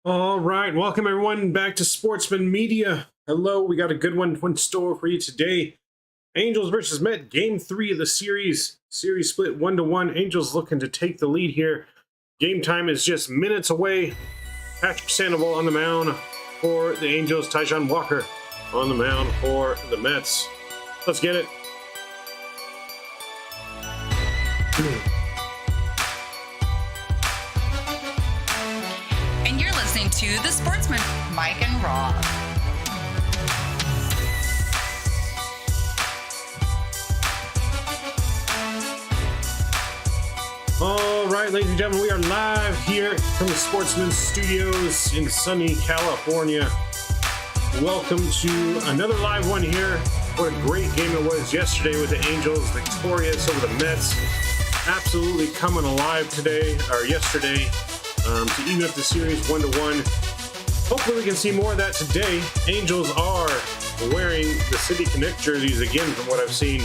All right, welcome everyone back to Sportsman Media. Hello, we got a good one in store for you today. Angels versus Met, Game 3 of the series. Series split 1-1. Angels looking to take the lead here. Game time is just minutes away. Patrick Sandoval on the mound for the Angels. Taijuan Walker on the mound for the Mets. Let's get it. And you're listening to The Sportsmen, Mike and Rob. All right, ladies and gentlemen, we are live here from the Sportsman Studios in sunny California. Welcome to another live one here. What a great game it was yesterday with the Angels, victorious over the Mets. Absolutely coming alive today, or yesterday, to even up the series 1-1. Hopefully we can see more of that today. Angels are wearing the City Connect jerseys again from what I've seen.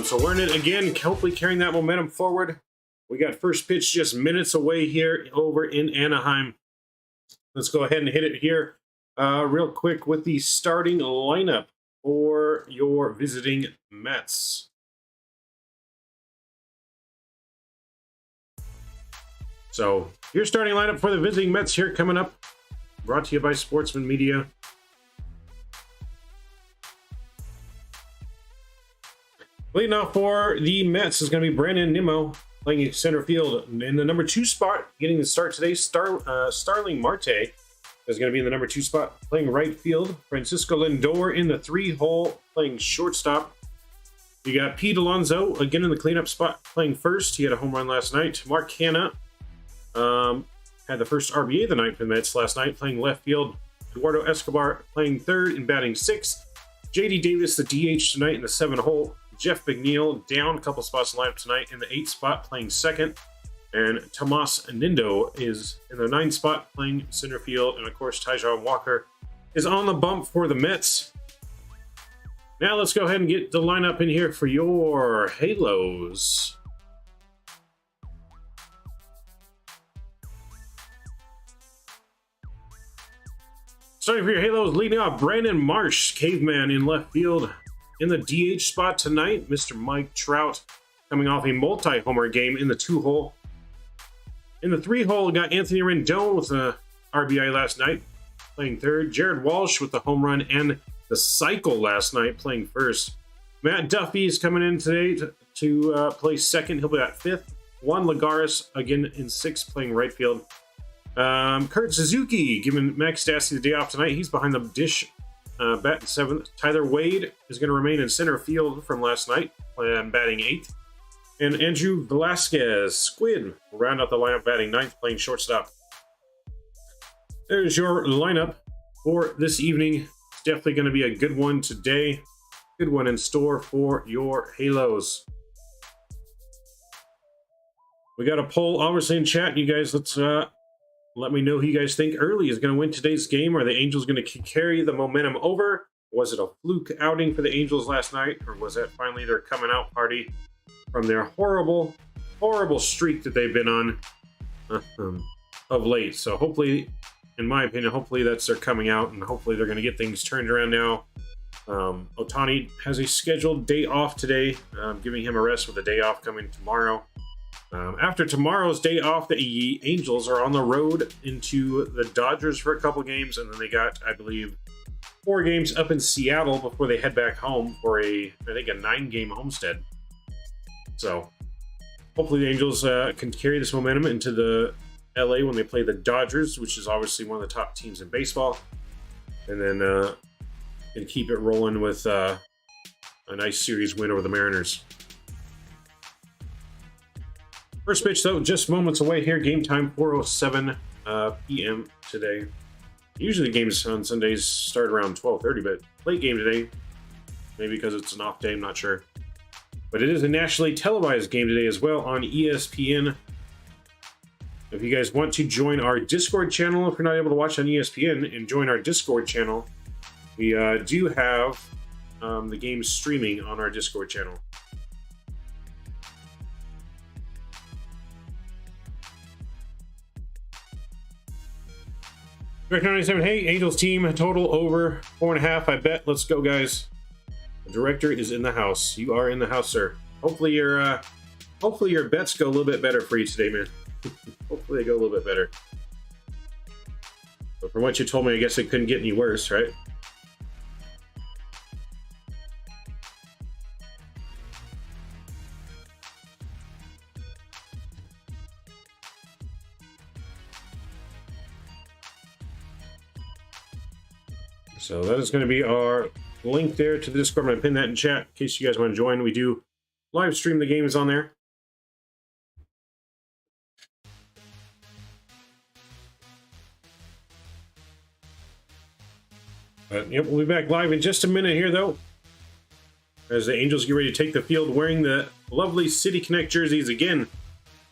So wearing it again, hopefully carrying that momentum forward. We got first pitch just minutes away here over in Anaheim. Let's go ahead and hit it here real quick with the starting lineup for your visiting Mets. So your starting lineup for the visiting Mets here coming up. Brought to you by Sportsman Media. Leading off for the Mets is going to be Brandon Nimmo playing center field. In the number 2 spot, getting the start today, Starling Marte is going to be in the number 2 spot playing right field. Francisco Lindor in the 3-hole playing shortstop. You got Pete Alonso again in the cleanup spot playing first. He had a home run last night. Mark Hanna had the first RBA of the night for the Mets last night playing left field. Eduardo Escobar playing third and batting 6th. JD Davis, the DH tonight in the 7-hole. Jeff McNeil down a couple spots in the lineup tonight in the 8th spot playing second. And Tomas Nindo is in the 9th spot playing center field. And of course, Taijuan Walker is on the bump for the Mets. Now let's go ahead and get the lineup in here for your Halos. Starting for your Halos, leading off Brandon Marsh, caveman in left field. In the DH spot tonight, Mr. Mike Trout coming off a multi-homer game in the 2-hole. In the 3-hole, got Anthony Rendon with an RBI last night, playing third. Jared Walsh with the home run and the cycle last night, playing first. Matt Duffy is coming in today to play second. He'll be at 5th. Juan Lagares again in 6th, playing right field. Kurt Suzuki giving Max Stassi the day off tonight. He's behind the dish. Batting 7th. Tyler Wade is going to remain in center field from last night, batting 8th. And Andrew Velasquez, Squid, will round out the lineup, batting 9th, playing shortstop. There's your lineup for this evening. It's definitely going to be a good one today. Good one in store for your Halos. We got a poll, obviously, in chat. You guys, let's let me know who you guys think early is going to win today's game. Are the Angels going to carry the momentum over? Was it a fluke outing for the Angels last night? Or was that finally their coming out party from their horrible, horrible streak that they've been on of late? So hopefully, in my opinion, hopefully that's their coming out. And hopefully they're going to get things turned around now. Ohtani has a scheduled day off today. Giving him a rest with a day off coming tomorrow. After tomorrow's day off, the Angels are on the road into the Dodgers for a couple games, and then they got, I believe, 4 games up in Seattle before they head back home for I think a 9-game homestand. So, hopefully the Angels can carry this momentum into the LA when they play the Dodgers, which is obviously one of the top teams in baseball, and then can keep it rolling with a nice series win over the Mariners. First pitch, though, just moments away here. Game time, 4:07 p.m. today. Usually games on Sundays start around 12:30, but late game today. Maybe because it's an off day, I'm not sure. But it is a nationally televised game today as well on ESPN. If you guys want to join our Discord channel, if you're not able to watch on ESPN, and join our Discord channel, we do have the game streaming on our Discord channel. Direct 97, hey, Angels team, total over 4.5, I bet. Let's go, guys. The director is in the house. You are in the house, sir. Hopefully your bets go a little bit better for you today, man. Hopefully they go a little bit better. But from what you told me, I guess it couldn't get any worse, right? So that is going to be our link there to the Discord. I'm going to pin that in chat in case you guys want to join. We do live stream the games on there. But yep, we'll be back live in just a minute here, though, as the Angels get ready to take the field wearing the lovely City Connect jerseys again,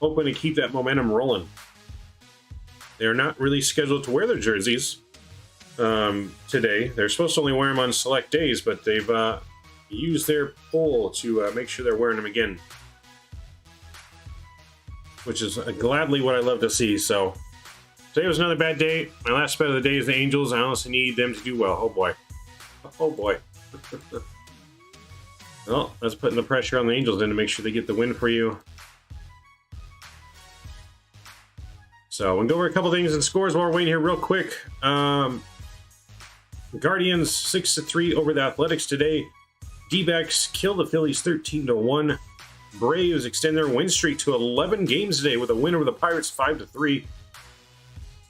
hoping to keep that momentum rolling. They are not really scheduled to wear their jerseys today. They're supposed to only wear them on select days, but they've used their poll to make sure they're wearing them again, which is gladly what I love to see. So today was another bad day. My last bet of the day is the Angels. I honestly need them to do well. Oh boy. Oh boy. Well, that's putting the pressure on the Angels then to make sure they get the win for you. So we'll go over a couple things and scores while we're waiting here real quick. Guardians 6-3 over the Athletics today. D-backs kill the Phillies 13-1. Braves extend their win streak to 11 games today with a win over the Pirates 5-3.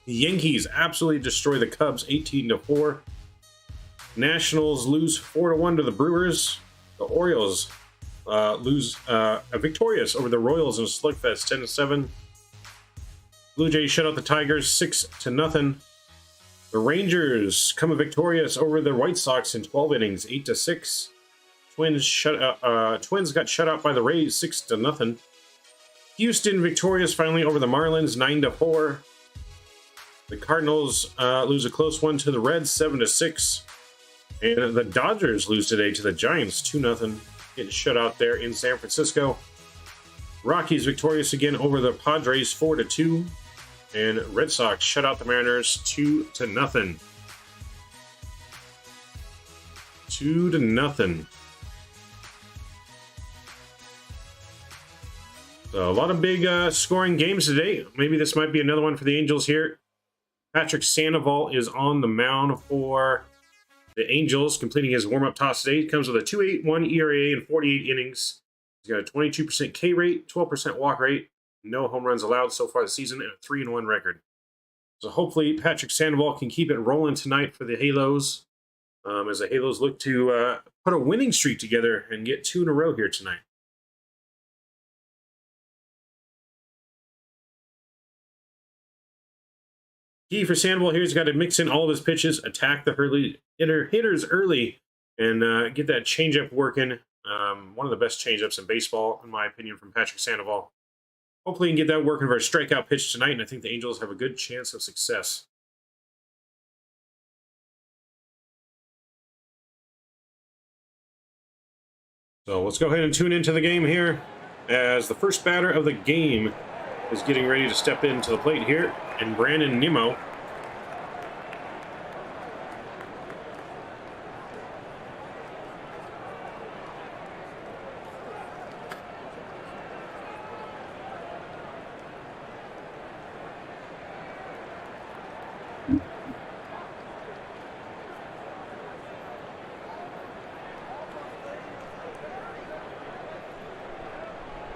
The Yankees absolutely destroy the Cubs 18-4. Nationals lose 4-1 to the Brewers. The Orioles lose victorious over the Royals in a slugfest 10-7. Blue Jays shut out the Tigers 6-0. The Rangers come victorious over the White Sox in 12 innings, 8-6. Twins got shut out by the Rays 6-0. Houston victorious finally over the Marlins 9-4. The Cardinals lose a close one to the Reds 7-6. And the Dodgers lose today to the Giants 2-0. Getting shut out there in San Francisco. Rockies victorious again over the Padres 4-2. And Red Sox shut out the Mariners 2-0. 2-0. So a lot of big scoring games today. Maybe this might be another one for the Angels here. Patrick Sandoval is on the mound for the Angels, completing his warm-up toss today. He comes with a 2.81 ERA in 48 innings. He's got a 22% K rate, 12% walk rate, no home runs allowed so far this season, and a 3-1 record. So hopefully Patrick Sandoval can keep it rolling tonight for the Halos, as the Halos look to put a winning streak together and get 2 in a row here tonight. Key for Sandoval here, he's got to mix in all of his pitches, attack the hitters early, and get that changeup working. One of the best changeups in baseball, in my opinion, from Patrick Sandoval. Hopefully he can get that working for a strikeout pitch tonight, and I think the Angels have a good chance of success. So let's go ahead and tune into the game here, as the first batter of the game is getting ready to step into the plate here, and Brandon Nimmo.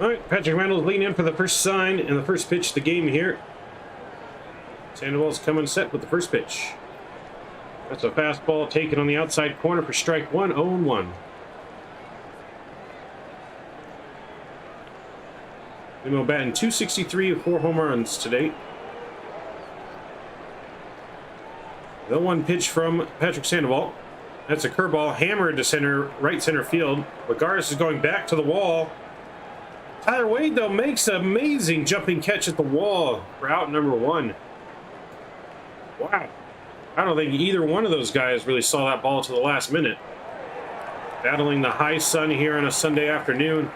All right, Patrick Randall's leading in for the first sign and the first pitch of the game here. Sandoval's coming set with the first pitch. That's a fastball taken on the outside corner for strike one, 0-1. Nimmo batting .263 with 4 home runs today. The 1 pitch from Patrick Sandoval. That's a curveball hammered to right center field. Lagares is going back to the wall. Tyler Wade, though, makes an amazing jumping catch at the wall for out number 1. Wow. I don't think either one of those guys really saw that ball to the last minute. Battling the high sun here on a Sunday afternoon.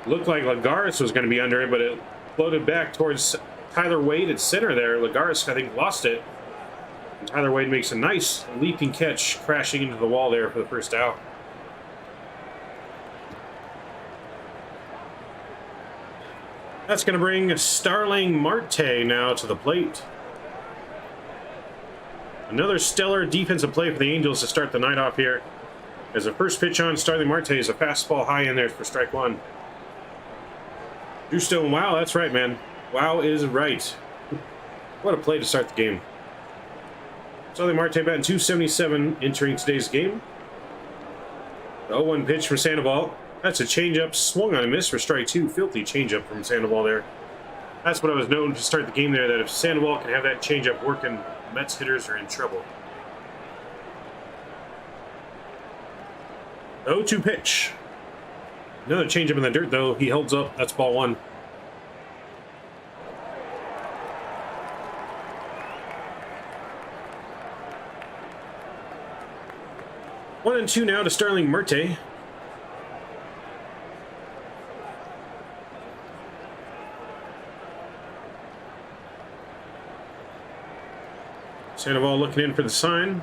Looked like Lagares was going to be under it, but it floated back towards Tyler Wade at center there. Lagares, I think, lost it. And Tyler Wade makes a nice leaping catch, crashing into the wall there for the first out. That's going to bring Starling Marte now to the plate. Another stellar defensive play for the Angels to start the night off here. As the first pitch on Starling Marte is a fastball high in there for strike one. Drew Stone, wow, that's right, man. Wow is right. What a play to start the game. Starling Marte batting .277 entering today's game. The 0-1 pitch from Sandoval. That's a changeup, swung on a miss for strike two. Filthy changeup from Sandoval there. That's what I was known to start the game there, that if Sandoval can have that changeup working, Mets hitters are in trouble. The 0-2 pitch. Another changeup in the dirt, though. He holds up. That's ball one. One and two now to Starling Marte. Sandoval looking in for the sign.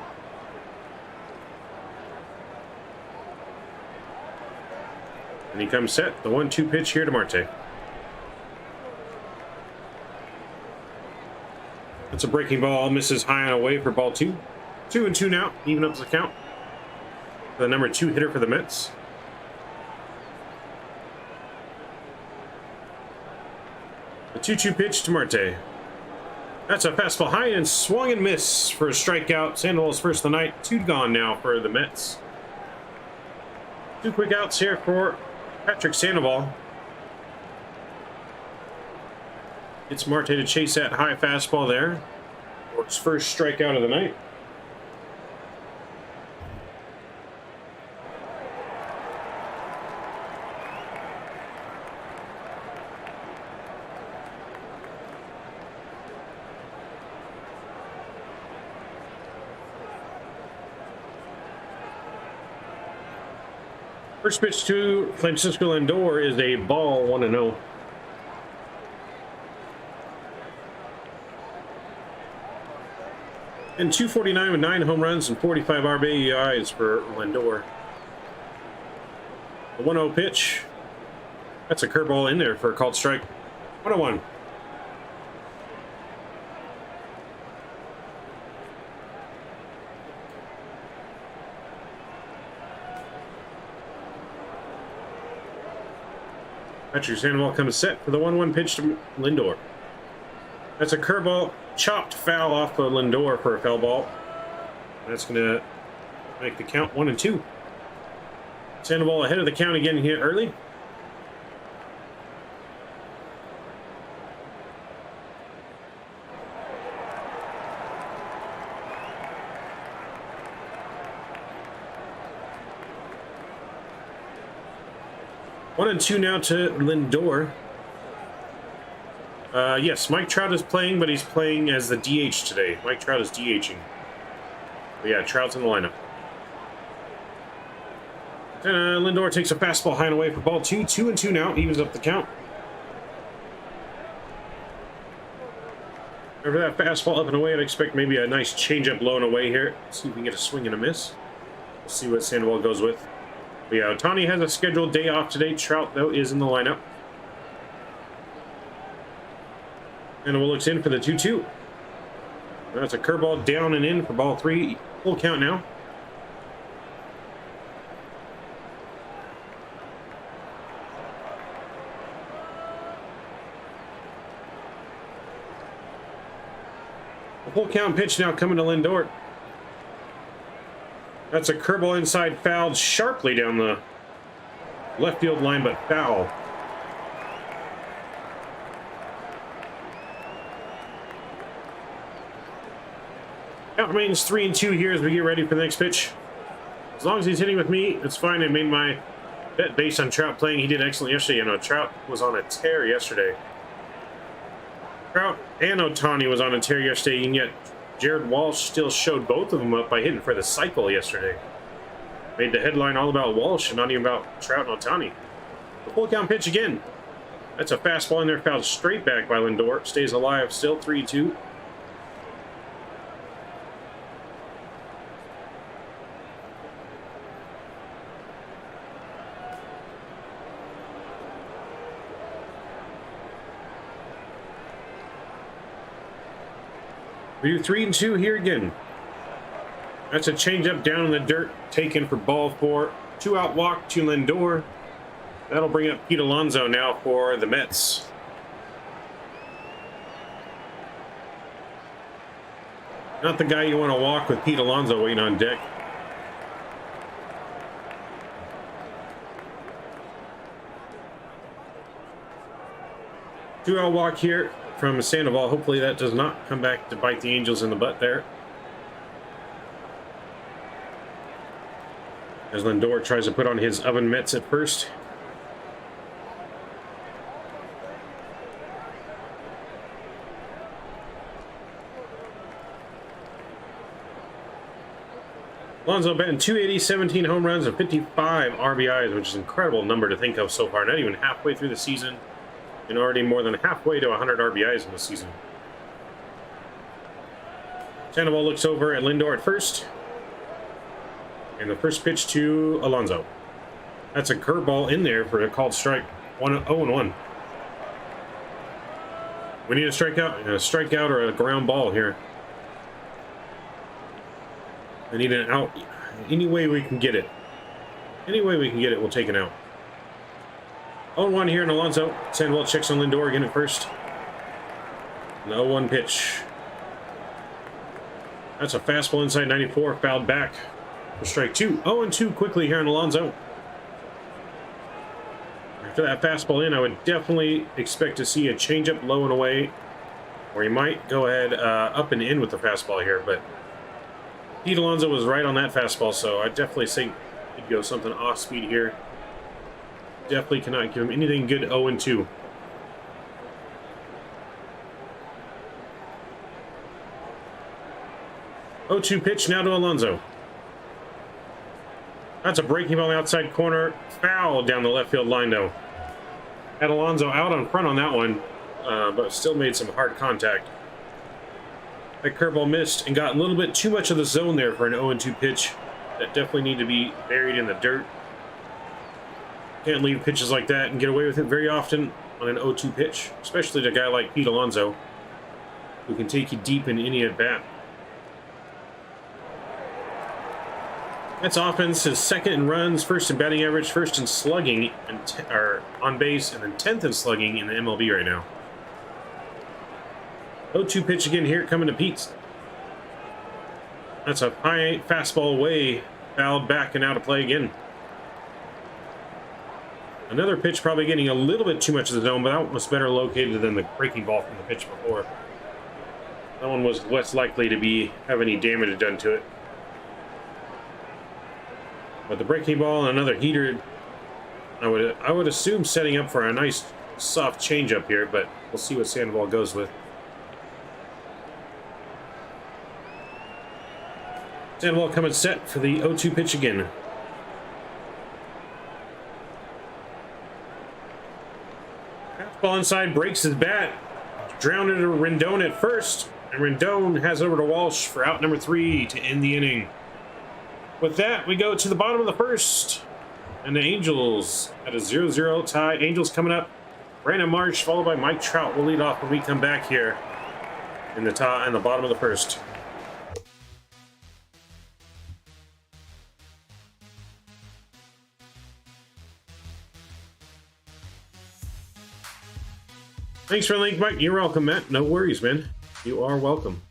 And he comes set. The 1-2 pitch here to Marte. That's a breaking ball. Misses high and away for ball two. 2-2 now. Even up the count. The number 2 hitter for the Mets. The 2-2 pitch to Marte. That's a fastball high and swung and miss for a strikeout. Sandoval's first of the night. 2 gone now for the Mets. 2 quick outs here for Patrick Sandoval. It's Marte to chase that high fastball there. For his first strikeout of the night. First pitch to Francisco Lindor is a ball, 1-0. And 249 with 9 home runs and 45 RBIs for Lindor. The 1-0 pitch. That's a curveball in there for a called strike. 1-1. Patrick Sandoval comes set for the 1-1 pitch to Lindor. That's a curveball, chopped foul off of Lindor for a foul ball. That's going to make the count 1-2. Sandoval ahead of the count again here early. One and two now to Lindor. Yes, Mike Trout is playing, but he's playing as the DH today. Mike Trout is DHing. But yeah, Trout's in the lineup. Lindor takes a fastball high and away for ball two. 2-2 now, evens up the count. Over that fastball up and away, I'd expect maybe a nice changeup low and away here. See if we can get a swing and a miss. We'll see what Sandoval goes with. But yeah, Ohtani has a scheduled day off today. Trout, though, is in the lineup. And we'll look in for the 2-2. That's a curveball down and in for ball three. Full count now. A full count pitch now coming to Lindor. That's a curveball inside, fouled sharply down the left field line, but foul. Count remains 3-2 here as we get ready for the next pitch. As long as he's hitting with me, it's fine. I made my bet based on Trout playing. He did excellent yesterday. You know, Trout was on a tear yesterday. Trout and Ohtani was on a tear yesterday, and yet Jared Walsh still showed both of them up by hitting for the cycle yesterday. Made the headline all about Walsh and not even about Trout and Ohtani. The full count pitch again. That's a fastball in there, fouled straight back by Lindor. Stays alive still, 3-2. We do 3-2 here again. That's a changeup down in the dirt, taken for ball 4. 2-out walk to Lindor. That'll bring up Pete Alonso now for the Mets. Not the guy you want to walk with Pete Alonso waiting on deck. Two-out walk here from Sandoval. Hopefully that does not come back to bite the Angels in the butt there. As Lindor tries to put on his oven mitts at first. Alonso batting 280, 17 home runs, and 55 RBIs, which is an incredible number to think of so far. Not even halfway through the season, and already more than halfway to 100 RBIs in the season. Sandoval looks over at Lindor at first. And the first pitch to Alonso. That's a curveball in there for a called strike. 0-1. We need a strikeout or a ground ball here. I need an out. Any way we can get it. Any way we can get it, we'll take an out. 0-1 here in Alonso. Sandoval checks on Lindor again at first. An 0-1 pitch. That's a fastball inside 94, fouled back for strike 2. 0-2 quickly here in Alonso. After that fastball in, I would definitely expect to see a changeup low and away, or he might go ahead up and in with the fastball here, but Pete Alonso was right on that fastball, so I'd definitely say he'd go something off speed here. Definitely cannot give him anything good. 0-2. Oh-2 pitch now to Alonso. That's a breaking ball on the outside corner. Foul down the left field line, though. Had Alonso out on front on that one, but still made some hard contact. That curveball missed and got a little bit too much of the zone there for an 0-2 pitch. That definitely need to be buried in the dirt. Can't leave pitches like that and get away with it very often on an 0-2 pitch, especially to a guy like Pete Alonso, who can take you deep in any at bat. That's offense. His second in runs, first in batting average, first in slugging, and on base, and then 10th in slugging in the MLB right now. 0-2 pitch again here, coming to Pete. That's a high fastball away, fouled back and out of play again. Another pitch probably getting a little bit too much of the zone, but that one was better located than the breaking ball from the pitch before. That one was less likely to have any damage done to it. But the breaking ball and another heater, I would assume setting up for a nice soft changeup here, but we'll see what Sandoval goes with. Sandoval coming set for the 0-2 pitch again. Fastball inside, breaks his bat. Drowned into Rendon at first, and Rendon has it over to Walsh for out number 3 to end the inning. With that, we go to the bottom of the first, and the Angels at a 0-0 tie. Angels coming up. Brandon Marsh followed by Mike Trout will lead off when we come back here in the tie and the bottom of the first. Thanks for the link, Mike. You're welcome, Matt. No worries, man. You are welcome.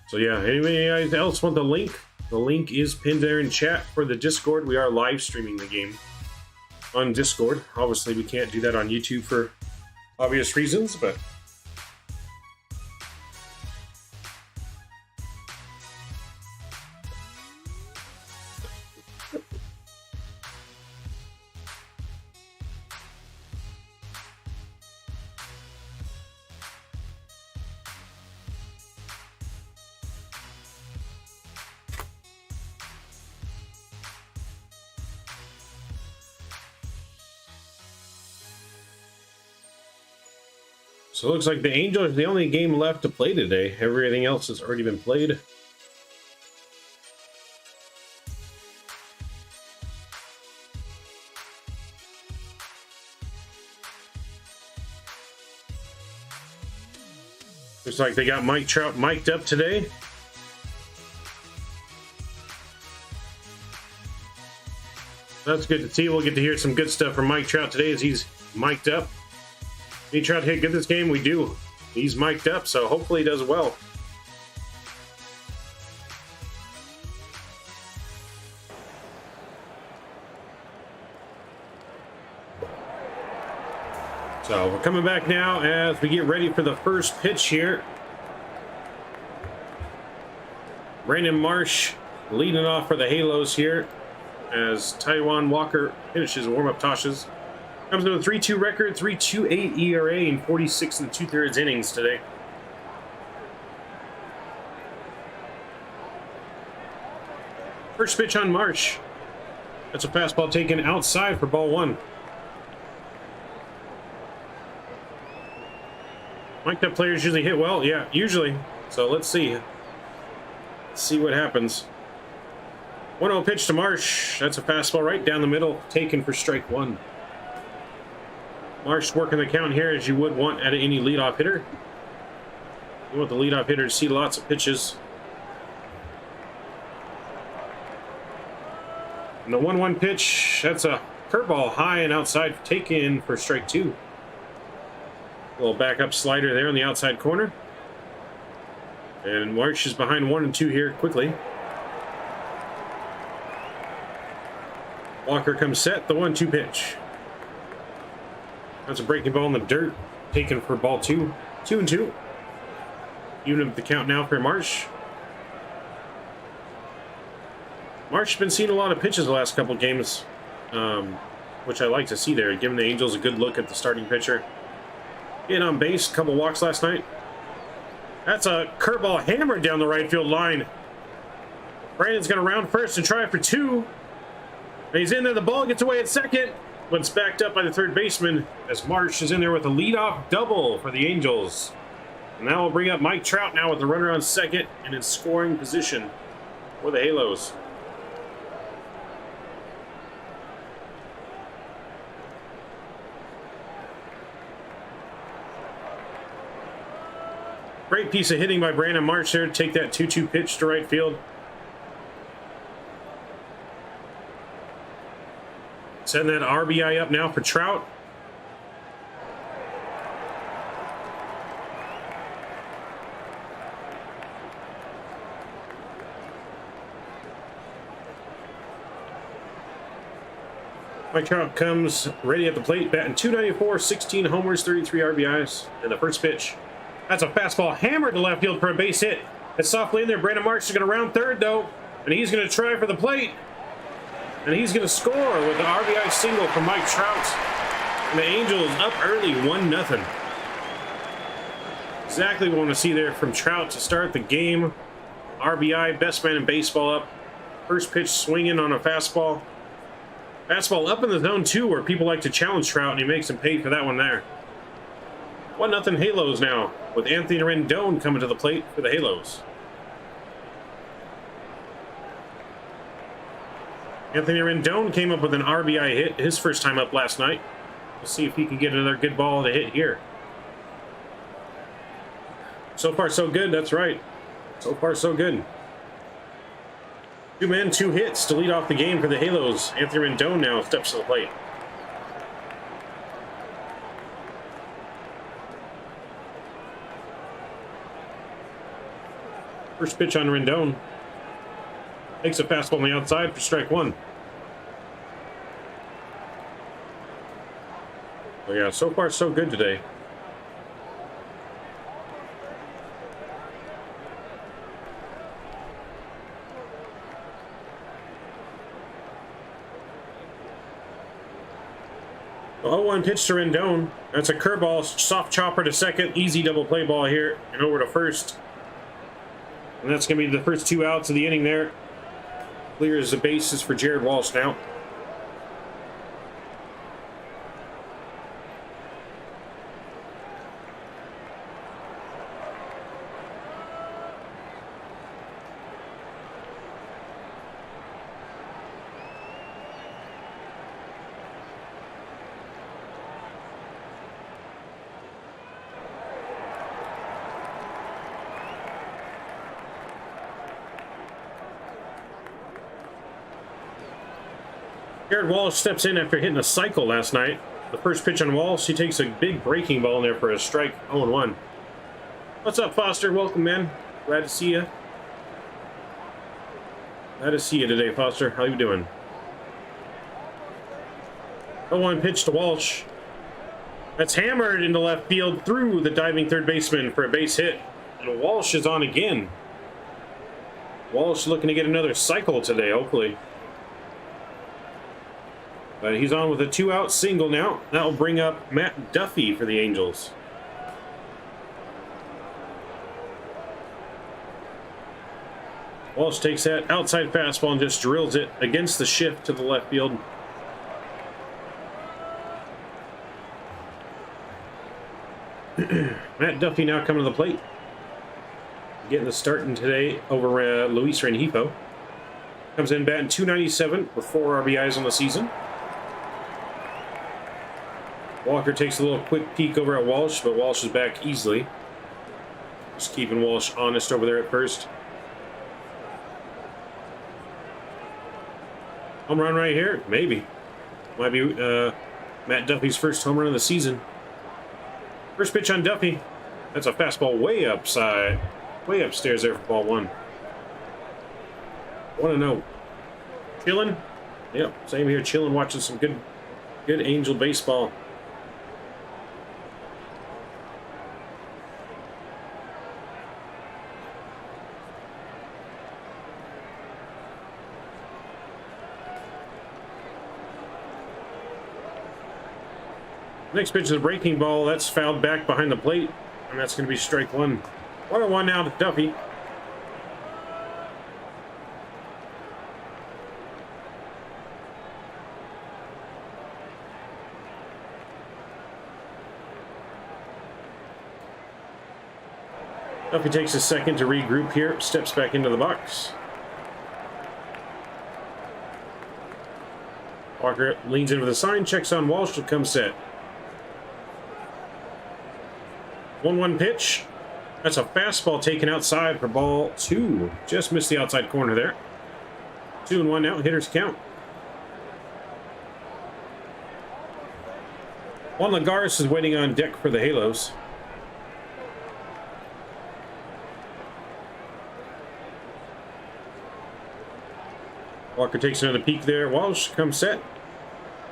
So yeah, anybody else want the link? The link is pinned there in chat for the Discord. We are live streaming the game on Discord. Obviously, we can't do that on YouTube for obvious reasons, but So it looks like the Angels are the only game left to play today. Everything else has already been played. Looks like they got Mike Trout mic'd up today. That's good to see. We'll get to hear some good stuff from Mike Trout today as he's mic'd up. Need Trout to hit good this game? We do. He's mic'd up, so hopefully he does well. So we're coming back now as we get ready for the first pitch here. Brandon Marsh leading off for the Halos here as Taijuan Walker finishes warm-up tosses. Comes to a 3-2 record, 3.28 ERA in 46 and 2/3 innings today. First pitch on Marsh. That's a fastball taken outside for ball one. Mic'd up players usually hit well. Yeah, usually. So let's see. Let's see what happens. 1-0 pitch to Marsh. That's a fastball right down the middle, taken for strike one. Marsh working the count here as you would want at any leadoff hitter. You want the leadoff hitter to see lots of pitches. And the 1-1 pitch, that's a curveball high and outside taken for strike two. A little backup slider there on the outside corner. And Marsh is behind 1-2 here quickly. Walker comes set, the 1-2 pitch. That's a breaking ball in the dirt, taken for ball two. 2-2. Even up the count now for Marsh. Marsh has been seeing a lot of pitches the last couple games, which I like to see there, giving the Angels a good look at the starting pitcher. Getting on base, a couple walks last night. That's a curveball hammered down the right field line. Brandon's going to round first and try for two. And he's in there. The ball gets away at second. But it's backed up by the third baseman as Marsh is in there with a leadoff double for the Angels. And now we'll bring up Mike Trout now with the runner on second and in scoring position for the Halos. Great piece of hitting by Brandon Marsh there to take that 2-2 pitch to right field. Setting that RBI up now for Trout. Mike Trout comes ready at the plate, batting .294, 16 homers, 33 RBIs, and the first pitch. That's a fastball hammered to left field for a base hit. It's softly in there. Brandon Marsh is going to round third, though, and he's going to try for the plate. And he's going to score with the RBI single from Mike Trout. And the Angels up early, 1-0. Exactly what we want to see there from Trout to start the game. RBI, best man in baseball up. First pitch swinging on a fastball. Fastball up in the zone, too, where people like to challenge Trout, and he makes him pay for that one there. 1-0 Halos now, with Anthony Rendon coming to the plate for the Halos. Anthony Rendon came up with an RBI hit his first time up last night. We'll see if he can get another good ball to hit here. So far, so good. That's right. So far, so good. 2 men, 2 hits to lead off the game for the Halos. Anthony Rendon now steps to the plate. First pitch on Rendon. Takes a fastball on the outside for strike one. Oh yeah, so far so good today. The 0-1 pitch to Rendon. That's a curveball, soft chopper to second, easy double play ball here, and over to first. And that's going to be the first 2 outs of the inning there. Clears the bases for Jared Walsh now. Jared Walsh steps in after hitting a cycle last night. The first pitch on Walsh, he takes a big breaking ball in there for a strike, 0-1. What's up, Foster? Welcome, man. Glad to see you. Glad to see you today, Foster. How you doing? 0-1 pitch to Walsh. That's hammered into left field through the diving third baseman for a base hit. And Walsh is on again. Walsh looking to get another cycle today, hopefully. But he's on with a 2-out single now. That will bring up Matt Duffy for the Angels. Walsh takes that outside fastball and just drills it against the shift to the left field. Matt Duffy now coming to the plate. Getting the starting today over Luis Rengifo. Comes in batting .297 with 4 RBIs on the season. Walker takes a little quick peek over at Walsh, but Walsh is back easily. Just keeping Walsh honest over there at first. Home run right here? Maybe. Might be Matt Duffy's first home run of the season. First pitch on Duffy. That's a fastball way upside. Way upstairs there for ball 1. 1-0. Chilling? Yep, same here. Chilling, watching some good Angel baseball. Next pitch is a breaking ball. That's fouled back behind the plate, and that's going to be strike 1. 1-1 now to Duffy. Duffy takes a second to regroup here, steps back into the box. Walker leans into the sign, checks on Walsh to come set. 1-1 pitch. That's a fastball taken outside for ball 2. Just missed the outside corner there. 2-1 now. Hitters count. Juan Lagares is waiting on deck for the Halos. Walker takes another peek there. Walsh comes set.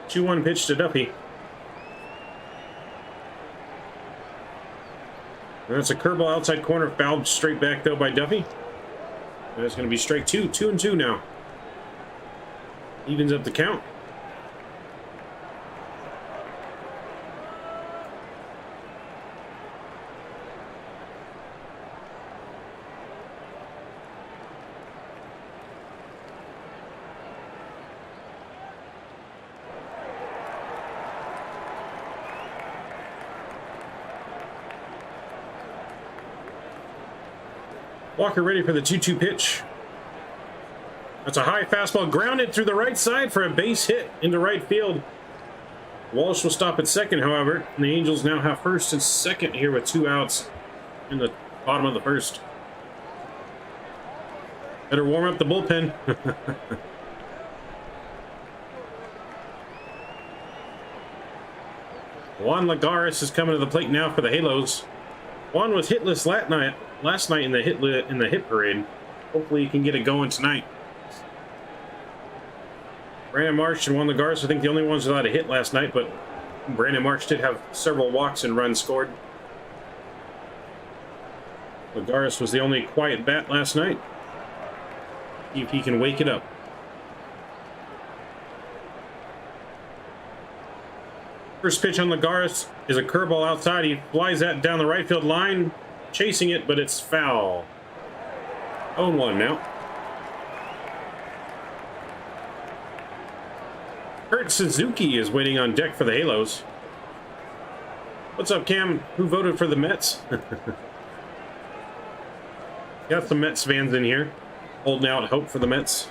2-1 pitch to Duffy. And that's a curveball outside corner, fouled straight back though by Duffy. And it's going to be strike 2. 2-2 now. Evens up the count. Walker ready for the 2-2 pitch. That's a high fastball grounded through the right side for a base hit into right field. Walsh will stop at second, however, and the Angels now have first and second here with 2 outs in the bottom of the first. Better warm up the bullpen. Juan Lagares is coming to the plate now for the Halos. Juan was hitless last night in the hit parade. Hopefully he can get it going tonight. Brandon Marsh and Juan Lagares, I think the only ones without a hit last night, but Brandon Marsh did have several walks and runs scored. Lagares was the only quiet bat last night. See if he can wake it up. First pitch on Lagares is a curveball outside. He flies that down the right field line, chasing it, but it's foul. 0-1 now. Kurt Suzuki is waiting on deck for the Halos. What's up, Cam? Who voted for the Mets? Got some Mets fans in here, holding out hope for the Mets.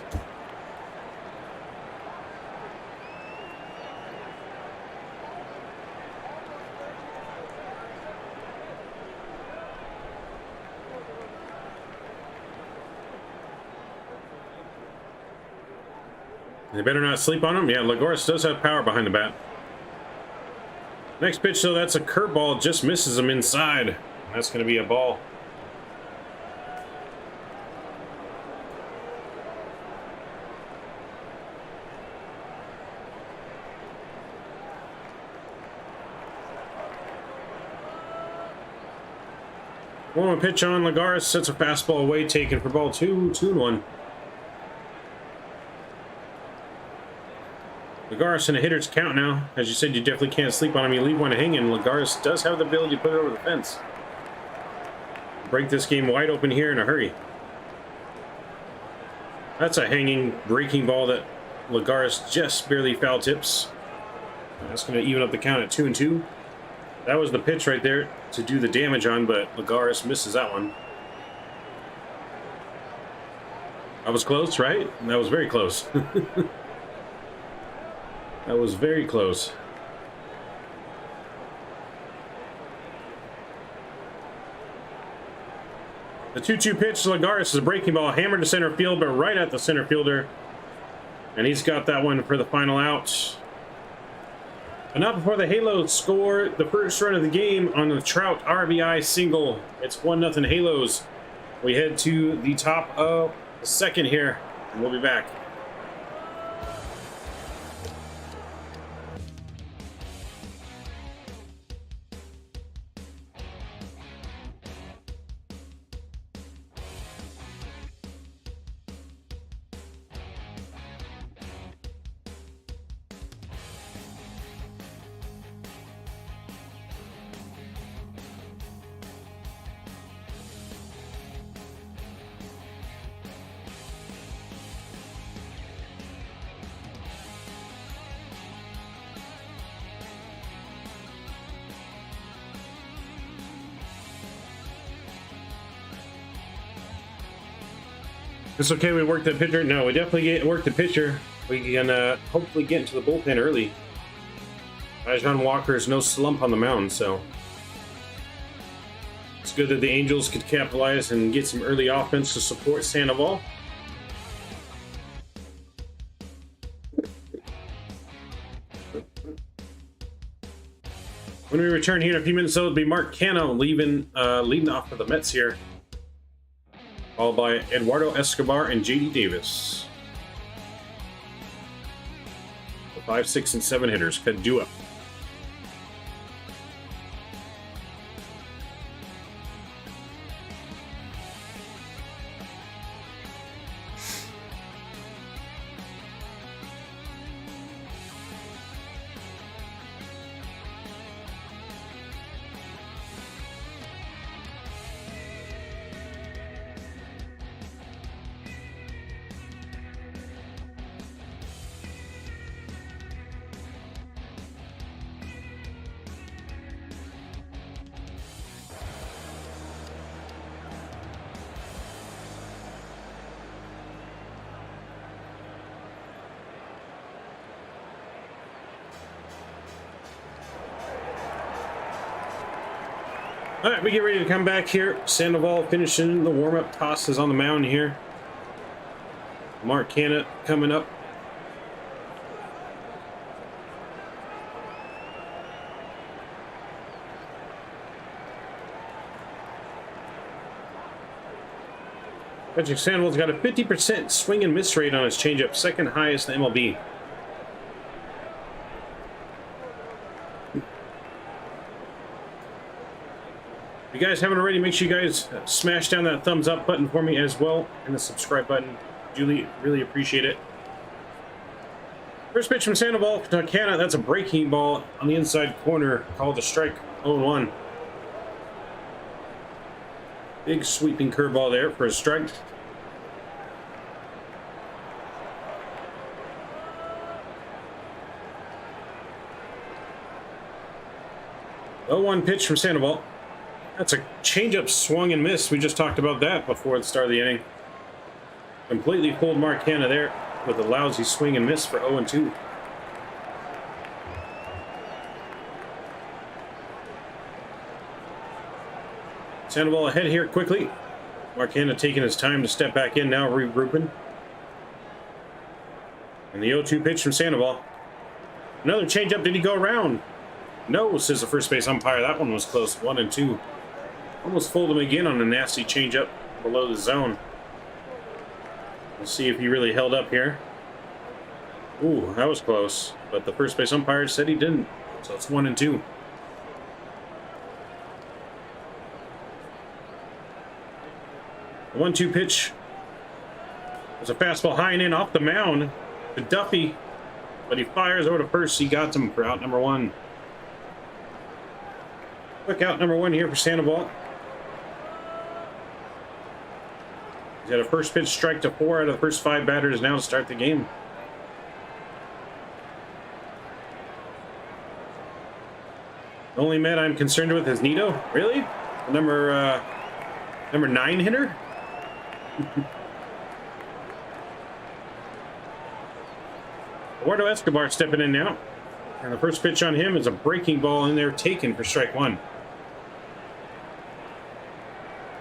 They better not sleep on him. Yeah, Lagares does have power behind the bat. Next pitch, though, that's a curveball. Just misses him inside. That's going to be a ball. One pitch on Lagares, sets a fastball away, taken for ball 2-1. Lagares in a hitter's count now. As you said, you definitely can't sleep on him. You leave one hanging. Lagares does have the ability to put it over the fence. Break this game wide open here in a hurry. That's a hanging, breaking ball that Lagares just barely foul tips. That's going to even up the count at 2-2. That was the pitch right there to do the damage on, but Lagares misses that one. That was close, right? That was very close. That was very close. The 2-2 pitch to Lagares is a breaking ball, hammered to center field, but right at the center fielder. And he's got that one for the final out. But not before the Halos score the first run of the game on the Trout RBI single. It's 1-0 Halos. We head to the top of the second here, and we'll be back. It's okay we worked the pitcher. No, we definitely worked the pitcher. We can hopefully get into the bullpen early. John Walker's no slump on the mound, so it's good that the Angels could capitalize and get some early offense to support Sandoval. When we return here in a few minutes, it'll be Mark Canha leading off for the Mets here, followed by Eduardo Escobar and J.D. Davis. The 5, 6, and 7 hitters could do it. All right, we get ready to come back here. Sandoval finishing the warm-up tosses on the mound here. Mark Canha coming up. Patrick Sandoval's got a 50% swing and miss rate on his changeup, second highest in the MLB. If you guys haven't already, make sure you guys smash down that thumbs up button for me as well, and the subscribe button. Julie, really appreciate it. First pitch from Sandoval to Canha. That's a breaking ball on the inside corner, called a strike. 0-1. Big sweeping curveball there for a strike. The 0-1 pitch from Sandoval. That's a changeup swung and missed. We just talked about that before the start of the inning. Completely pulled Mark Canha there with a lousy swing and miss for 0-2. Sandoval ahead here quickly. Mark Canha taking his time to step back in now, regrouping. And the 0-2 pitch from Sandoval. Another changeup. Did he go around? No, says the first base umpire. That one was close. 1-2. Almost fooled him again on a nasty changeup below the zone. We'll see if he really held up here. Ooh, that was close. But the first base umpire said he didn't. So it's 1-2. The 1-2 pitch was a fastball high and in off the mound to Duffy. But he fires over to first. He got him for out number 1. Quick out number 1 here for Sandoval. He's had a first pitch strike to 4 out of the first 5 batters now to start the game. The only Met I'm concerned with is Nito. Really? The number 9 hitter? Eduardo Escobar stepping in now. And the first pitch on him is a breaking ball in there taken for strike 1.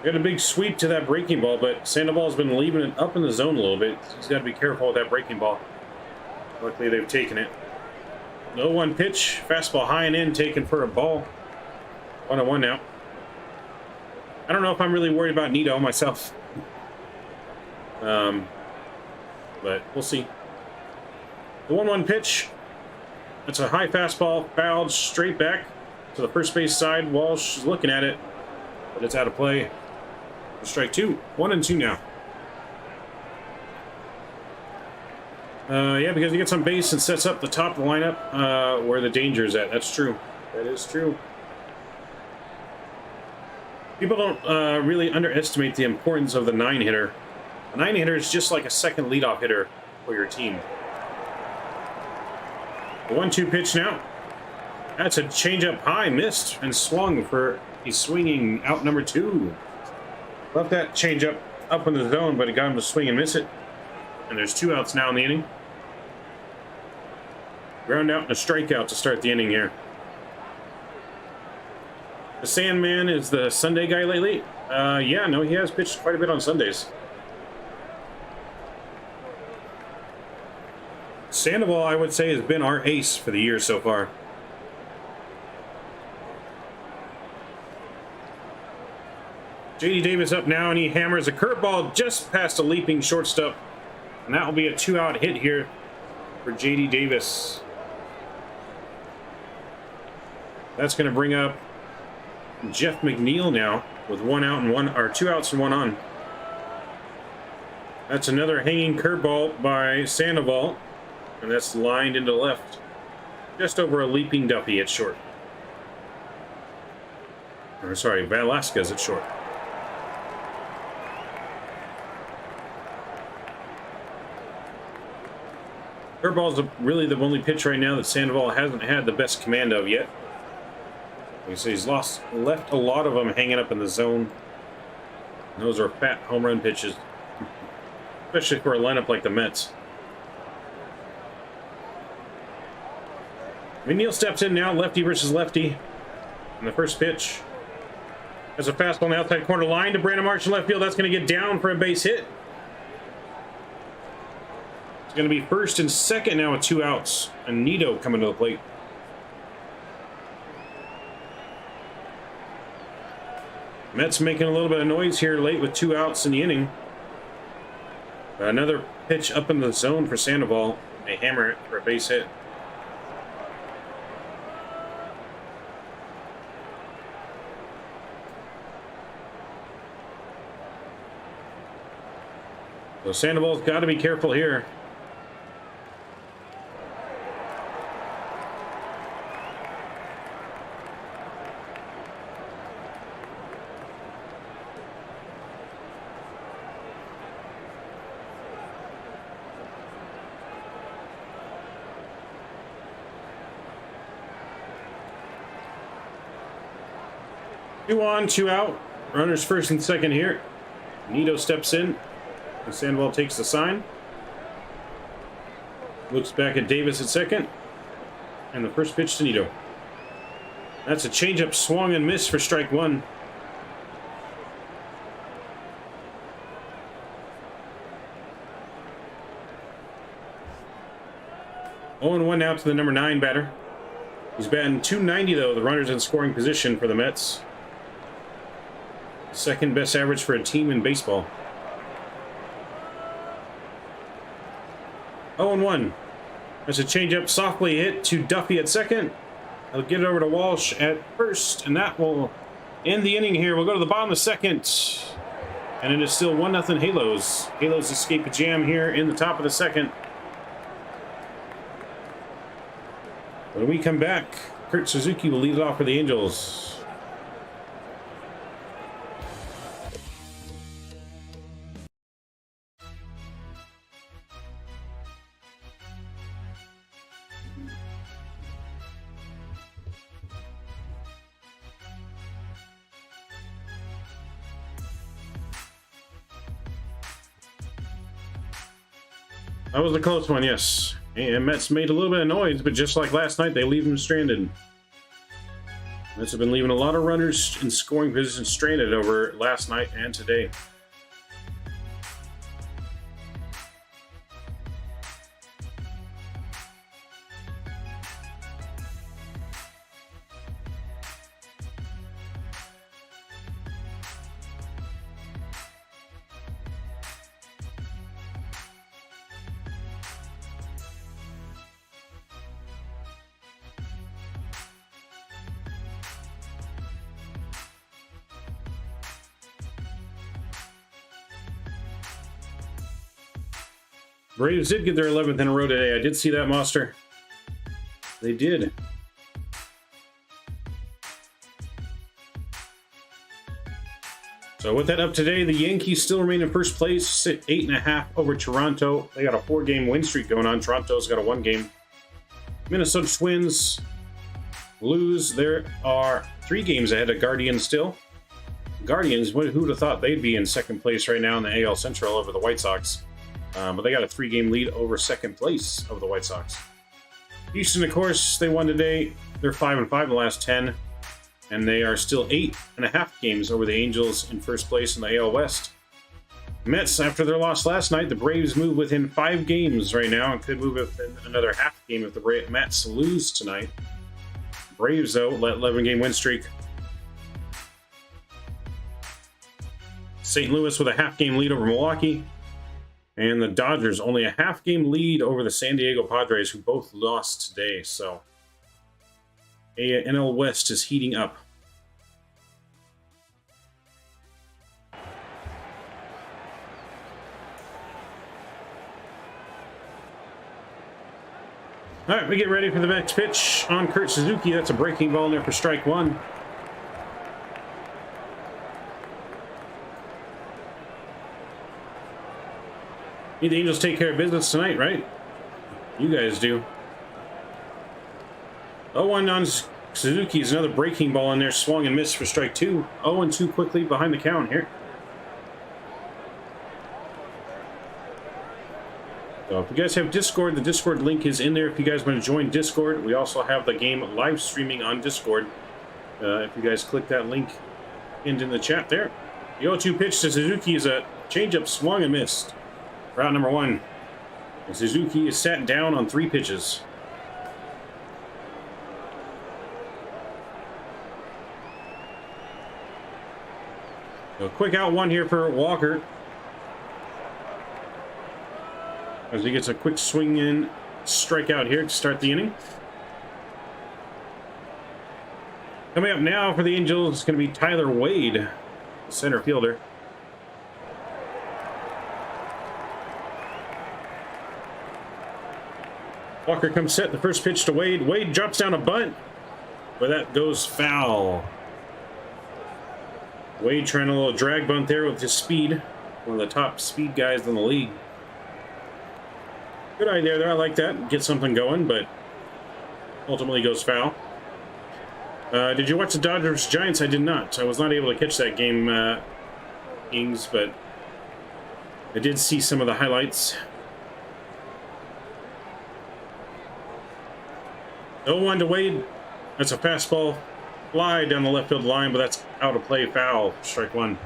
Got a big sweep to that breaking ball, but Sandoval's been leaving it up in the zone a little bit. He's got to be careful with that breaking ball. Luckily, they've taken it. 0-1 pitch, fastball high and in, taken for a ball. 1-1 now. I don't know if I'm really worried about Nito myself. But we'll see. The 1-1 pitch. That's a high fastball, fouled straight back to the first base side. Walsh is looking at it, but it's out of play. Strike 2. 1-2 now. Yeah, because he gets on base and sets up the top of the lineup where the danger is at. That's true. That is true. People don't really underestimate the importance of the 9-hitter. A 9-hitter is just like a second leadoff hitter for your team. The 1-2 pitch now. That's a changeup high, missed, and swung for a swinging out number 2. Left that changeup up in the zone, but it got him to swing and miss it. And there's 2 outs now in the inning. Ground out and a strikeout to start the inning here. The Sandman is the Sunday guy lately. Yeah, no, he has pitched quite a bit on Sundays. Sandoval, I would say, has been our ace for the year so far. J.D. Davis up now, and he hammers a curveball just past a leaping shortstop. And that will be a 2-out hit here for J.D. Davis. That's going to bring up Jeff McNeil now with 1 out and 2 outs and 1 on. That's another hanging curveball by Sandoval, and that's lined into left, just over a leaping Duffy at short. Or sorry, Velasquez at short. Curveball's really the only pitch right now that Sandoval hasn't had the best command of yet. You see, he's left a lot of them hanging up in the zone. And those are fat home run pitches, especially for a lineup like the Mets. McNeil steps in now, lefty versus lefty. And the first pitch has a fastball on the outside corner line to Brandon Marsh in left field. That's going to get down for a base hit. It's going to be first and second now with 2 outs. And Nito coming to the plate. Mets making a little bit of noise here late with 2 outs in the inning. Another pitch up in the zone for Sandoval. They hammer it for a base hit. So Sandoval's got to be careful here. Two on, 2 out. Runners first and second here. Nito steps in. And Sandoval takes the sign. Looks back at Davis at second. And the first pitch to Nito. That's a changeup swung and missed for strike 1. 0-1 now to the number 9 batter. He's batting .290 though. The runner's in scoring position for the Mets. Second best average for a team in baseball. 0-1. There's a changeup softly hit to Duffy at second. He'll get it over to Walsh at first, and that will end the inning here. We'll go to the bottom of the second, and it is still 1-0 Halos. Halos escape a jam here in the top of the second. When we come back, Kurt Suzuki will lead it off for the Angels. That was a close one, yes. And Mets made a little bit of noise, but just like last night, they leave them stranded. Mets have been leaving a lot of runners in scoring position stranded over last night and today. Braves did get their 11th in a row today. I did see that, Monster. They did. So with that up today, the Yankees still remain in first place, sit 8.5 over Toronto. They got a 4-game win streak going on. Toronto's got a 1-game. Minnesota Twins lose. There are 3 games ahead of Guardians still. Guardians, who would have thought they'd be in second place right now in the AL Central over the White Sox? But they got a 3-game lead over second place of the White Sox. Houston, of course, they won today. They're 5-5 in the last 10. And they are still 8.5 games over the Angels in first place in the AL West. Mets, after their loss last night, the Braves move within 5 games right now and could move within another half game if the Mets lose tonight. Braves, though, let 11-game win streak. St. Louis with a half-game lead over Milwaukee. And the Dodgers only a half-game lead over the San Diego Padres, who both lost today. So, NL West is heating up. All right, we get ready for the next pitch on Kurt Suzuki. That's a breaking ball in there for strike 1. The Angels take care of business tonight, right? You guys do. 0-1 on Suzuki is another breaking ball in there. Swung and missed for strike 2. 0-2 quickly behind the count here. So if you guys have Discord, the Discord link is in there if you guys want to join Discord. We also have the game live streaming on Discord. If you guys click that link into the chat there. The 0-2 pitch to Suzuki is a changeup swung and missed. Route number 1. And Suzuki is sat down on 3 pitches. So a quick out 1 here for Walker. As he gets a quick swing in strikeout here to start the inning. Coming up now for the Angels is going to be Tyler Wade, the center fielder. Walker comes set, the first pitch to Wade. Wade drops down a bunt, but that goes foul. Wade trying a little drag bunt there with his speed. One of the top speed guys in the league. Good idea there, I like that. Get something going, but ultimately goes foul. Did you watch the Dodgers-Giants? I did not. I was not able to catch that game, Ings, but I did see some of the highlights. 0-1 to Wade. That's a fastball fly down the left field line, but that's out of play, foul. Strike 1.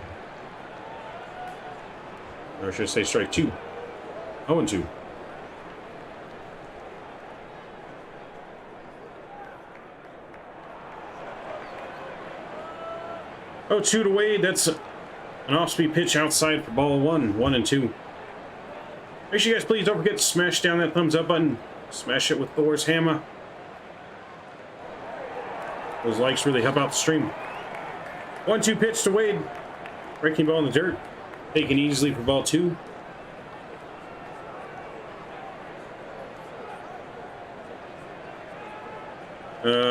Or should I say strike 2. 0-2. 0-2 to Wade. That's an off-speed pitch outside for ball 1, 1-2. Make sure you guys please don't forget to smash down that thumbs up button. Smash it with Thor's hammer. Those likes really help out the stream. 1-2 pitch to Wade. Breaking ball in the dirt. Taken easily for ball 2.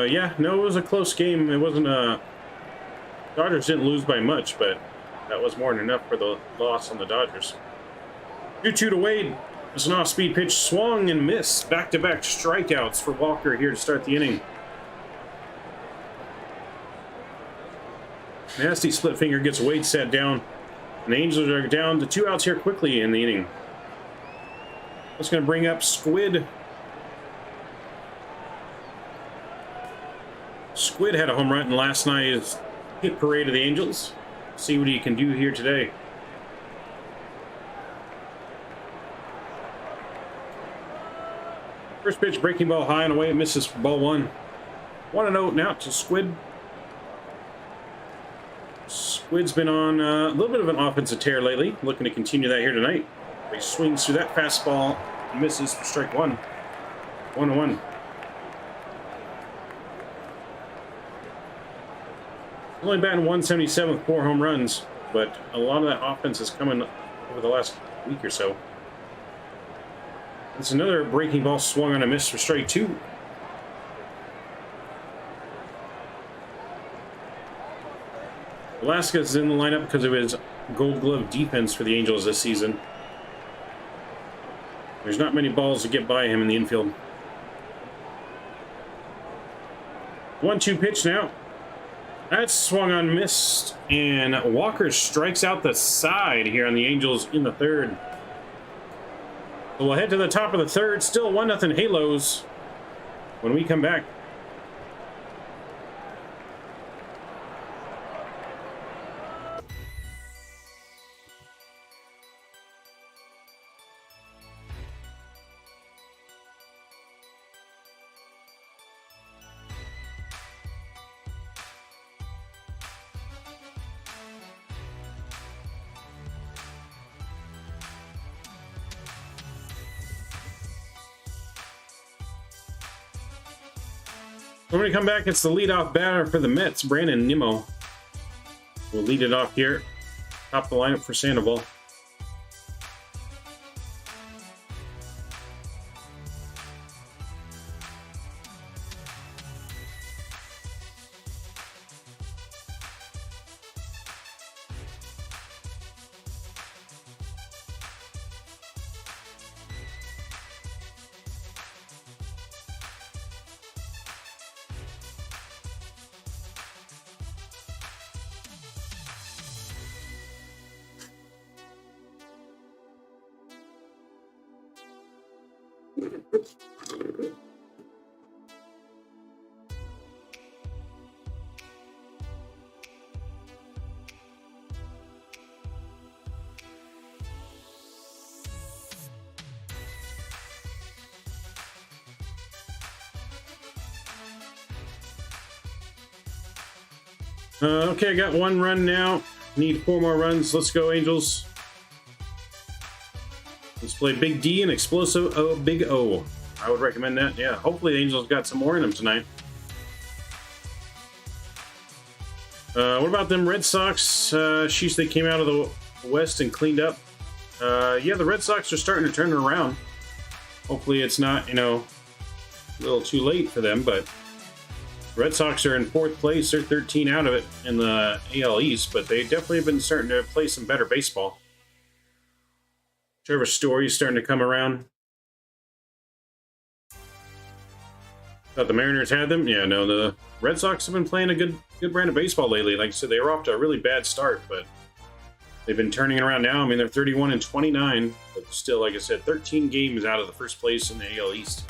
Yeah, no, it was a close game. It wasn't a... Dodgers didn't lose by much, but that was more than enough for the loss on the Dodgers. 2-2 to Wade. It's an off-speed pitch, swung and missed. Back-to-back strikeouts for Walker here to start the inning. Nasty split finger gets Wade set down. And the Angels are down to 2 outs here quickly in the inning. That's going to bring up Squid. Squid had a home run in last night's hit parade of the Angels. See what he can do here today. First pitch, breaking ball high and away. It misses for ball 1. 1-0 now to Squid. Squid's been on a little bit of an offensive tear lately. Looking to continue that here tonight. He swings through that fastball. Misses for strike 1. 1-1. Only batting 177 with 4 home runs, but a lot of that offense is coming over the last week or so. It's another breaking ball swung on a miss for strike 2. Velasquez is in the lineup because of his Gold Glove defense for the Angels this season. There's not many balls to get by him in the infield. 1-2 pitch now. That's swung on, missed, and Walker strikes out the side here on the Angels in the 3rd. So we'll head to the top of the 3rd. Still 1-0 Halos when we come back. When we come back, it's the leadoff batter for the Mets, Brandon Nimmo. We'll lead it off here. Top the lineup for Sandoval. Okay, I got 1 run now. Need 4 more runs. Let's go, Angels. Let's play Big D and Explosive O, Big O. I would recommend that. Yeah, hopefully the Angels got some more in them tonight. What about them Red Sox? Sheesh, they came out of the West and cleaned up. Yeah, the Red Sox are starting to turn it around. Hopefully it's not, you know, a little too late for them, but Red Sox are in 4th place. They're 13 out of it in the AL East, but they definitely have been starting to play some better baseball. Trevor Story's starting to come around. Thought the Mariners had them. Yeah, no, the Red Sox have been playing a good brand of baseball lately. Like I said, they were off to a really bad start, but they've been turning it around now. I mean, they're 31-29, but still, like I said, 13 games out of the 1st place in the AL East.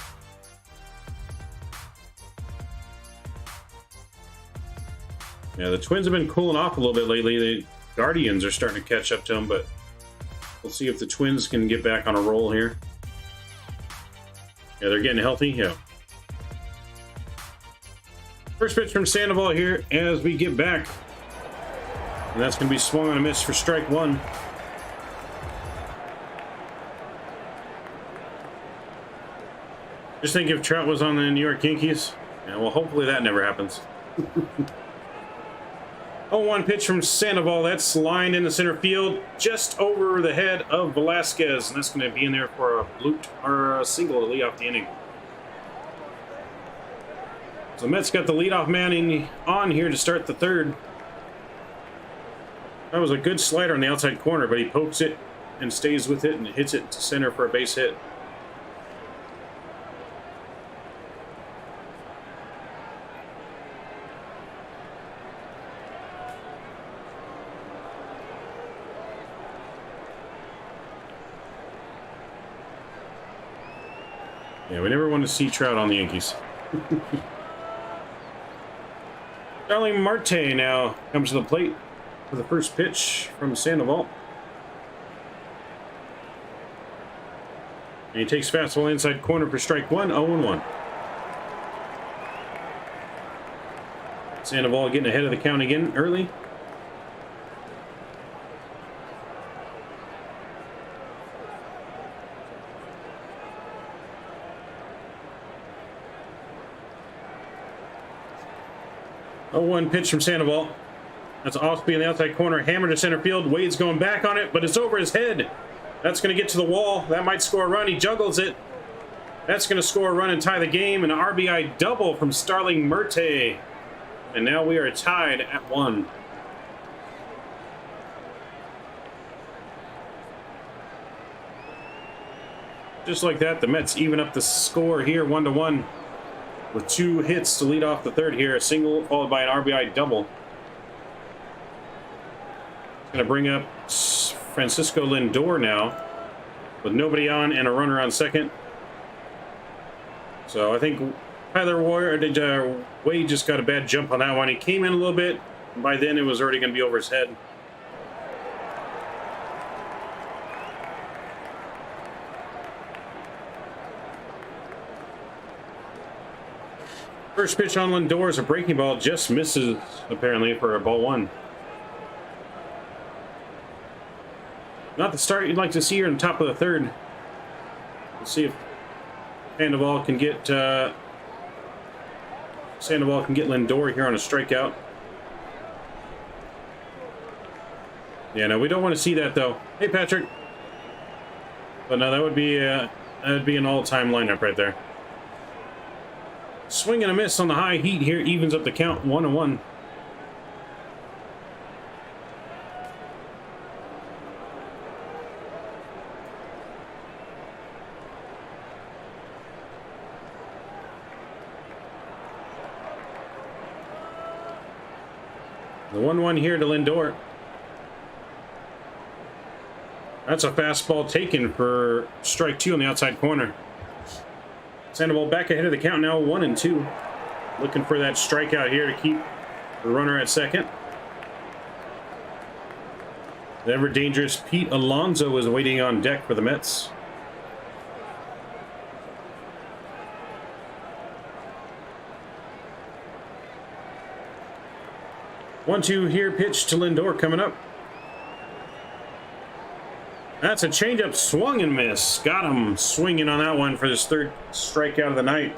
Yeah, the Twins have been cooling off a little bit lately. The Guardians are starting to catch up to them, but we'll see if the Twins can get back on a roll here. Yeah, they're getting healthy. Yeah. First pitch from Sandoval here as we get back. And that's going to be swung on a miss for strike one. Just think if Trout was on the New York Yankees. Yeah, well, hopefully that never happens. 0-1 pitch from Sandoval. That's lined in the center field just over the head of Velasquez. And that's going to be in there for a bloop or a single to lead off the inning. So Mets got the leadoff man on here to start the third. That was a good slider on the outside corner, but he pokes it and stays with it and hits it to center for a base hit. Yeah, we never want to see Trout on the Yankees. Starling Marte now comes to the plate for the first pitch from Sandoval. And he takes fastball inside corner for strike one, 0-1. Sandoval getting ahead of the count again early. One pitch from Sandoval. That's off-speed in the outside corner. Hammer to center field. Wade's going back on it, but it's over his head. That's going to get to the wall. That might score a run. He juggles it. That's going to score a run and tie the game. An RBI double from Starling Marte. And now we are tied at 1. Just like that, the Mets even up the score here, 1-1. With 2 hits to lead off the third here. A single followed by an RBI double. Going to bring up Francisco Lindor now. With nobody on and a runner on second. So I think Wade just got a bad jump on that one. He came in a little bit. And by then it was already going to be over his head. First pitch on Lindor is a breaking ball, just misses apparently for a ball 1. Not the start you'd like to see here in the top of the third. Let's see if Sandoval can get Lindor here on a strikeout. Yeah, no, we don't want to see that though. Hey, Patrick. But no, that would be an all-time lineup right there. Swing and a miss on the high heat here, evens up the count, 1-1. The 1-1 here to Lindor. That's a fastball taken for strike 2 on the outside corner. Sandoval back ahead of the count now, 1-2. Looking for that strikeout here to keep the runner at second. The ever dangerous Pete Alonso is waiting on deck for the Mets. One-two here, pitch to Lindor coming up. That's a changeup, swung and miss. Got him swinging on that one for his third strikeout of the night.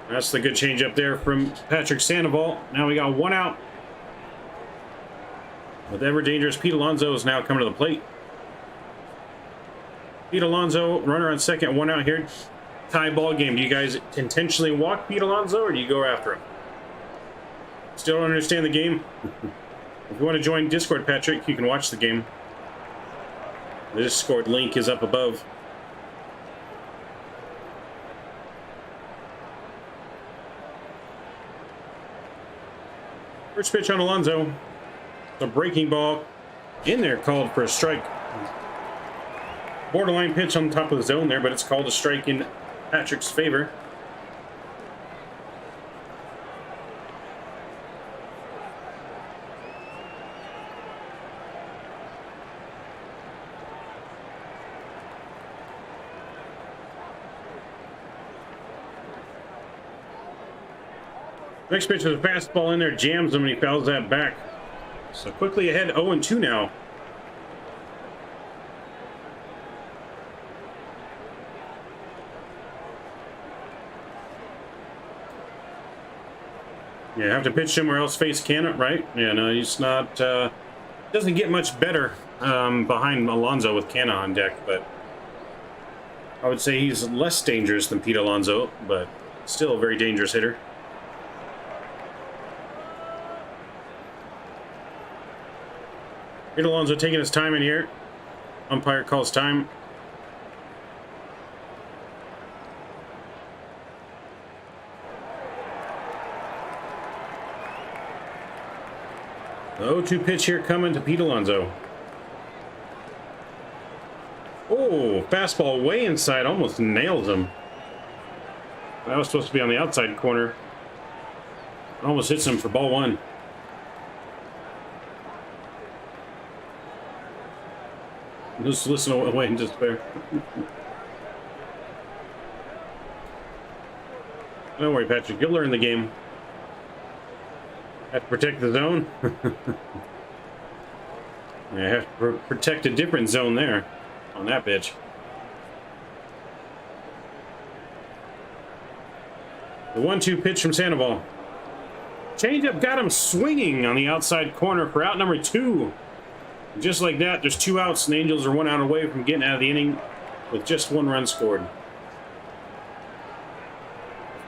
That's the good changeup there from Patrick Sandoval. Now we got 1 out. With ever dangerous Pete Alonso is now coming to the plate. Pete Alonso, runner on second, 1 out here. Tie ball game. Do you guys intentionally walk Pete Alonso or do you go after him? Still don't understand the game? If you want to join Discord, Patrick, you can watch the game. The Discord link is up above. First pitch on Alonso. The breaking ball in there, called for a strike. Borderline pitch on top of the zone there, but it's called a strike in Patrick's favor. Next pitch is a fastball in there, jams him, and he fouls that back. So quickly ahead, 0-2 now. Yeah, have to pitch somewhere else, face Canna, right? Yeah, no, he's not, doesn't get much better behind Alonso with Canna on deck, but I would say he's less dangerous than Pete Alonso, but still a very dangerous hitter. Pete Alonso taking his time in here. Umpire calls time. The 0-2 pitch here coming to Pete Alonso. Oh, fastball way inside, almost nails him. That was supposed to be on the outside corner. Almost hits him for ball one. Just listen away in despair. Don't worry, Patrick. You'll learn the game. Have to protect the zone. Yeah, have to protect a different zone there on that pitch. The 1-2 pitch from Sandoval. Changeup got him swinging on the outside corner for out number 2. Just like that, there's 2 outs, and the Angels are 1 out away from getting out of the inning with just 1 run scored.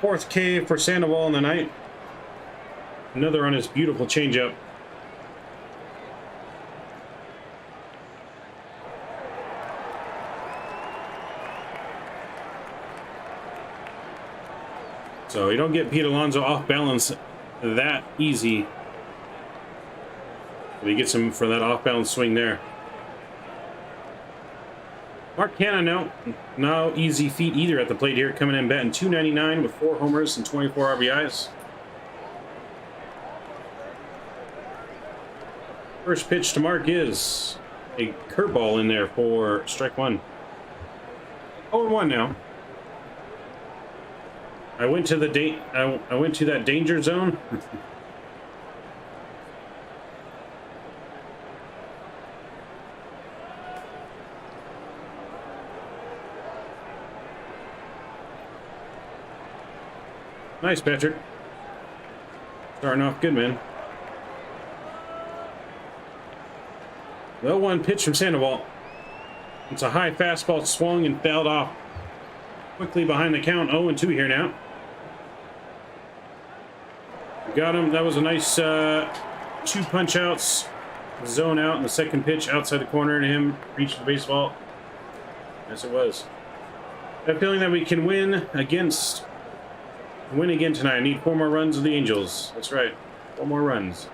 4th K for Sandoval in the night. Another on his beautiful changeup. So you don't get Pete Alonso off balance that easy. But he gets him for that off balance swing there. Mark Canha no easy feat either at the plate here, coming in batting .299 with 4 homers and 24 RBIs. First pitch to Mark is a curveball in there for strike 1. 0-1 now. I went to that danger zone. Nice, Patrick. Starting off good, man. The 0-1 pitch from Sandoval. It's a high fastball, swung and fouled off. Quickly behind the count, 0-2 here now. Got him. That was a nice 2 punch outs. Zone out in the second pitch outside the corner to him. Reached the baseball. Yes, it was. I have a feeling that we can win again tonight. I need 4 more runs of the Angels. That's right. 4 more runs.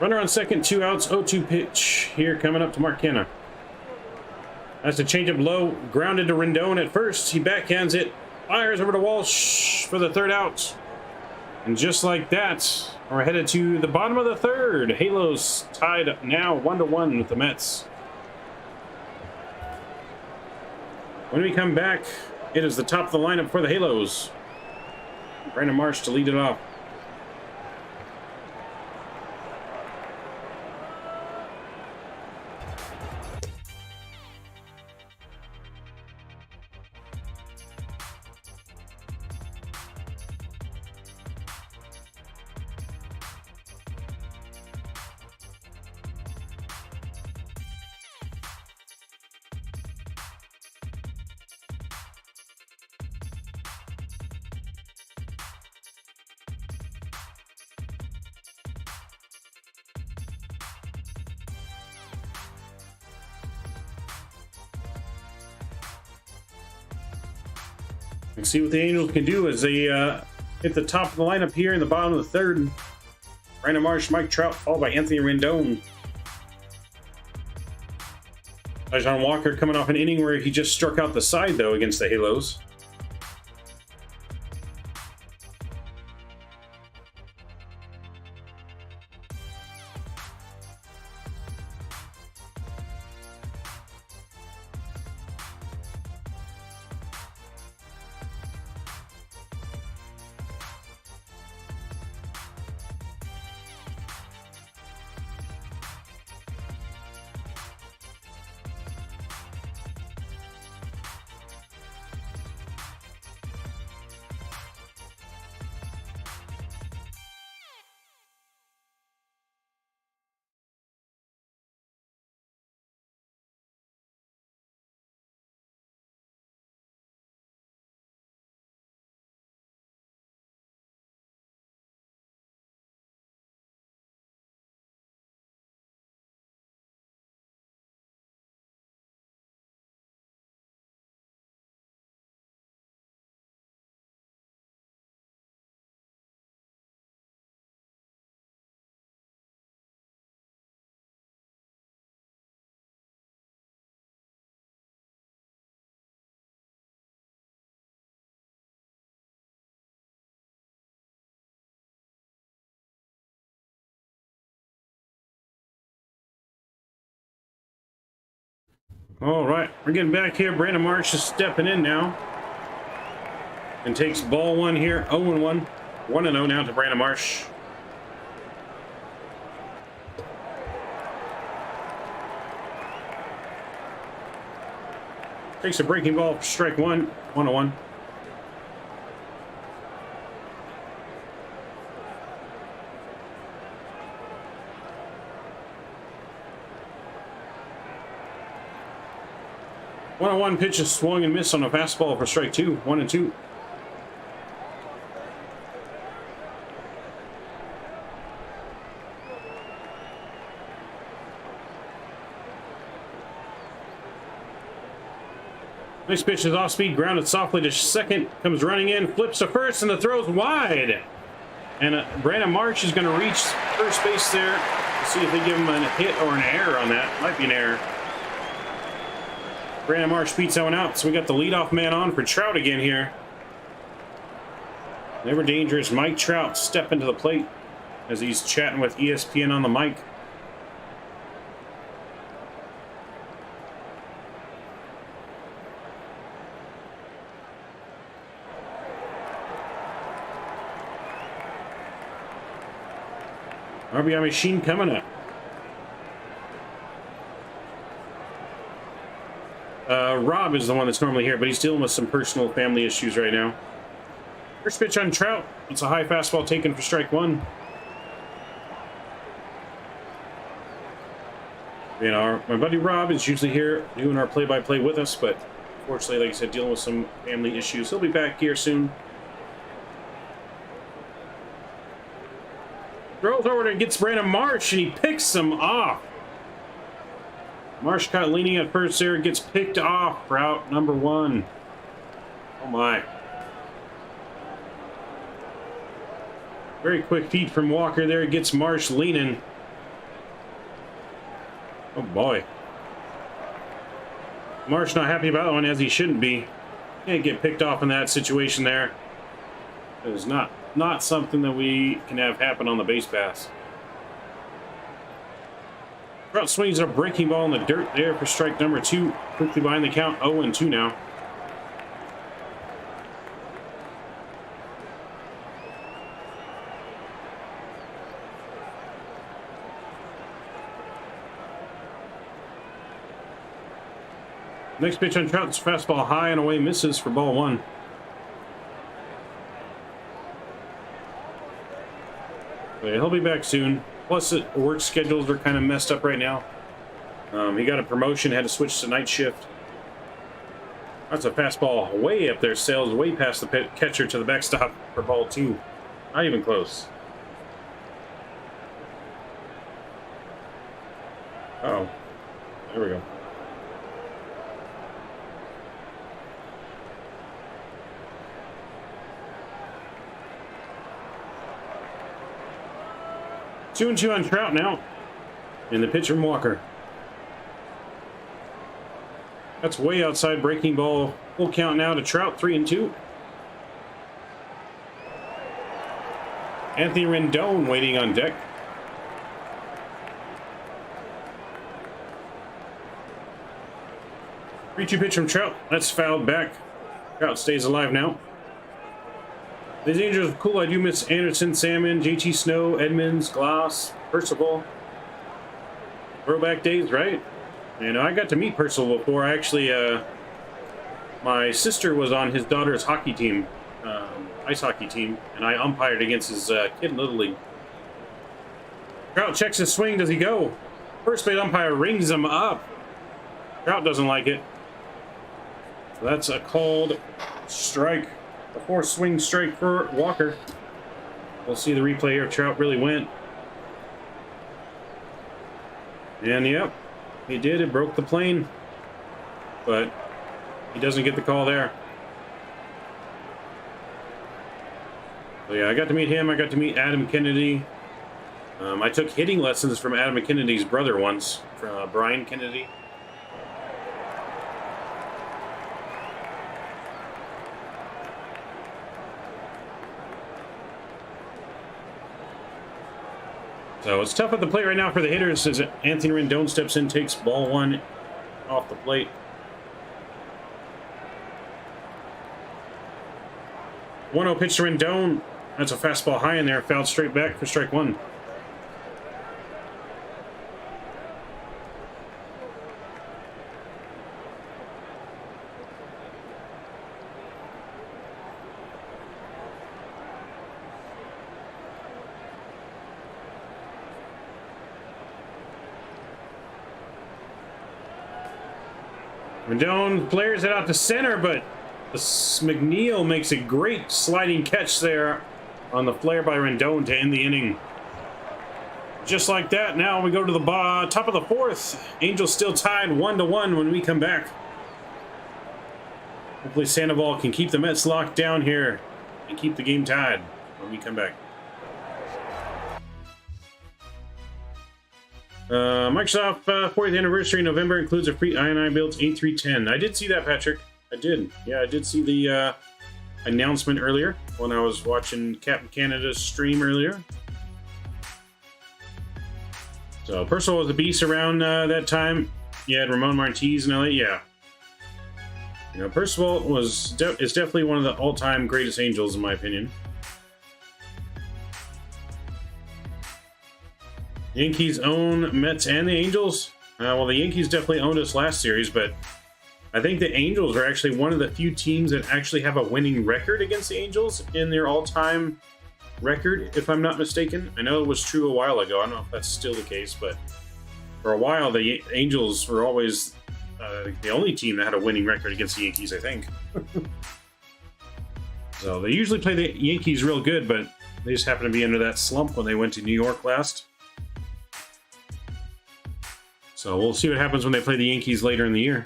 Runner on second, 2 outs, 0-2 pitch here coming up to Mark Canha. That's a changeup low, grounded to Rendon at first. He backhands it, fires over to Walsh for the 3rd out. And just like that, we're headed to the bottom of the 3rd. Halos tied now 1-1 with the Mets. When we come back, it is the top of the lineup for the Halos. Brandon Marsh to lead it off. And see what the Angels can do as they hit the top of the lineup here in the bottom of the 3rd. Brandon Marsh, Mike Trout, followed by Anthony Rendon. John Walker coming off an inning where he just struck out the side, though, against the Halos. All right, we're getting back here. Brandon Marsh is stepping in now and takes ball one here. 0-1. 1-0 now to Brandon Marsh. Takes a breaking ball for strike one. 1-1. One pitch is swung and missed on a fastball for strike two. 1-2. Next pitch is off speed, grounded softly to second, comes running in, flips to first, and the throw's wide. And Brandon Marsh is going to reach first base there to see if they give him a hit or an error on that. Might be an error. Brandon Marsh beats that one out, so we got the leadoff man on for Trout again here. Never dangerous Mike Trout stepping to the plate as he's chatting with ESPN on the mic. RBI machine coming up. Rob is the one that's normally here, but he's dealing with some personal family issues right now. First pitch on Trout. It's a high fastball taken for strike one. You know, my buddy Rob is usually here doing our play-by-play with us, but unfortunately, like I said, dealing with some family issues. He'll be back here soon. Throws over and gets Brandon Marsh, and he picks him off. Marsh caught leaning at first there, gets picked off for out number one. Oh my. Very quick feed from Walker there, gets Marsh leaning. Oh boy. Marsh not happy about that one, as he shouldn't be. Can't get picked off in that situation there. It is not something that we can have happen on the base pass. Trout swings a breaking ball in the dirt there for strike number two. Quickly behind the count, 0-2 now. Next pitch on Trout's fastball high and away, misses for ball one. But he'll be back soon. Plus, the work schedules are kind of messed up right now. He got a promotion, had to switch to night shift. That's a fastball way up there, sails way past the catcher to the backstop for ball two. Not even close. Uh-oh. There we go. 2-2 on Trout now. And the pitch from Walker. That's way outside breaking ball. Full count now to Trout, 3-2. Anthony Rendon waiting on deck. Three-two pitch from Trout. That's fouled back. Trout stays alive now. These Angels are cool. I do miss Anderson, Salmon, JT Snow, Edmonds, Glass, Percival. Throwback days, right? You know, I got to meet Percival before. I actually, my sister was on his daughter's hockey team, ice hockey team, and I umpired against his kid in Little League. Trout checks his swing. Does he go? First base umpire rings him up. Trout doesn't like it. So that's a called strike. A forced swing strike for Walker. We'll see the replay here. Trout really went. And yep, he did. It broke the plane. But he doesn't get the call there. So yeah, I got to meet him. I got to meet Adam Kennedy. I took hitting lessons from Adam Kennedy's brother once, from Brian Kennedy. So it's tough at the plate right now for the hitters as Anthony Rendon steps in, takes ball one off the plate. One 0 pitch to Rendon. That's a fastball high in there. Fouled straight back for strike one. Rendon flares it out to center, but McNeil makes a great sliding catch there on the flare by Rendon to end the inning. Just like that, now we go to the top of the fourth. Angels still tied 1-1 when we come back. Hopefully Sandoval can keep the Mets locked down here and keep the game tied when we come back. Microsoft 4th anniversary in November includes a free INI build 8310. I did see that, Patrick. I did. Yeah, I did see the announcement earlier when I was watching Captain Canada's stream earlier. So Percival was a beast around that time. You had Ramon Martinez in LA. Yeah. You know, Percival is definitely one of the all-time greatest Angels, in my opinion. Yankees own Mets and the Angels. Well, the Yankees definitely owned us last series, but I think the Angels are actually one of the few teams that actually have a winning record against the Angels in their all-time record, if I'm not mistaken. I know it was true a while ago. I don't know if that's still the case, but for a while, the Angels were always the only team that had a winning record against the Yankees, I think. So they usually play the Yankees real good, but they just happened to be under that slump when they went to New York last. So we'll see what happens when they play the Yankees later in the year.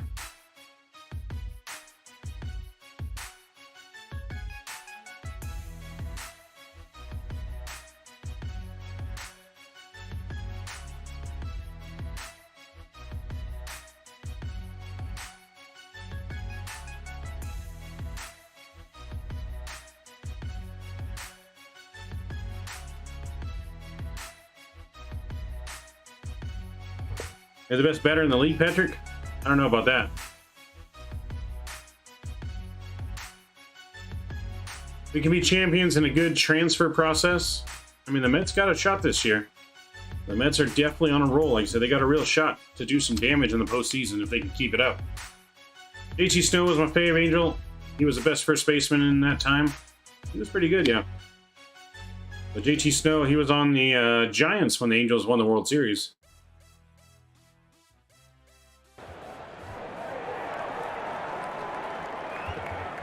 They're the best batter in the league, Patrick? I don't know about that. We can be champions in a good transfer process. I mean, the Mets got a shot this year. The Mets are definitely on a roll. Like I said, they got a real shot to do some damage in the postseason if they can keep it up. JT Snow was my favorite Angel. He was the best first baseman in that time. He was pretty good, yeah. But JT Snow, he was on the Giants when the Angels won the World Series.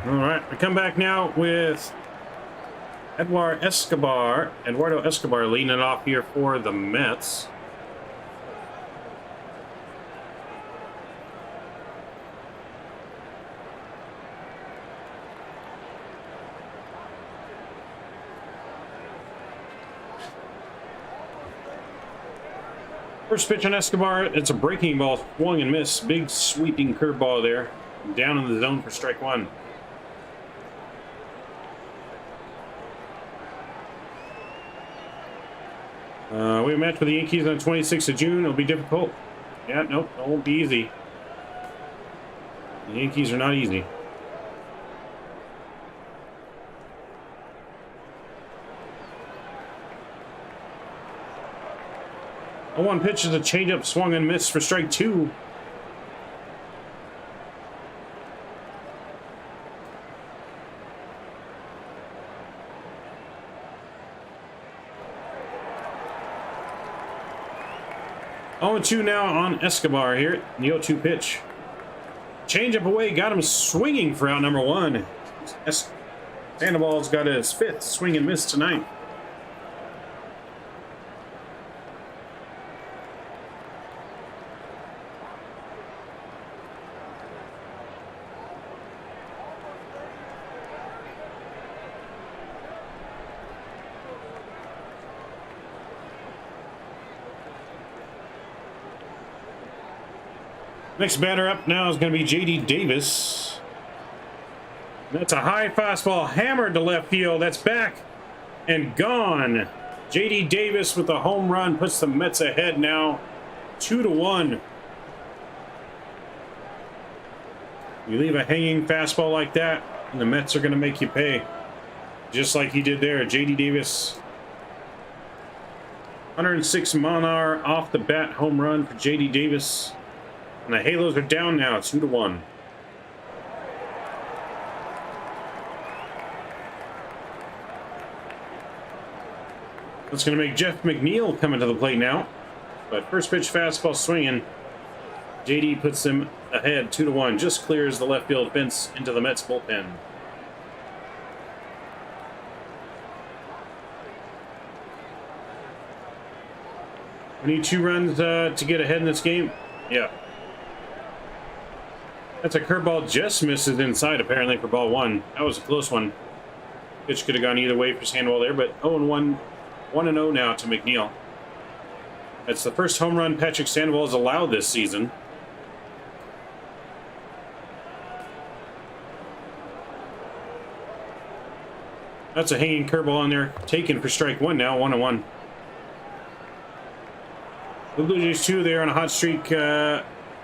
All right, we come back now with Eduardo Escobar leading it off here for the Mets. First pitch on Escobar, it's a breaking ball, swung and missed. Big sweeping curveball there, down in the zone for strike one. We have a match with the Yankees on the 26th of June. It'll be difficult. Yeah, nope, it won't be easy. The Yankees are not easy. The one pitch is a changeup, swung and missed for strike two. Oh, 2 now on Escobar here. The 0-2 pitch. Change up away, got him swinging for out number one. Sandoval's got his 5th swing and miss tonight. Next batter up now is going to be J.D. Davis. That's a high fastball hammered to left field. That's back and gone. J.D. Davis with a home run puts the Mets ahead now 2-1. You leave a hanging fastball like that, and the Mets are going to make you pay. Just like he did there. J.D. Davis. 106 mile/hour off the bat home run for J.D. Davis. And the Halos are down now, 2-1. That's going to make Jeff McNeil come into the plate now. But first pitch fastball swinging. JD puts them ahead 2-1. Just clears the left field fence into the Mets bullpen. We need 2 runs to get ahead in this game. Yeah. That's a curveball, just misses inside apparently for ball 1. That was a close one. Pitch could have gone either way for Sandoval there, but 0-1. 1-0 now to McNeil. That's the first home run Patrick Sandoval has allowed this season. That's a hanging curveball on there, taken for strike 1 now, 1-1. The Blue Jays 2, they're on a hot streak.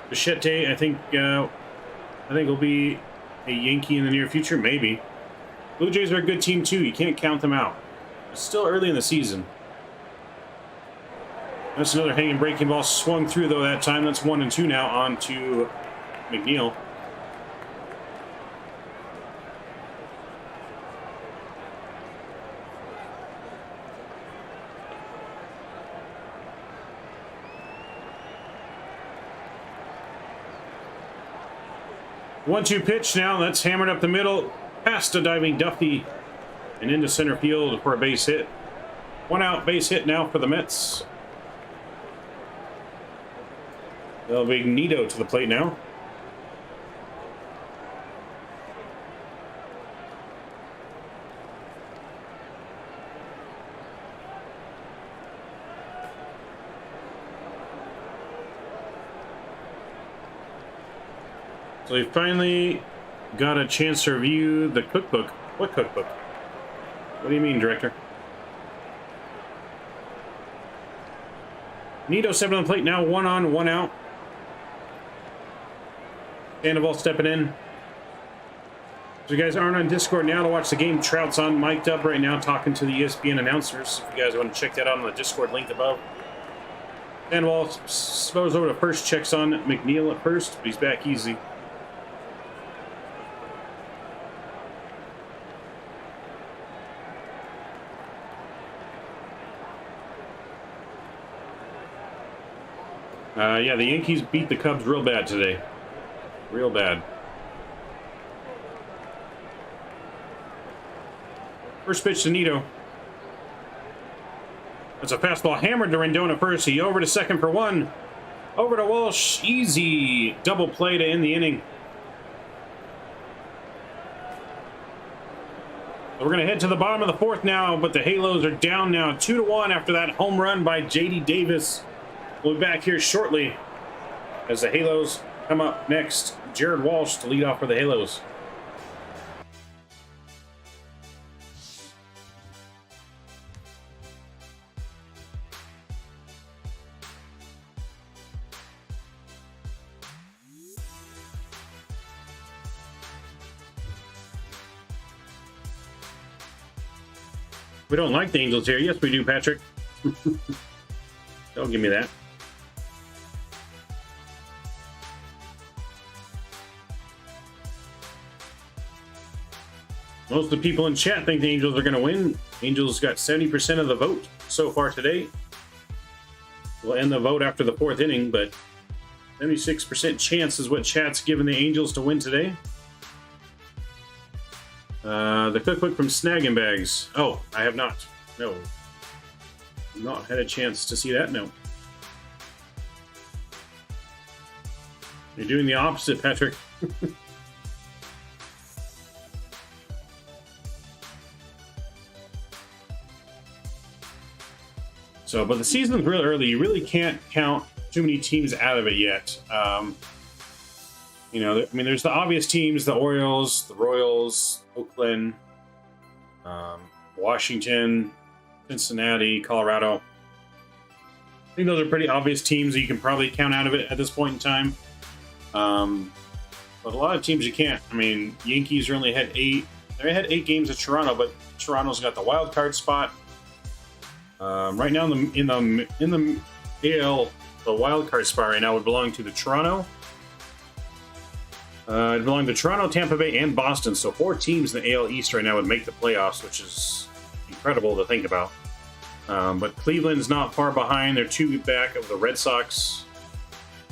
Bichette, I think will be a Yankee in the near future, maybe. Blue Jays are a good team too. You can't count them out. It's still early in the season. That's another hanging breaking ball, swung through though that time. That's 1-2 now on to McNeil. One-two pitch now. That's hammered up the middle, past a diving Duffy, and into center field for a base hit. 1 out, base hit now for the Mets. They'll be Nito to the plate now. So we finally got a chance to review the cookbook. What cookbook? What do you mean, Director? Nito 7 on the plate now, 1 on, 1 out. Sandoval stepping in. So you guys aren't on Discord now to watch the game. Trout's on, mic'd up right now, talking to the ESPN announcers. If you guys want to check that out on the Discord link above. Sandoval throws over to first, checks on McNeil at first, but he's back easy. Yeah, the Yankees beat the Cubs real bad today. Real bad. First pitch to Nito. That's a fastball hammered to Rendon at first. He over to second for 1. Over to Walsh. Easy double play to end the inning. So we're going to head to the bottom of the 4th now, but the Halos are down now 2-1 after that home run by J.D. Davis. We'll be back here shortly as the Halos come up next. Jared Walsh to lead off for the Halos. We don't like the Angels here. Yes, we do, Patrick. Don't give me that. Most of the people in chat think the Angels are going to win. Angels got 70% of the vote so far today. We'll end the vote after the 4th inning, but 76% chance is what chat's given the Angels to win today. The cookbook from Snagging Bags. Oh, I have not. No. Not had a chance to see that. No. You're doing the opposite, Patrick. So, but the season's real early. You really can't count too many teams out of it yet. You know, I mean, there's the obvious teams: the Orioles, the Royals, Oakland, Washington, Cincinnati, Colorado. I think those are pretty obvious teams that you can probably count out of it at this point in time. But a lot of teams you can't. I mean, Yankees are only had 8. They had 8 games at Toronto, but Toronto's got the wild card spot. Right now in the AL, the wild card spot right now would belong to the Toronto. It belonged to Toronto, Tampa Bay, and Boston. So 4 teams in the AL East right now would make the playoffs, which is incredible to think about. But Cleveland's not far behind. They're 2 back of the Red Sox.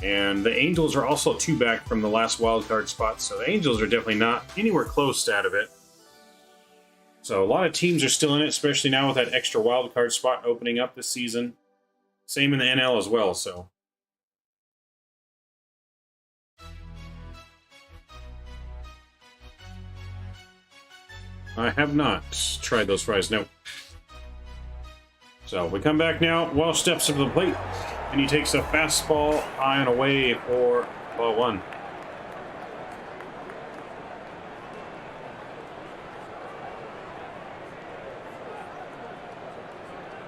And the Angels are also 2 back from the last wild card spot. So the Angels are definitely not anywhere close to out of it. So a lot of teams are still in it, especially now with that extra wild card spot opening up this season. Same in the NL as well, so. I have not tried those fries, no. So we come back now. Walsh steps up to the plate, and he takes a fastball high and away for ball 1.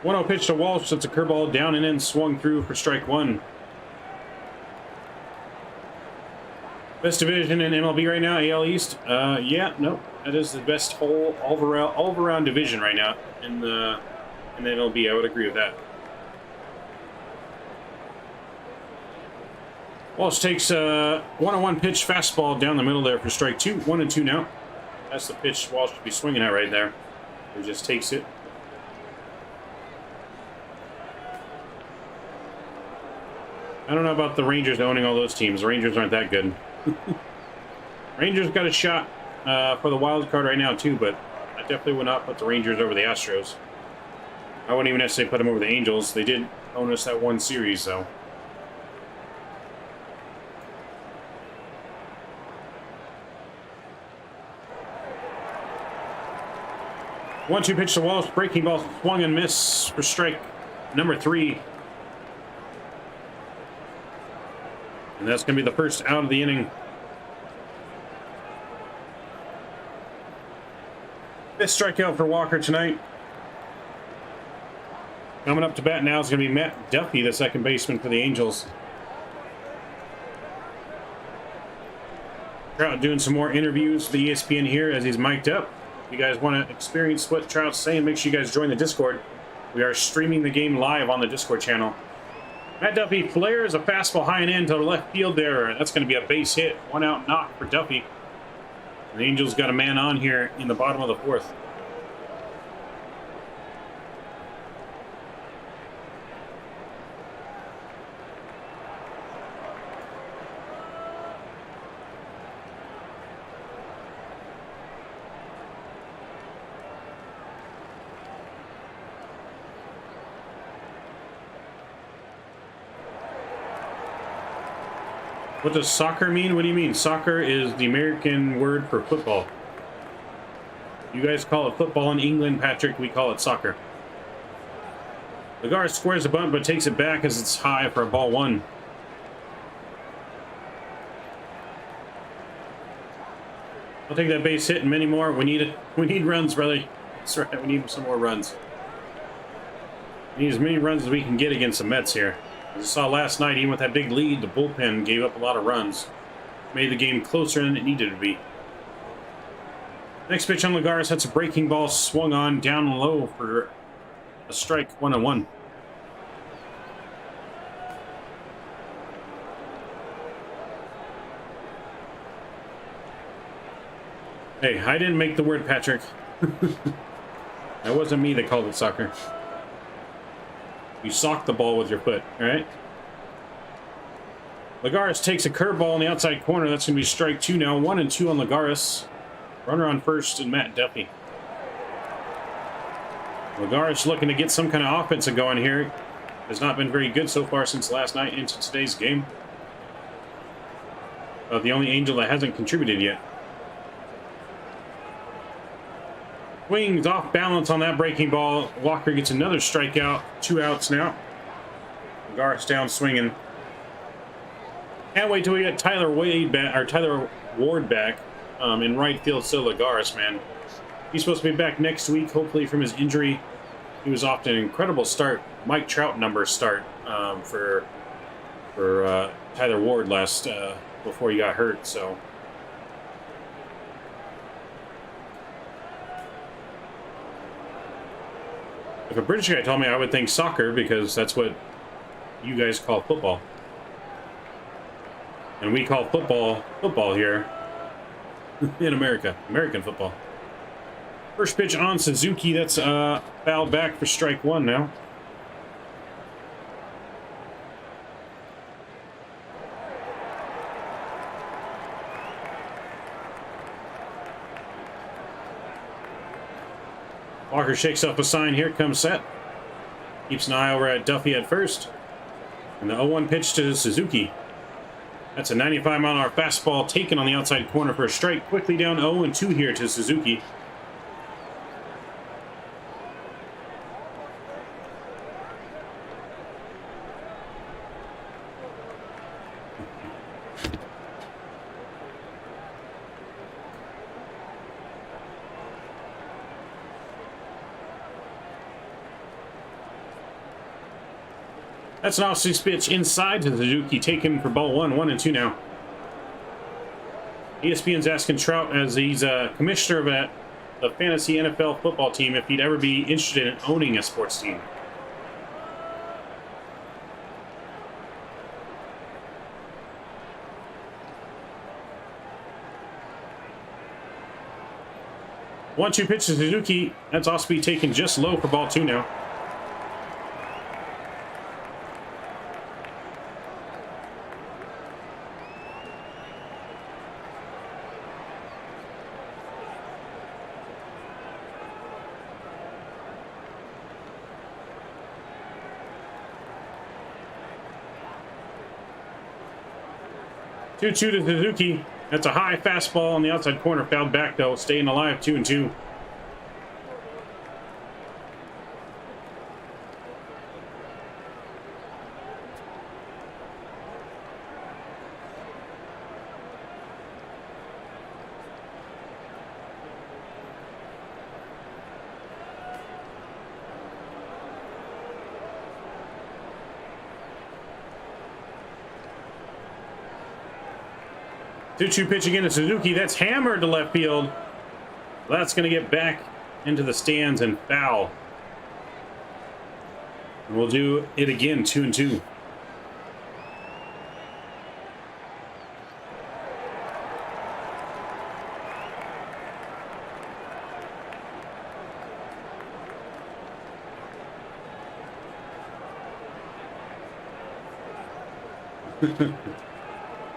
One-0 pitch to Walsh. That's a curveball down and in, swung through for strike 1. Best division in MLB right now, AL East. Yeah, no, that is the best whole all-around division right now in the MLB. I would agree with that. Walsh takes a 1-1 pitch fastball down the middle there for strike 2. 1-2 now. That's the pitch Walsh should be swinging at right there. He just takes it. I don't know about the Rangers owning all those teams. The Rangers aren't that good. Rangers got a shot for the wild card right now too, but I definitely would not put the Rangers over the Astros. I wouldn't even necessarily put them over the Angels. They did own us that one series, though. One-two pitch to Walsh. Breaking ball swung and miss for strike number 3. And that's going to be the first out of the inning. 5th strikeout for Walker tonight. Coming up to bat now is going to be Matt Duffy, the second baseman for the Angels. Trout doing some more interviews for the ESPN here as he's mic'd up. If you guys want to experience what Trout's saying, make sure you guys join the Discord. We are streaming the game live on the Discord channel. Matt Duffy flares a fastball high and in to the left field there. That's going to be a base hit. 1-out knock for Duffy. The Angels got a man on here in the bottom of the 4th. What does soccer mean? What do you mean? Soccer is the American word for football. You guys call it football in England, Patrick. We call it soccer. Lagarde squares a bunt, but takes it back as it's high for a ball 1. I'll take that base hit and many more. We need it. We need runs, brother. That's right. We need some more runs. We need as many runs as we can get against the Mets here. As I saw last night, even with that big lead, the bullpen gave up a lot of runs. Made the game closer than it needed to be. Next pitch on Lagarde, that's a breaking ball swung on down low for a strike, 1-1. Hey, I didn't make the word, Patrick. That wasn't me that called it soccer. You sock the ball with your foot, all right? Lagares takes a curveball in the outside corner. That's going to be strike 2 now. 1-2 on Lagares. Runner on first and Matt Duffy. Lagares looking to get some kind of offense going here. Has not been very good so far since last night into today's game. The only Angel that hasn't contributed yet. Swings off balance on that breaking ball. Walker gets another strikeout. 2 outs now. Lagares down swinging. Can't wait till we get Tyler Ward back in right field. So Lagares, man, he's supposed to be back next week, hopefully from his injury. He was off to an incredible start, Mike Trout number start for Tyler Ward before he got hurt. So If a British guy told me, I would think soccer because that's what you guys call football. And we call football here in America. American football. First pitch on Suzuki. That's fouled back for strike one now. Walker shakes up a sign. Here comes set. Keeps an eye over at Duffy at first. And the 0-1 pitch to Suzuki. That's a 95-mile-an-hour fastball taken on the outside corner for a strike. Quickly down 0-2 here to Suzuki. That's an off-swing pitch inside to Suzuki, taken for ball 1, 1-2 now. ESPN's asking Trout, as he's commissioner of the fantasy NFL football team, if he'd ever be interested in owning a sports team. One-two pitch to Suzuki. That's off-speed taken just low for ball 2 now. Two-two to Suzuki. That's a high fastball on the outside corner. Fouled back, though. Staying alive, 2-2. Two-two pitch again to Suzuki. That's hammered to left field. That's going to get back into the stands and foul. And we'll do it again, 2-2.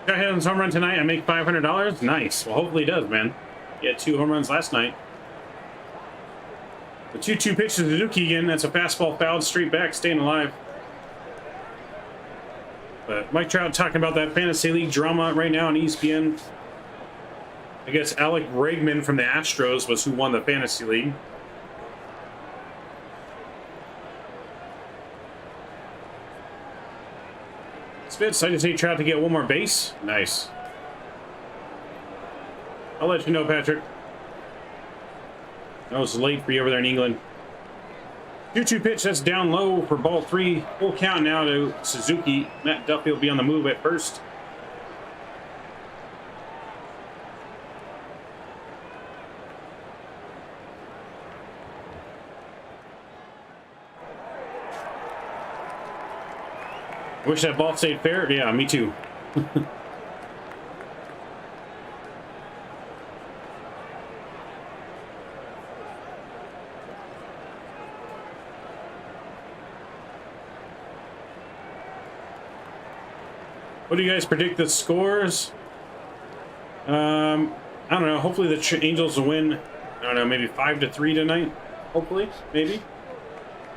Got hit on his home run tonight. I make $500. Nice. Well, hopefully he does, man. He had 2 home runs last night. The 2-2 pitch to Suzuki again. That's a fastball fouled straight back, staying alive. But Mike Trout talking about that fantasy league drama right now on ESPN. I guess Alec Bregman from the Astros was who won the fantasy league. Spitz, I just need Trout to get one more base. Nice. I'll let you know, Patrick. That was late for you over there in England. 2-2 pitch, that's down low for ball 3. Full count now to Suzuki. Matt Duffy will be on the move at first. Wish that ball stayed fair. Yeah, me too. What do you guys predict the scores? I don't know. Hopefully the Angels will win. I don't know, maybe 5-3 tonight. Hopefully, maybe.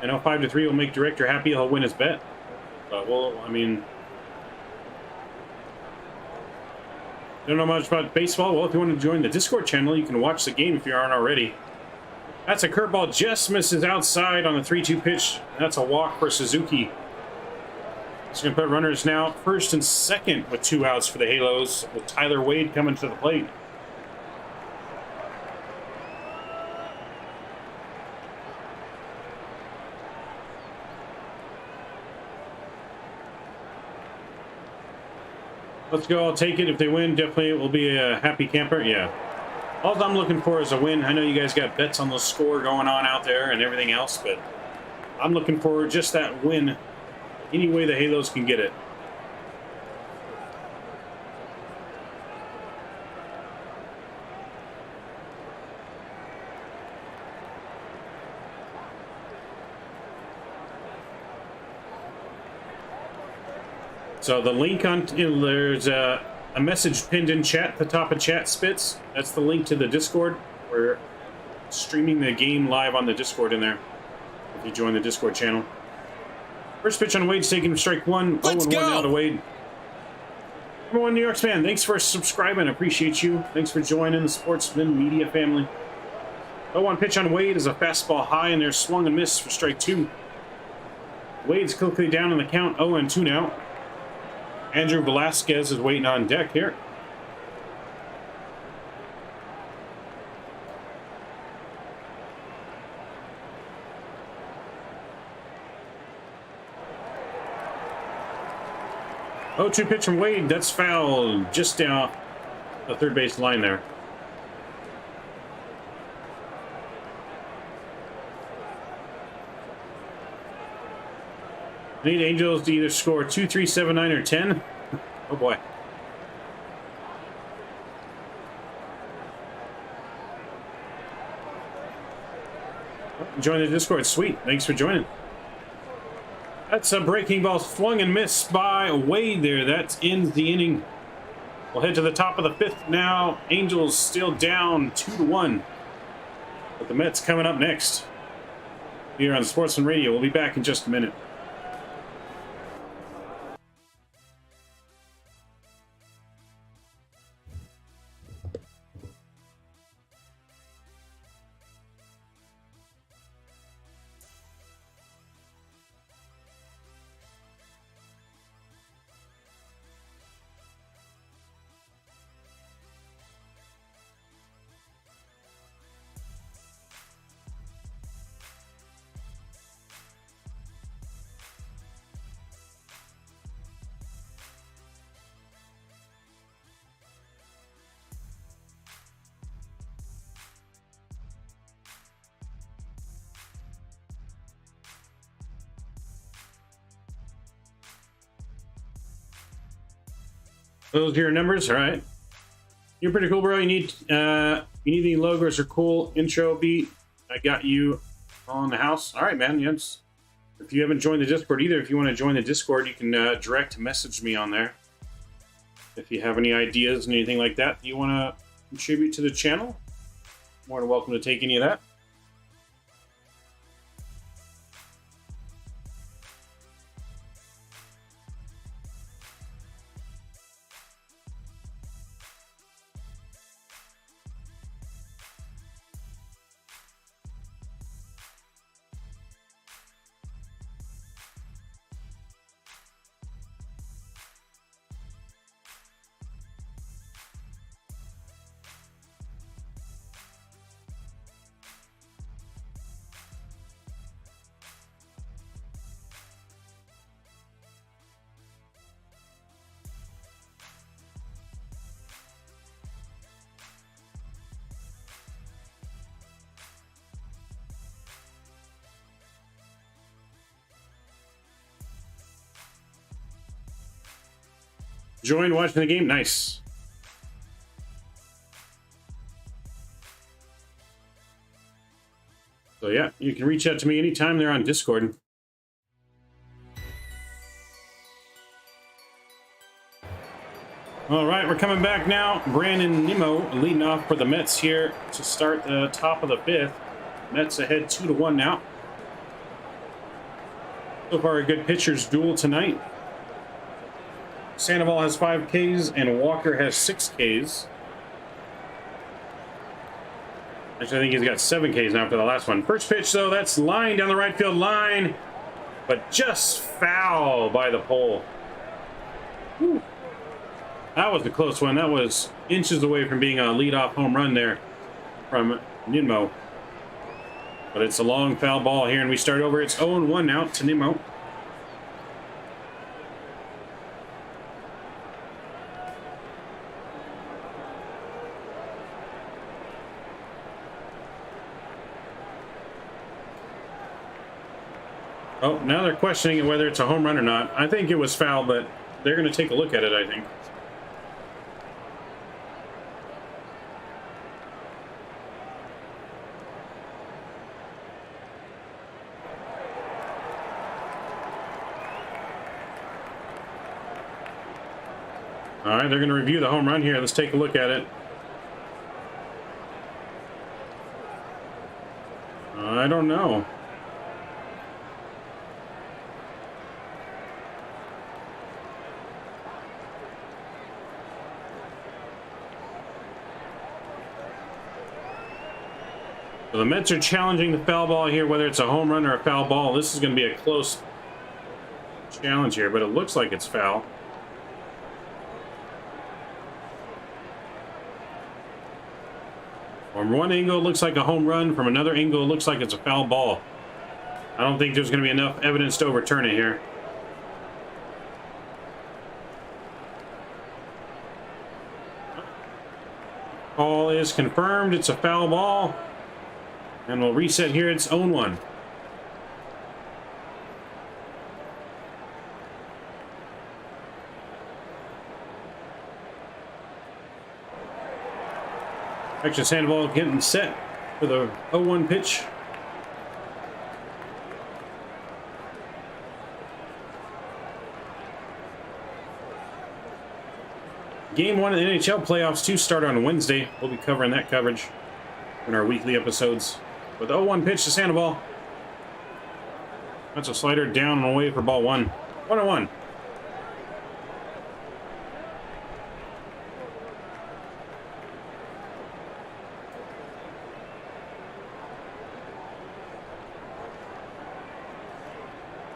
I know 5-3 will make Director happy. He'll win his bet. But, well, I mean, don't know much about baseball. Well, if you want to join the Discord channel, you can watch the game if you aren't already. That's a curveball. Just misses outside on the 3-2 pitch. That's a walk for Suzuki. It's going to put runners now first and second with 2 outs for the Halos, with Tyler Wade coming to the plate. Let's go. I'll take it. If they win, definitely it will be a happy camper. Yeah. All I'm looking for is a win. I know you guys got bets on the score going on out there and everything else, but I'm looking for just that win any way the Halos can get it. So the link on, there's a message pinned in chat at the top of chat spits. That's the link to the Discord. We're streaming the game live on the Discord in there if you join the Discord channel. First pitch on Wade's taking strike one. Let's 0-1 go. now to Wade. Number one New York fan, thanks for subscribing. I appreciate you. Thanks for joining the Sportsmen media family. 0-1 pitch on Wade is a fastball high, and there's swung and miss for strike two. Wade's quickly down in the count, 0-2 now. Andrew Velasquez is waiting on deck here. Oh, 2 pitch from Wade. That's foul just down the third base line there. I need Angels to either score 2, 3, 7, 9, or 10. Oh boy. Join the Discord. Sweet. Thanks for joining. That's a breaking ball swung and missed by Wade there. That ends the inning. We'll head to the top of the fifth now. Angels still down 2-1. But the Mets coming up next. Here on Sportsman Radio. We'll be back in just a minute. Those are your numbers, all right. You're pretty cool, bro. You need any logos or cool intro beat? I got you on the house. All right, man. Yes. If you haven't joined the Discord either, if you want to join the Discord, you can direct message me on there. If you have any ideas and anything like that you want to contribute to the channel, more than welcome to take any of that. Join watching the game. Nice. So yeah, you can reach out to me anytime they're on Discord. All right, we're coming back now. Brandon Nimmo leading off for the Mets here to start the top of the fifth. Mets ahead 2-1 now. So far, a good pitcher's duel tonight. Sandoval has 5 Ks and Walker has 6 Ks. Actually, I think he's got 7 Ks now after the last one. First pitch, though, that's line down the right field line, but just foul by the pole. Whew. That was a close one. That was inches away from being a leadoff home run there from Nimmo. But it's a long foul ball here, and we start over. It's 0-1 now to Nimmo. Oh, now they're questioning whether it's a home run or not. I think it was foul, but they're going to take a look at it, I think. All right, they're going to review the home run here. Let's take a look at it. I don't know. So the Mets are challenging the foul ball here, whether it's a home run or a foul ball. This is going to be a close challenge here, but it looks like it's foul. From one angle, it looks like a home run. From another angle, it looks like it's a foul ball. I don't think there's going to be enough evidence to overturn it here. Call is confirmed. It's a foul ball. And we'll reset here. It's 0-1. Actually, Sandoval getting set for the 0-1 pitch. Game 1 of the NHL playoffs 2 start on Wednesday. We'll be covering that coverage in our weekly episodes. With the 0-1 pitch to Sandoval. That's a slider down and away for ball 1. 1-1.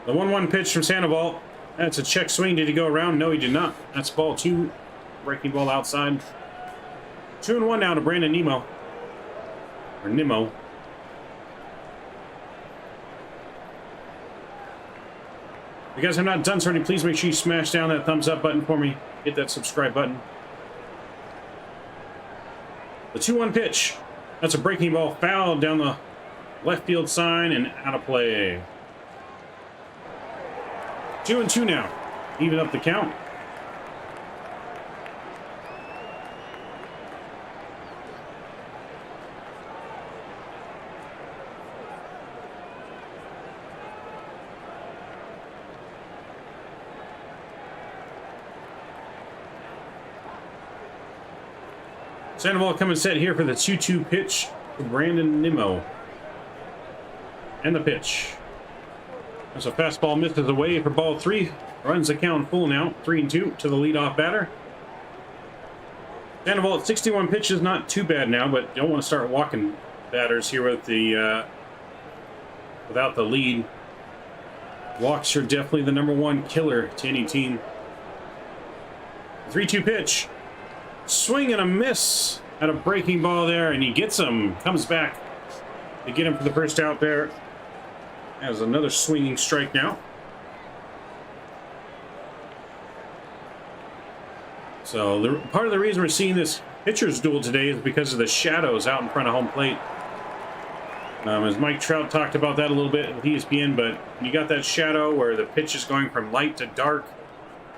The 1-1 pitch from Sandoval. That's a check swing. Did he go around? No, he did not. That's ball 2. Breaking ball outside. 2-1 now to Brandon Nimmo. Or Nimmo. If you guys have not done so already, please make sure you smash down that thumbs up button for me. Hit that subscribe button. The 2-1 pitch. That's a breaking ball foul down the left field sign and out of play. 2-2 now. Even up the count. Sandoval coming set here for the 2-2 pitch for Brandon Nimmo. And the pitch. As a fastball misses away for ball 3. Runs the count full now. 3-2 to the leadoff batter. Sandoval at 61 pitches, not too bad now, but don't want to start walking batters here with the without the lead. Walks are definitely the #1 killer to any team. 3-2 pitch. Swing and a miss at a breaking ball there, and he gets him. Comes back to get him for the first out there. Has another swinging strike now. So part of the reason we're seeing this pitcher's duel today is because of the shadows out in front of home plate. As Mike Trout talked about that a little bit with ESPN, but you got that shadow where the pitch is going from light to dark.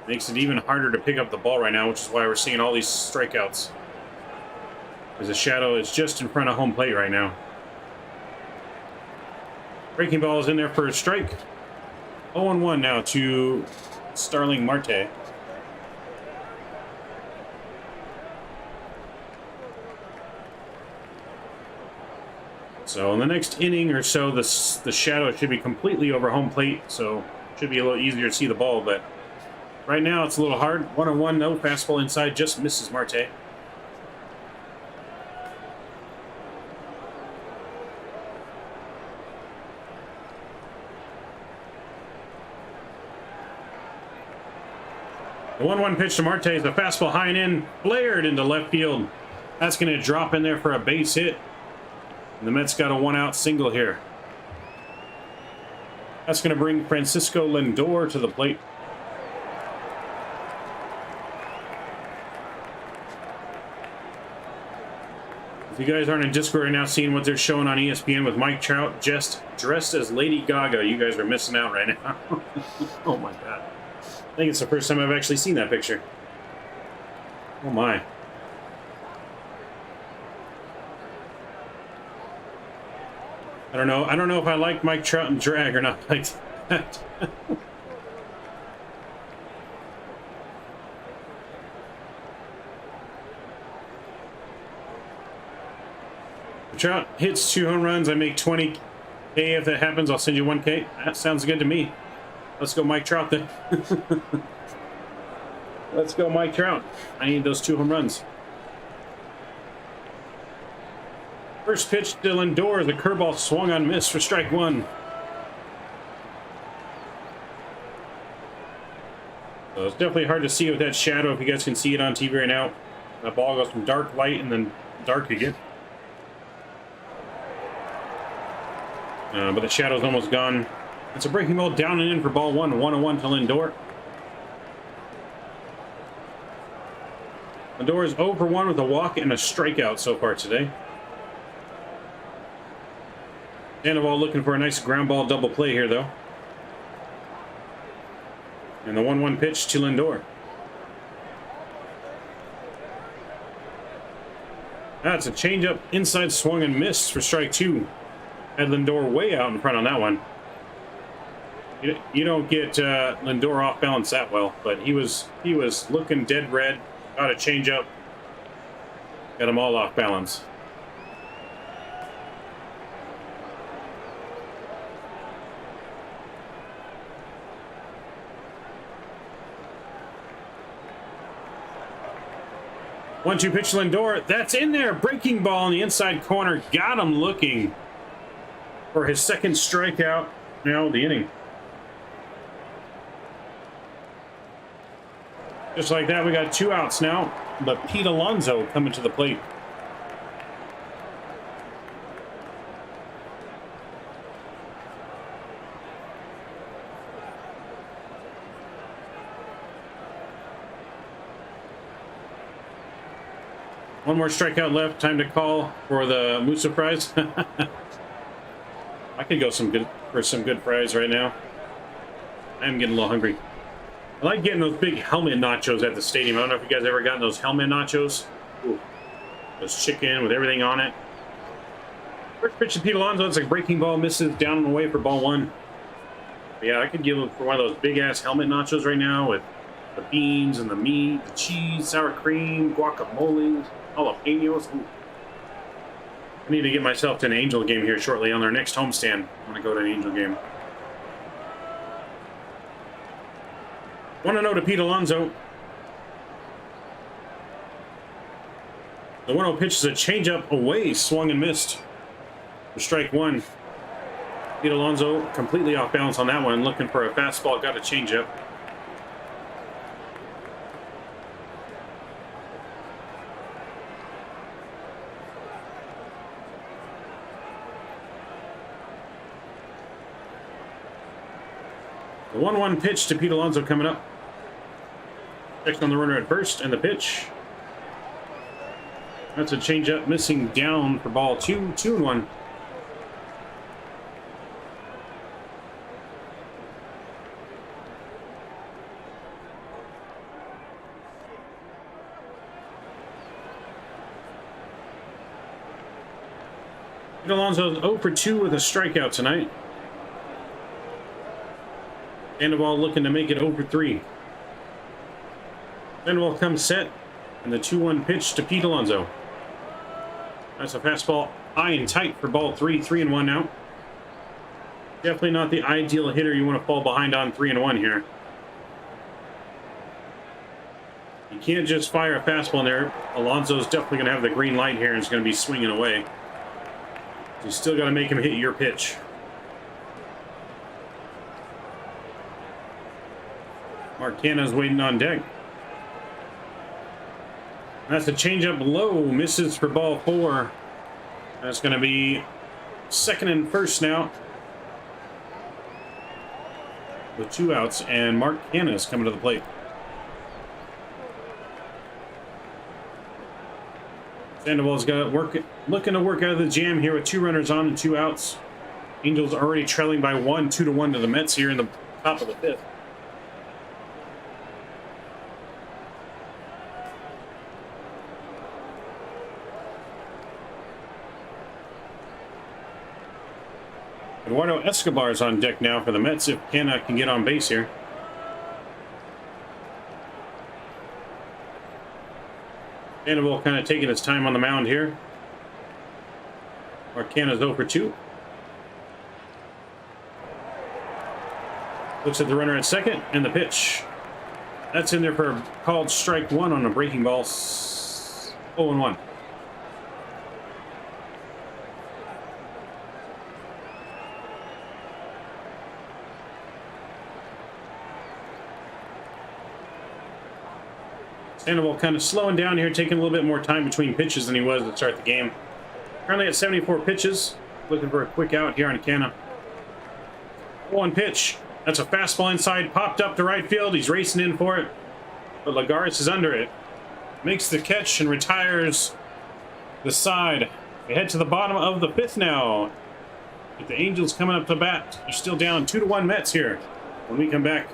Makes it even harder to pick up the ball right now, which is why we're seeing all these strikeouts. Because the shadow is just in front of home plate right now. Breaking ball is in there for a strike. 0-1 now to Starling Marte. So in the next inning or so, the shadow should be completely over home plate, so it should be a little easier to see the ball, but right now it's a little hard. 1-1, no fastball inside, just misses Marte. The 1-1 pitch to Marte is a fastball high and in, flared into left field. That's going to drop in there for a base hit. And the Mets got a 1-out single here. That's going to bring Francisco Lindor to the plate. If you guys aren't in Discord right now seeing what they're showing on ESPN with Mike Trout just dressed as Lady Gaga, you guys are missing out right now. Oh my god. I think it's the first time I've actually seen that picture. Oh my. I don't know. I don't know if I like Mike Trout and drag or not like that. Trout hits 2 home runs. I make 20K. If that happens, I'll send you 1K. That sounds good to me. Let's go Mike Trout then. Let's go Mike Trout. I need those 2 home runs. First pitch to Lindor. The curveball swung on, miss for strike 1. So it's definitely hard to see with that shadow if you guys can see it on TV right now. That ball goes from dark light and then dark again. But the shadow's almost gone. It's a breaking ball down and in for ball 1. 1-1 to Lindor. Lindor is 0 for 1 with a walk and a strikeout so far today. Sandoval looking for a nice ground ball double play here, though. And the 1-1 pitch to Lindor. That's a changeup inside swung and missed for strike 2. Had Lindor way out in front on that one. You don't get Lindor off balance that well, but he was looking dead red. Got a changeup. Got them all off balance. One-two pitch Lindor. That's in there. Breaking ball in the inside corner. Got him looking for his second strikeout now of the inning. Just like that, we got 2 outs now. But Pete Alonso coming to the plate. One more strikeout left. Time to call for the Musa fries. I could go for some good fries right now. I'm getting a little hungry. I like getting those big helmet nachos at the stadium. I don't know if you guys ever gotten those helmet nachos. Ooh. Those chicken with everything on it. First pitch to Pete Alonso. It's a breaking ball. Misses down and away for ball 1. But yeah, I could give for one of those big-ass helmet nachos right now with the beans and the meat, the cheese, sour cream, guacamole, jalapenos. Ooh. I need to get myself to an Angel game here shortly on their next homestand. I'm going to go to an Angel game. 1-0 to Pete Alonso. The 1-0 pitch is a changeup away, swung and missed for strike 1. Pete Alonso completely off balance on that one, looking for a fastball, got a changeup. The 1-1 pitch to Pete Alonso coming up. Checks on the runner at first, and the pitch. That's a changeup missing down for ball 2. 2-1. Pete Alonso 0 for 2 with a strikeout tonight. Sandoval looking to make it 0 for 3. Sandoval comes set, and the 2-1 pitch to Pete Alonso. That's a fastball high and tight for ball 3. 3-1 now. Definitely not the ideal hitter you want to fall behind on 3-1 here. You can't just fire a fastball in there. Alonso's definitely going to have the green light here and is going to be swinging away. You still got to make him hit your pitch. Marcana's waiting on deck. That's a changeup low. Misses for ball 4. That's going to be second and first now. With 2 outs, and Mark Canha is coming to the plate. Sandoval's got looking to work out of the jam here with 2 runners on and 2 outs. Angels already trailing by 1, 2-1 to the Mets here in the top of the 5th. Eduardo Escobar's on deck now for the Mets if Canna can get on base here. Sandoval kind of taking his time on the mound here. Canna's 0 for 2. Looks at the runner at second and the pitch. That's in there for a called strike 1 on a breaking ball. 0-1. Sandoval kind of slowing down here, taking a little bit more time between pitches than he was to start the game. Currently at 74 pitches. Looking for a quick out here on Canna. 1 pitch. That's a fastball inside, popped up to right field. He's racing in for it, but Lagares is under it. Makes the catch and retires the side. We head to the bottom of the 5th now. With the Angels coming up to bat, they're still down 2-1 Mets here when we come back.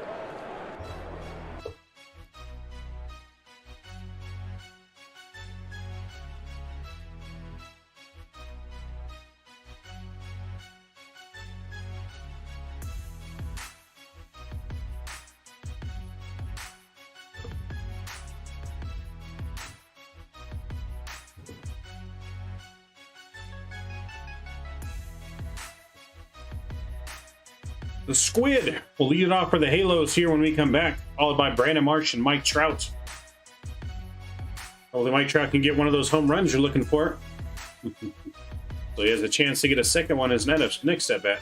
The Squid will lead it off for the Halos here when we come back, followed by Brandon Marsh and Mike Trout. Hopefully Mike Trout can get one of those home runs you're looking for. So he has a chance to get a second one as next at bat.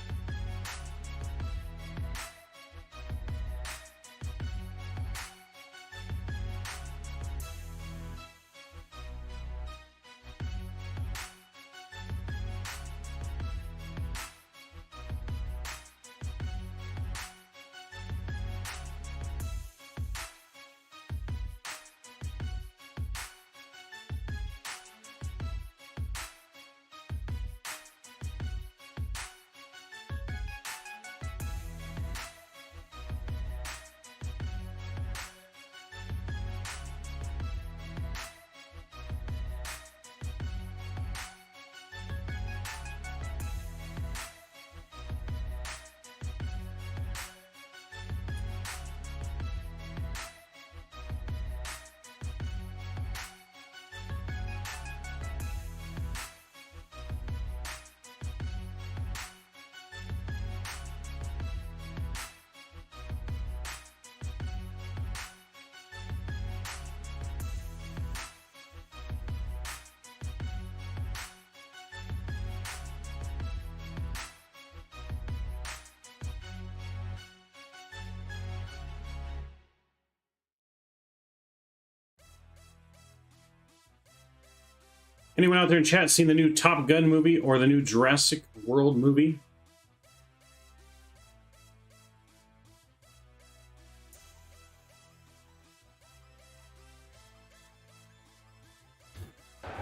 Anyone out there in chat seen the new Top Gun movie or the new Jurassic World movie?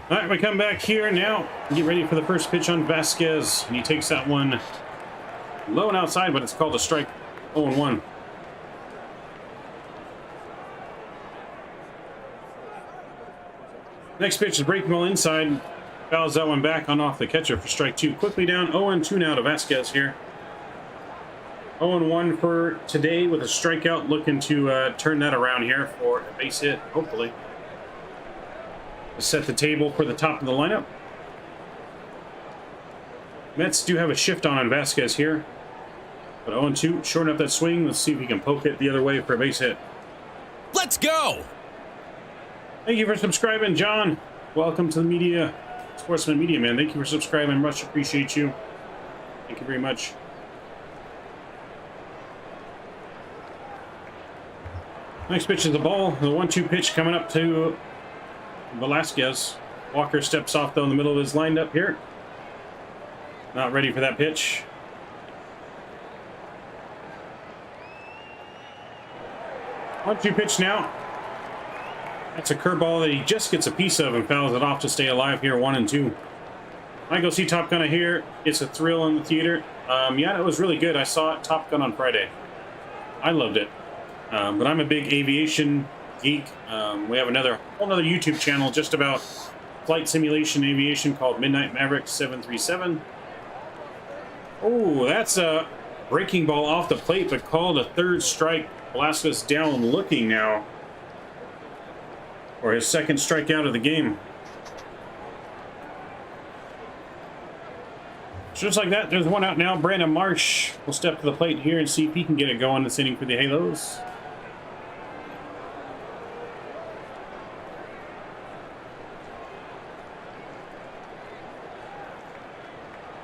All right, we come back here now. Get ready for the first pitch on Vasquez. And he takes that one low and outside, but it's called a strike. 0-1. Next pitch is breaking ball inside. Fouls that one back on off the catcher for strike 2. Quickly down 0-2 now to Vasquez here. 0-1 for today with a strikeout. Looking to turn that around here for a base hit, hopefully. To set the table for the top of the lineup. Mets do have a shift on Vasquez here. But 0-2, shorten up that swing. Let's see if we can poke it the other way for a base hit. Let's go! Thank you for subscribing, John. Welcome to the media, Sportsman Media, man. Thank you for subscribing. Much appreciate you. Thank you very much. Next pitch is the ball. The 1-2 pitch coming up to Velasquez. Walker steps off, though, in the middle of his lineup here. Not ready for that pitch. One-two pitch now. That's a curveball that he just gets a piece of and fouls it off to stay alive here, 1-2. I go see Top Gun here. It's a thrill in the theater. Yeah, it was really good. I saw it, Top Gun, on Friday. I loved it. But I'm a big aviation geek. We have whole another YouTube channel just about flight simulation aviation called Midnight Maverick 737. Oh, that's a breaking ball off the plate, but called a third strike. Velasquez down looking now for his second strikeout of the game. Just like that, there's one out now. Brandon Marsh will step to the plate here and see if he can get it going this inning for the Halos.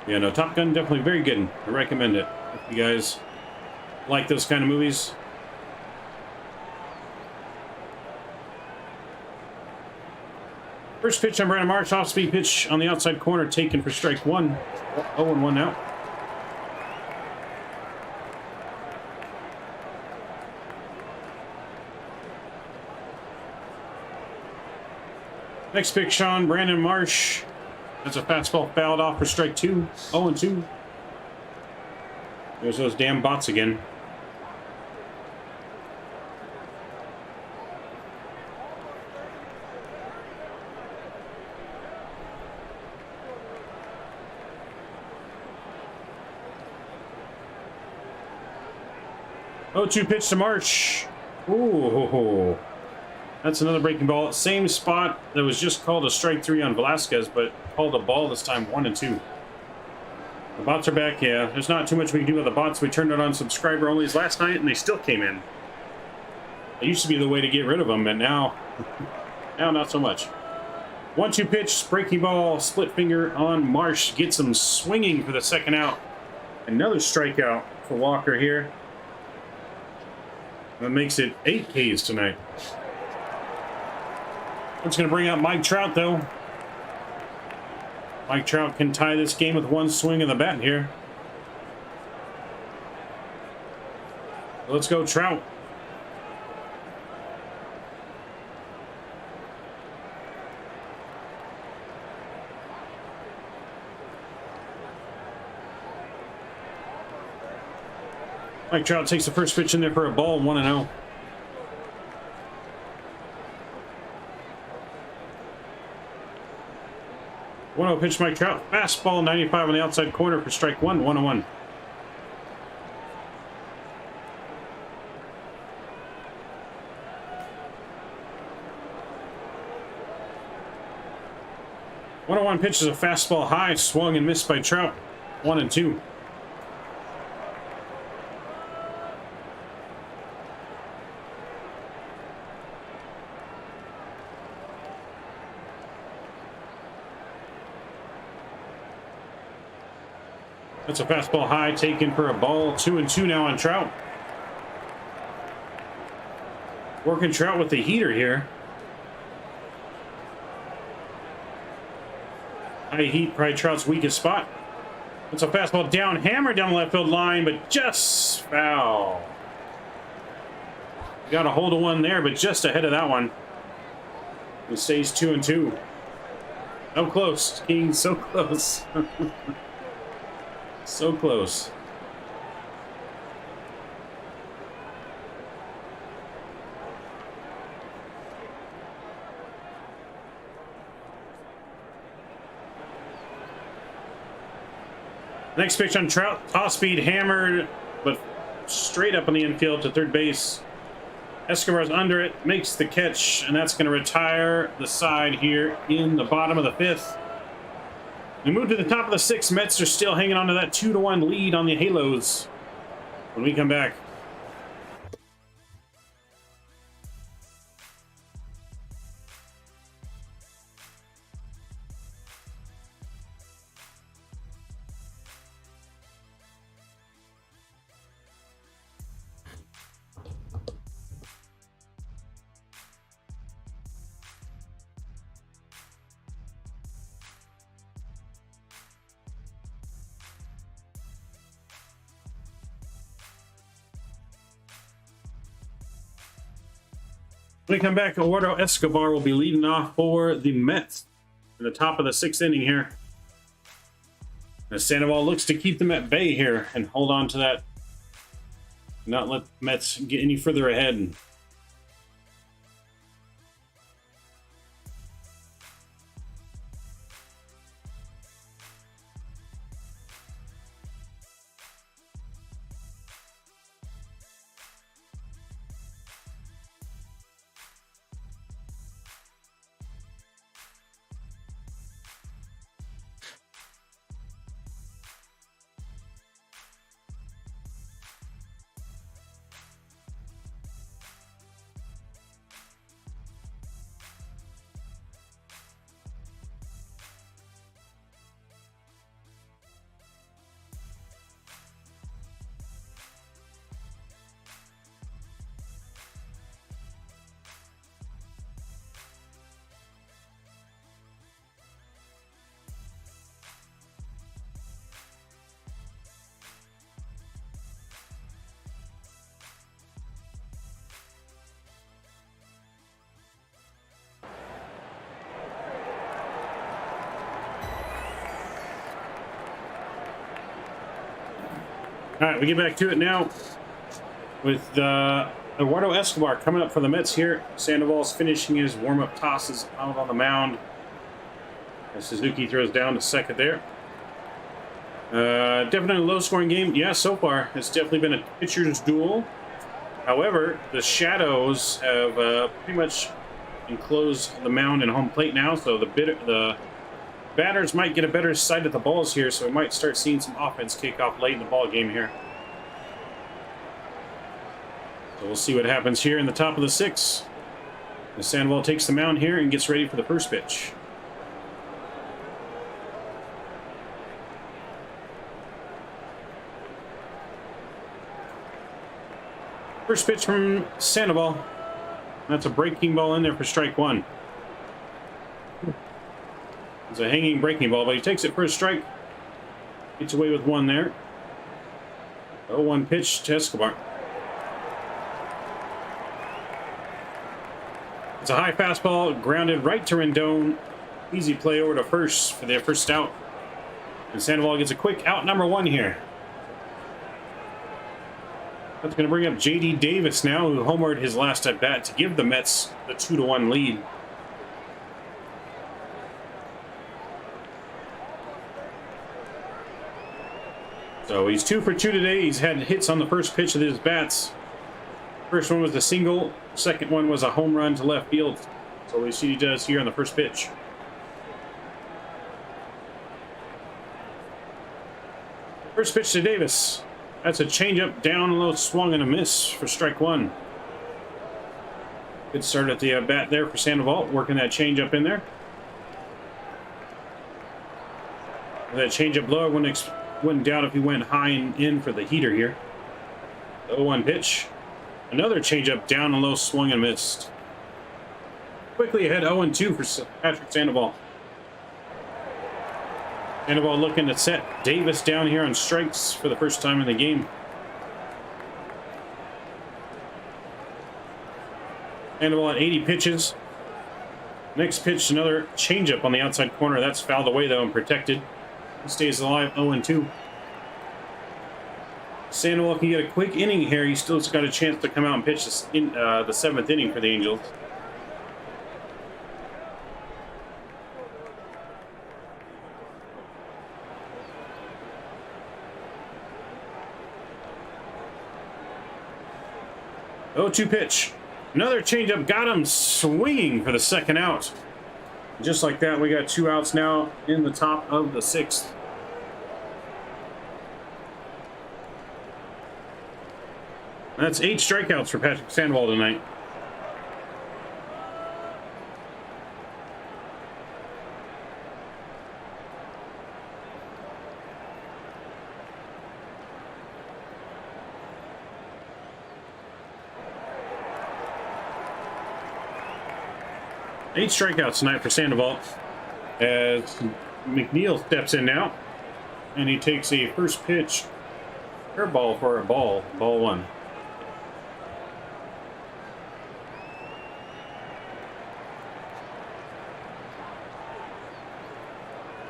Yeah, no, Top Gun, definitely very good. I recommend it if you guys like those kind of movies. First pitch on Brandon Marsh, off-speed pitch on the outside corner, taken for strike one. 0-1 out. Next pitch on Brandon Marsh. That's a fastball fouled off for strike two. 0-2. There's those damn bots again. Oh, 2 pitch to Marsh. Ooh. That's another breaking ball. Same spot that was just called a strike 3 on Velasquez, but called a ball this time, 1-2. The bots are back, yeah. There's not too much we can do with the bots. We turned it on subscriber onlys last night, and they still came in. It used to be the way to get rid of them, but now, now not so much. 1-2 pitch, breaking ball, split finger on Marsh. Gets him swinging for the second out. Another strikeout for Walker here. That makes it 8 Ks tonight. It's going to bring out Mike Trout, though. Mike Trout can tie this game with one swing of the bat here. Let's go, Trout. Mike Trout takes the first pitch in there for a ball, 1-0. Pitch Mike Trout. Fastball 95 on the outside corner for strike one, 1-1. One pitch is a fastball high, swung and missed by Trout. 1-2. That's a fastball high, taken for a ball. 2-2 now on Trout. Working Trout with the heater here. High heat, probably Trout's weakest spot. It's a fastball down, hammered down the left field line, but just foul. Got a hold of one there, but just ahead of that one. It stays 2-2. So close, King, so close. So close. Next pitch on Trout. Off speed, hammered, but straight up on the infield to third base. Escobar's under it, makes the catch, and that's going to retire the side here in the bottom of the fifth. We move to the top of the sixth. Mets are still hanging on to that 2-1 lead on the Halos when we come back. When we come back, Eduardo Escobar will be leading off for the Mets in the top of the 6th inning here. As Sandoval looks to keep them at bay here and hold on to that, not let the Mets get any further ahead. All right, we get back to it now with Eduardo Escobar coming up for the Mets here. Sandoval's finishing his warm-up tosses out on the mound. As Suzuki throws down to second there. Definitely a low-scoring game. Yeah, so far, it's definitely been a pitcher's duel. However, the shadows have pretty much enclosed the mound and home plate now, so the batters might get a better sight at the balls here, so we might start seeing some offense kick off late in the ball game here. So we'll see what happens here in the top of the 6th. The Sandoval takes the mound here and gets ready for the first pitch. First pitch from Sandoval. That's a breaking ball in there for strike one. It's a hanging breaking ball, but he takes it for a strike. Gets away with one there. 0-1 pitch to Escobar. It's a high fastball, grounded right to Rendon. Easy play over to first for their first out. And Sandoval gets a quick out number 1 here. That's going to bring up J.D. Davis now, who homered his last at bat to give the Mets the 2-1 lead. So he's 2 for 2 today. He's had hits on the first pitch of his bats. First one was a single. Second one was a home run to left field. So we see he does here on the first pitch. First pitch to Davis. That's a changeup down low, swung and a miss for strike one. Good start at the bat there for Sandoval, working that changeup in there. That changeup low, I wouldn't doubt if he went high and in for the heater here. 0-1 pitch. Another changeup down and low, swung and missed. Quickly ahead 0-2 for Patrick Sandoval. Sandoval looking to set Davis down here on strikes for the first time in the game. Sandoval at 80 pitches. Next pitch, another changeup on the outside corner. That's fouled away though and protected. He stays alive, 0-2. Sandoval can get a quick inning here. He still's got a chance to come out and pitch the 7th inning for the Angels. Oh, 2 pitch. Another changeup got him swinging for the second out. Just like that, we got 2 outs now in the top of the 6th. That's 8 strikeouts for Patrick Sandoval tonight. Eight strikeouts tonight for Sandoval as McNeil steps in now, and he takes a first pitch curveball for a ball 1.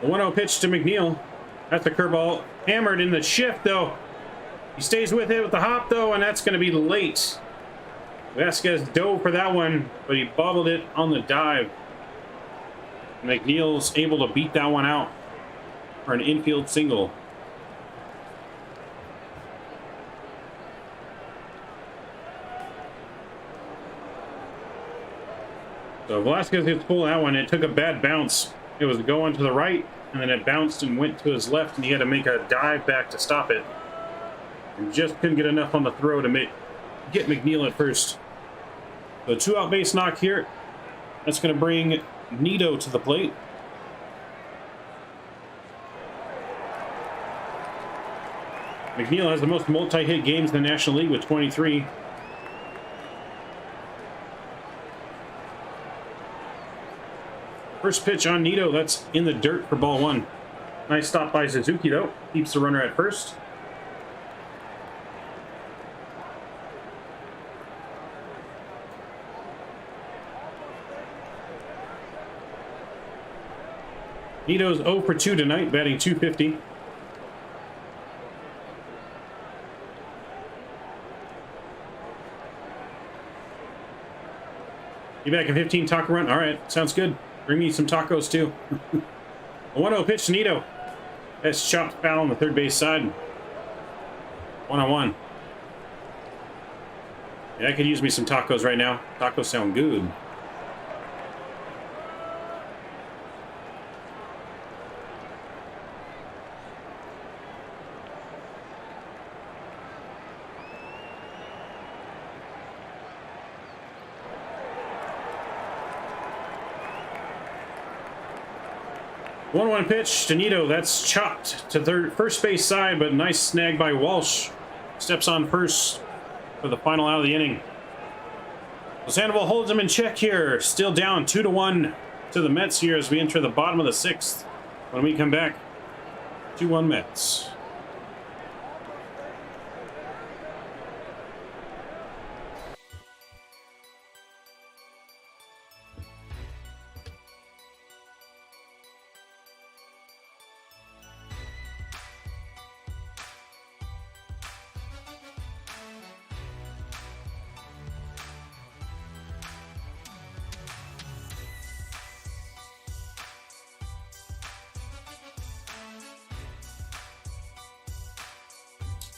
The 1-0 pitch to McNeil. That's the curveball. Hammered in the shift, though. He stays with it with the hop, though, and that's going to be late. Vasquez dove for that one, but he bobbled it on the dive. McNeil's able to beat that one out for an infield single. So Vasquez gets pulled that one. It took a bad bounce. It was going to the right, and then it bounced and went to his left, and he had to make a dive back to stop it. And just couldn't get enough on the throw to get McNeil at first. The 2-out base knock here. That's going to bring Nito to the plate. McNeil has the most multi-hit games in the National League with 23. First pitch on Nito, that's in the dirt for ball 1. Nice stop by Suzuki, though. Keeps the runner at first. Nito's 0 for 2 tonight, batting .250. You back in 15, taco run? All right, sounds good. Bring me some tacos, too. A 1-0 pitch to Nito. That's chopped foul on the third base side. 1-on-1. Yeah, I could use me some tacos right now. Tacos sound good. One pitch to Nito. That's chopped to first base side, but nice snag by Walsh. Steps on first for the final out of the inning. Sandoval holds him in check here. Still down 2-1 to the Mets here as we enter the bottom of the 6th. When we come back, 2-1 Mets.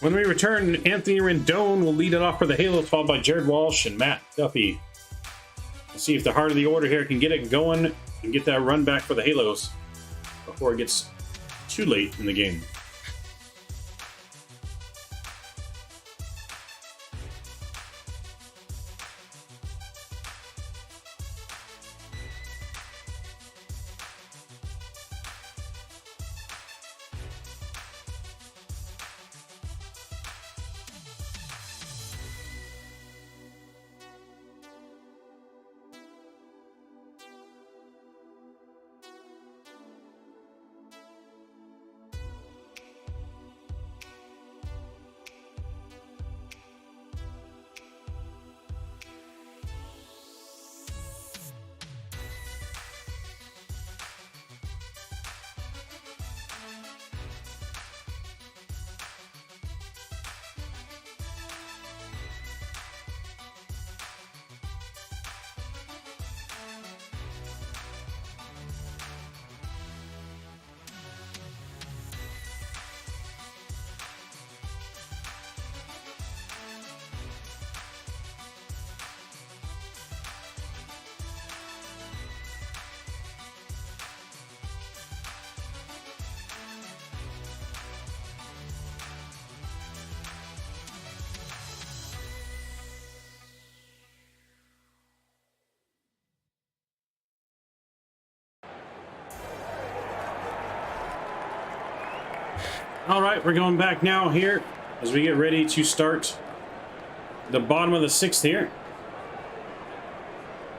When we return, Anthony Rendon will lead it off for the Halos, followed by Jared Walsh and Matt Duffy. We'll see if the heart of the order here can get it going and get that run back for the Halos before it gets too late in the game. All right, we're going back now here as we get ready to start the bottom of the 6th here.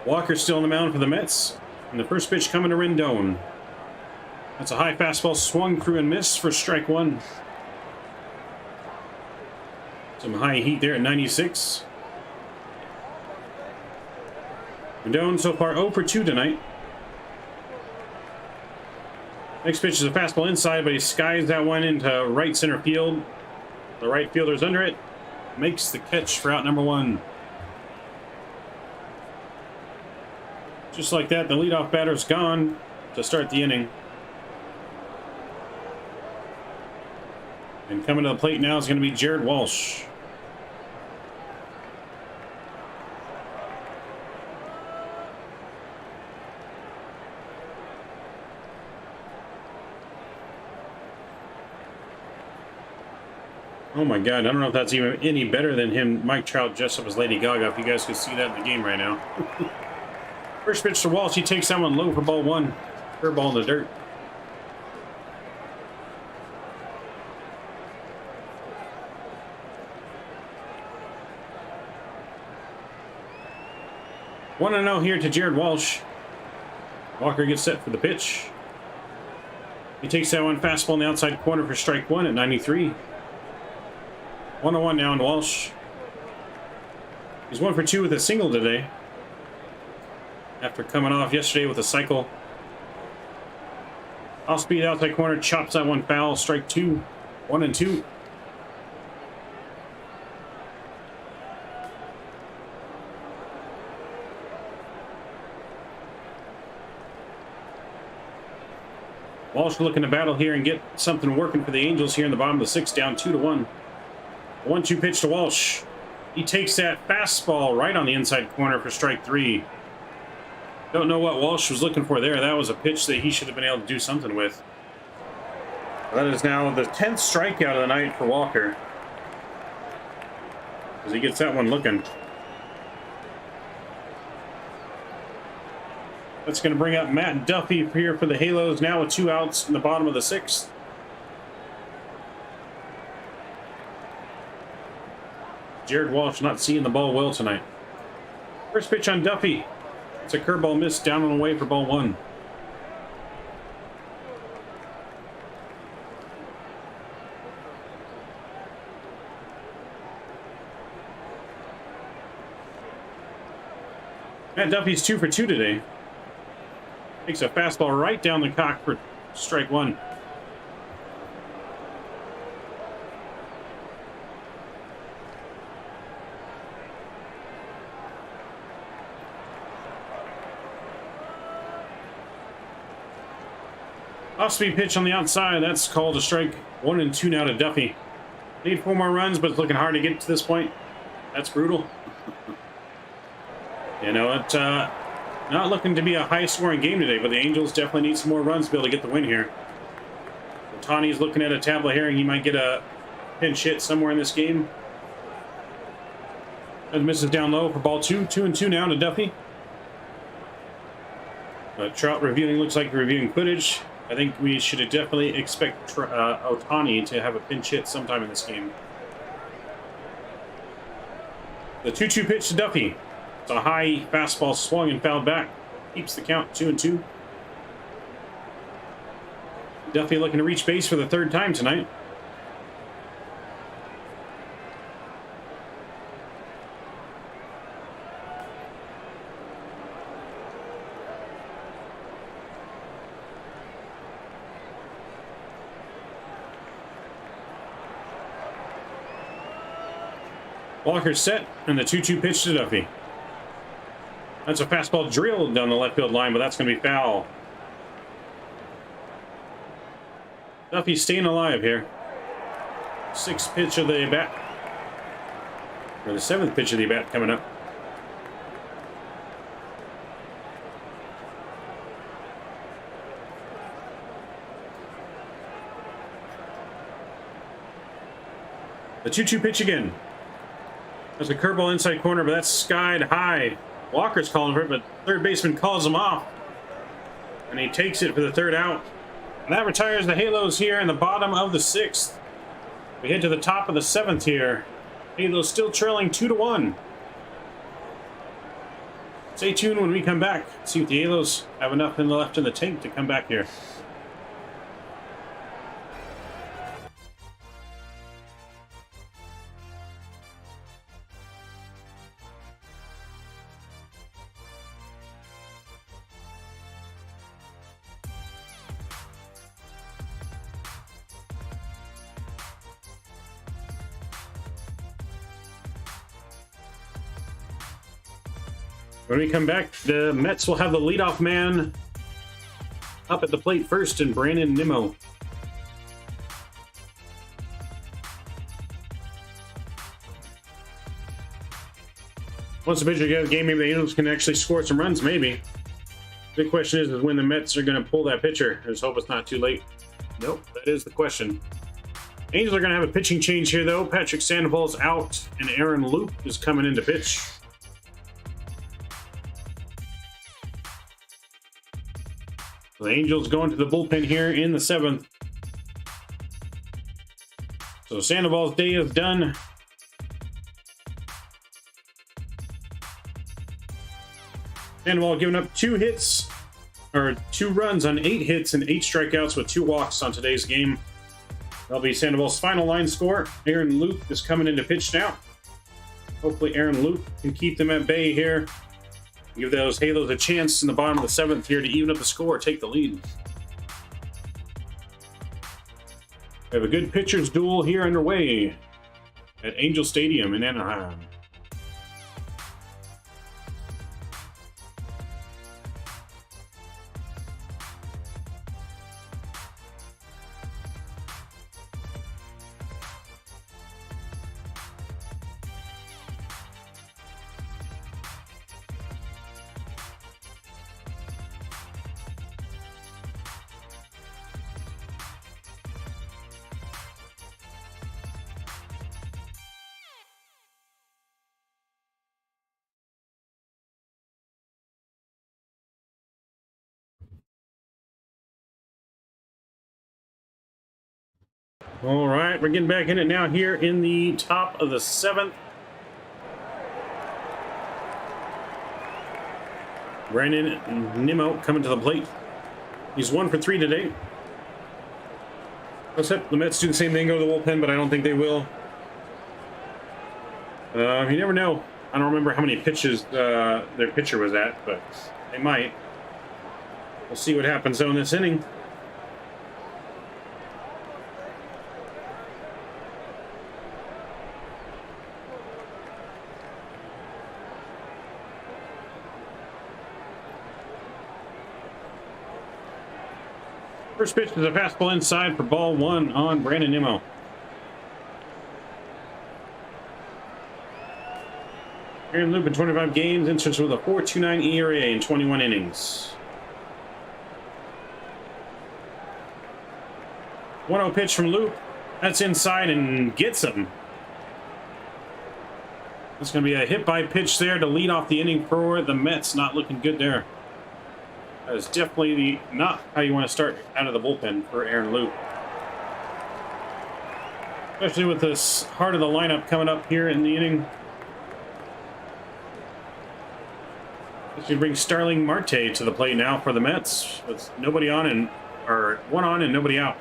Walker's still on the mound for the Mets. And the first pitch coming to Rendon. That's a high fastball swung through and missed for strike 1. Some high heat there at 96. Rendon so far 0 for 2 tonight. Next pitch is a fastball inside, but he skies that one into right center field. The right fielder's under it. Makes the catch for out number 1. Just like that, the leadoff batter's gone to start the inning. And coming to the plate now is going to be Jared Walsh. Oh my God, I don't know if that's even any better than him, Mike Trout dressed up as Lady Gaga, if you guys could see that in the game right now. First pitch to Walsh, he takes that one low for ball 1. Curveball in the dirt. One to 0 here to Jared Walsh. Walker gets set for the pitch. He takes that one fastball in the outside corner for strike 1 at 93. 1-1 now on Walsh. He's 1 for 2 with a single today, after coming off yesterday with a cycle. Off speed outside corner, chops that one foul. Strike 2. 1-2. Walsh looking to battle here and get something working for the Angels here in the bottom of the 6th, down 2-1. 1-2 pitch to Walsh. He takes that fastball right on the inside corner for strike 3. Don't know what Walsh was looking for there. That was a pitch that he should have been able to do something with. That is now the 10th strikeout of the night for Walker, as he gets that one looking. That's going to bring up Matt Duffy here for the Halos, now with 2 outs in the bottom of the 6th. Jared Walsh not seeing the ball well tonight. First pitch on Duffy. It's a curveball missed down and away for ball 1. Matt Duffy's 2 for 2 today. Takes a fastball right down the cock for strike 1. Off-speed pitch on the outside. That's called a strike. 1-2 now to Duffy. Need 4 more runs, but it's looking hard to get to this point. That's brutal. You know, it's not looking to be a high-scoring game today, but the Angels definitely need some more runs to be able to get the win here. Otani's looking at a tablet here, and he might get a pinch hit somewhere in this game. And misses down low for ball 2. 2-2 now to Duffy. Trout reviewing, looks like reviewing footage. I think we should definitely expect Otani to have a pinch hit sometime in this game. The 2-2 pitch to Duffy. It's a high fastball swung and fouled back. Keeps the count 2-2. Duffy looking to reach base for the 3rd time tonight. Walker set, and the 2-2 pitch to Duffy. That's a fastball drilled down the left field line, but that's going to be foul. Duffy's staying alive here. 6th pitch of the bat. Or the 7th pitch of the bat coming up. The 2-2 pitch again. There's a curveball inside corner, but that's skied high. Walker's calling for it, but third baseman calls him off. And he takes it for the 3rd out. And that retires the Halos here in the bottom of the 6th. We head to the top of the 7th here. Halos still trailing 2-1. Stay tuned when we come back. See if the Halos have enough left in the tank to come back here. When we come back, the Mets will have the leadoff man up at the plate first, and Brandon Nimmo. Once the pitcher gets the game, maybe the Angels can actually score some runs, maybe. Big question is when the Mets are going to pull that pitcher. Let's hope it's not too late. Nope, that is the question. Angels are going to have a pitching change here, though. Patrick Sandoval's out, and Aaron Loup is coming in to pitch. The Angels going to the bullpen here in the 7th. So Sandoval's day is done. Sandoval giving up 2 runs on 8 hits and 8 strikeouts with 2 walks on today's game. That'll be Sandoval's final line score. Aaron Loup is coming in to pitch now. Hopefully Aaron Loup can keep them at bay here. Give those Halos a chance in the bottom of the 7th here to even up the score, take the lead. We have a good pitcher's duel here underway at Angel Stadium in Anaheim. All right, we're getting back in it now here in the top of the 7th. Brandon Nimmo coming to the plate. He's 1 for 3 today. Except the Mets do the same thing, go to the bullpen, but I don't think they will. You never know. I don't remember how many pitches their pitcher was at, but they might. We'll see what happens though in this inning. First pitch is a fastball inside for ball 1 on Brandon Nimmo. Aaron Loup in 25 games, enters with a 4.29 ERA in 21 innings. 1-0 pitch from Loup. That's inside and gets him. That's going to be a hit by pitch there to lead off the inning for the Mets. Not looking good there. That is definitely not how you want to start out of the bullpen for Aaron Loup. Especially with this heart of the lineup coming up here in the inning. This should bring Starling Marte to the plate now for the Mets. With nobody on and, or 1 on and nobody out.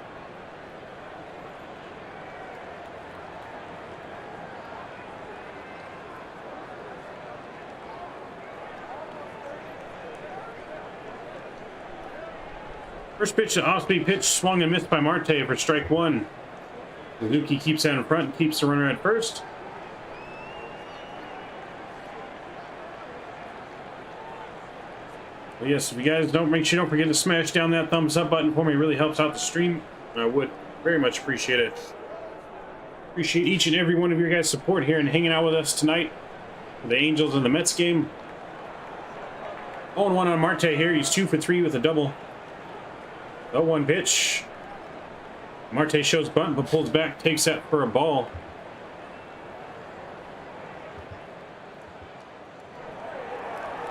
First pitch, an off-speed pitch, swung and missed by Marte for strike 1. Suzuki keeps that in front and keeps the runner at first. But yes, if you guys don't forget to smash down that thumbs up button for me. It really helps out the stream. I would very much appreciate it. Appreciate each and every one of your guys' support here and hanging out with us tonight for the Angels and the Mets game. 0-1 on Marte here. He's 2 for 3 with a double. 0-1 pitch. Marte shows bunt, but pulls back, takes that for a ball.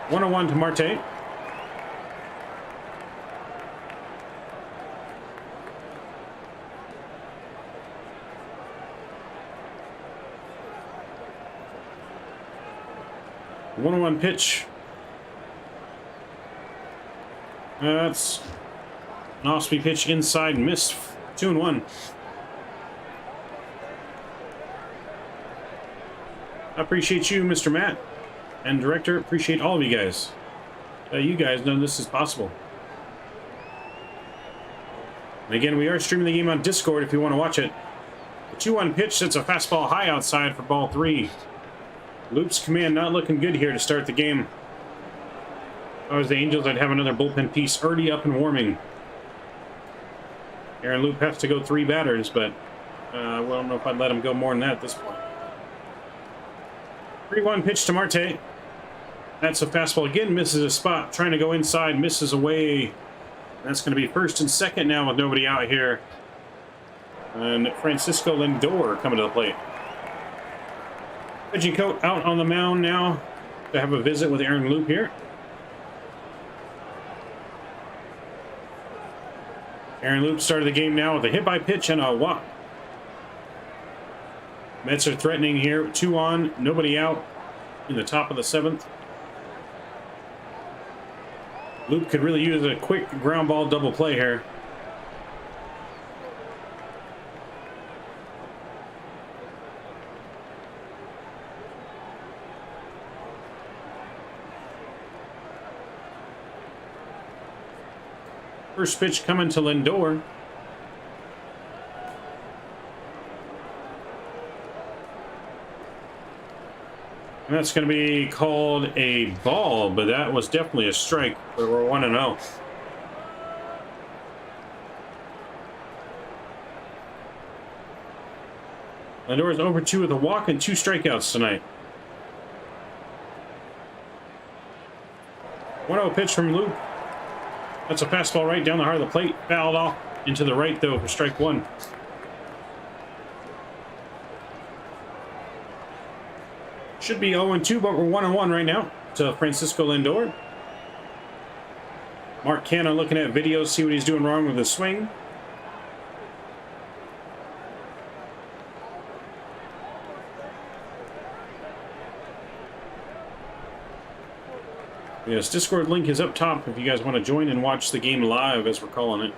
One 1 to Marte. One pitch. That's an off-speed pitch inside, missed. 2-1. I appreciate you, Mr. Matt, and Director. Appreciate all of you guys. You guys know this is possible. And again, we are streaming the game on Discord if you want to watch it. The 2-1 pitch sets a fastball high outside for ball 3. Loop's command not looking good here to start the game. If I was the Angels, I'd have another bullpen piece already up and warming. Aaron Loup has to go 3 batters, but well, I don't know if I'd let him go more than that at this point. 3-1 pitch to Marte. That's a fastball again, misses a spot, trying to go inside, misses away. That's going to be first and second now with nobody out here. And Francisco Lindor coming to the plate. Reggie Coat out on the mound now to have a visit with Aaron Loup here. Aaron Loup started the game now with a hit by pitch and a walk. Mets are threatening here. 2 on, nobody out in the top of the 7th. Loup could really use a quick ground ball double play here. First pitch coming to Lindor. And that's going to be called a ball, but that was definitely a strike. But we're 1-0. Lindor is over 2 with a walk and 2 strikeouts tonight. 1-0 pitch from Loup. That's a fastball right down the heart of the plate. Fouled off into the right, though, for strike 1. Should be 0-2, but we're 1-1 right now to Francisco Lindor. Mark Canha looking at videos, see what he's doing wrong with his swing. Yes, Discord link is up top if you guys want to join and watch the game live, as we're calling it.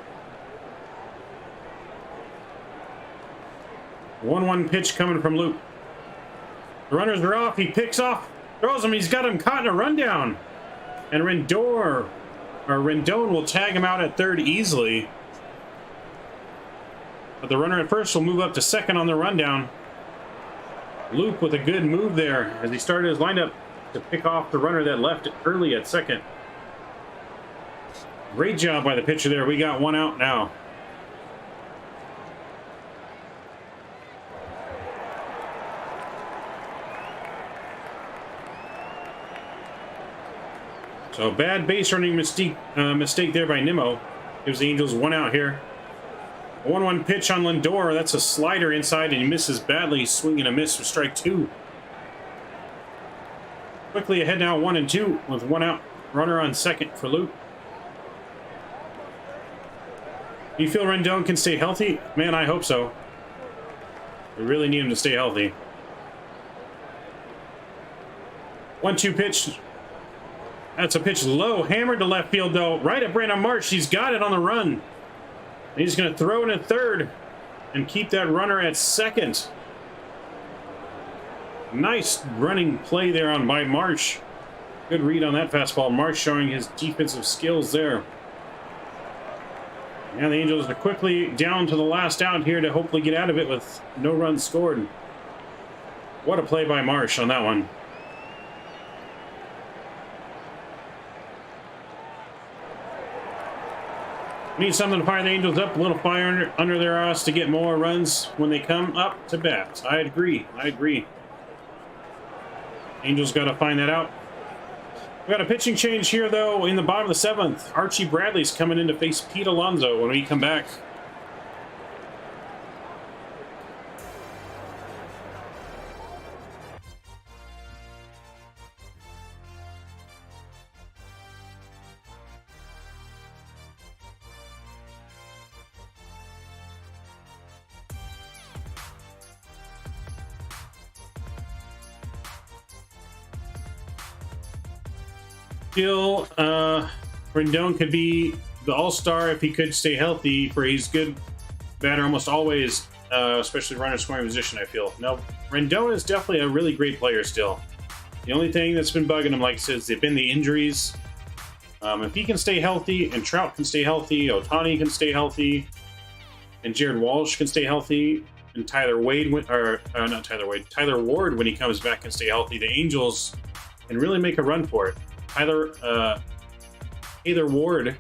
1-1 pitch coming from Loup. The runners are off. He picks off, throws him. He's got him caught in a rundown. And Rendon will tag him out at third easily. But the runner at first will move up to second on the rundown. Loup with a good move there as he started his lineup to pick off the runner that left early at second. Great job by the pitcher there. We got 1 out now. So bad base running mistake there by Nimmo. Gives the Angels 1 out here. A 1-1 pitch on Lindor. That's a slider inside and he misses badly. Swing and a miss for strike 2. Quickly ahead now 1-2 with 1 out. Runner on second for Loup. Do you feel Rendon can stay healthy? Man, I hope so. We really need him to stay healthy. 1-2 pitch. That's a pitch low. Hammered to left field, though. Right at Brandon Marsh. He's got it on the run. He's going to throw it at third and keep that runner at second. Nice running play there on by Marsh. Good read on that fastball. Marsh showing his defensive skills there. And the Angels are quickly down to the last out here to hopefully get out of it with no runs scored. What a play by Marsh on that one. Need something to fire the Angels up. A little fire under their ass to get more runs when they come up to bat. I agree. Angels got to find that out. We got a pitching change here, though, in the bottom of the 7th. Archie Bradley's coming in to face Pete Alonso when we come back. Still, Rendon could be the all-star if he could stay healthy, for he's good batter almost always, especially runner scoring position, I feel. No, Rendon is definitely a really great player still. The only thing that's been bugging him, like I said, they've been the injuries. If he can stay healthy, and Trout can stay healthy, Ohtani can stay healthy, and Jared Walsh can stay healthy, and Tyler Ward, when he comes back, can stay healthy, the Angels can really make a run for it. Taylor Ward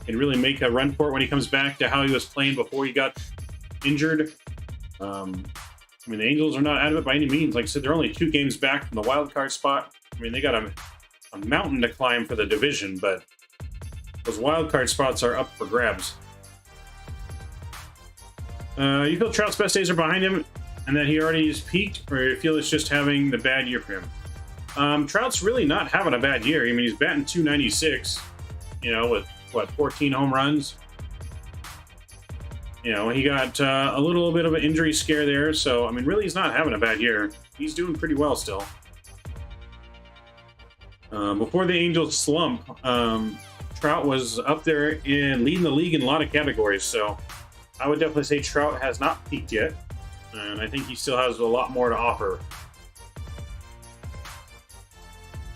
can really make a run for it when he comes back to how he was playing before he got injured. I mean, the Angels are not out of it by any means. Like I said, they're only 2 games back from the wild card spot. I mean, they got a mountain to climb for the division, but those wild card spots are up for grabs. You feel Trout's best days are behind him and that he already is peaked, or you feel it's just having the bad year for him? Trout's really not having a bad year. I mean, he's batting .296, you know, with, what, 14 home runs? You know, he got a little bit of an injury scare there, so, I mean, really, he's not having a bad year. He's doing pretty well still. Before the Angels slump, Trout was up there in leading the league in a lot of categories, so I would definitely say Trout has not peaked yet, and I think he still has a lot more to offer.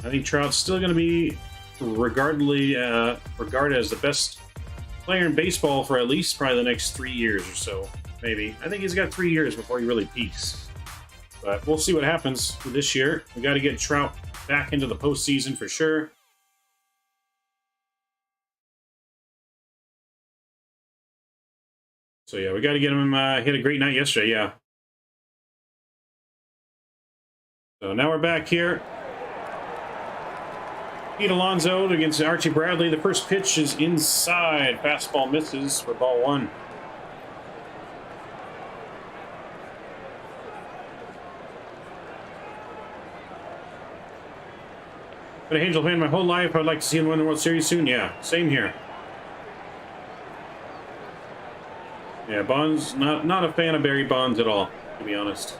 I think Trout's still going to be regarded as the best player in baseball for at least probably the next 3 years or so, maybe. I think he's got 3 years before he really peaks. But we'll see what happens for this year. We got to get Trout back into the postseason for sure. So yeah, we got to get him. He had a great night yesterday, yeah. So now we're back here. Pete Alonso against Archie Bradley. The first pitch is inside. Fastball misses for ball 1. Been an Angel fan my whole life. I'd like to see him win the World Series soon. Yeah, same here. Yeah, Bonds, not a fan of Barry Bonds at all, to be honest.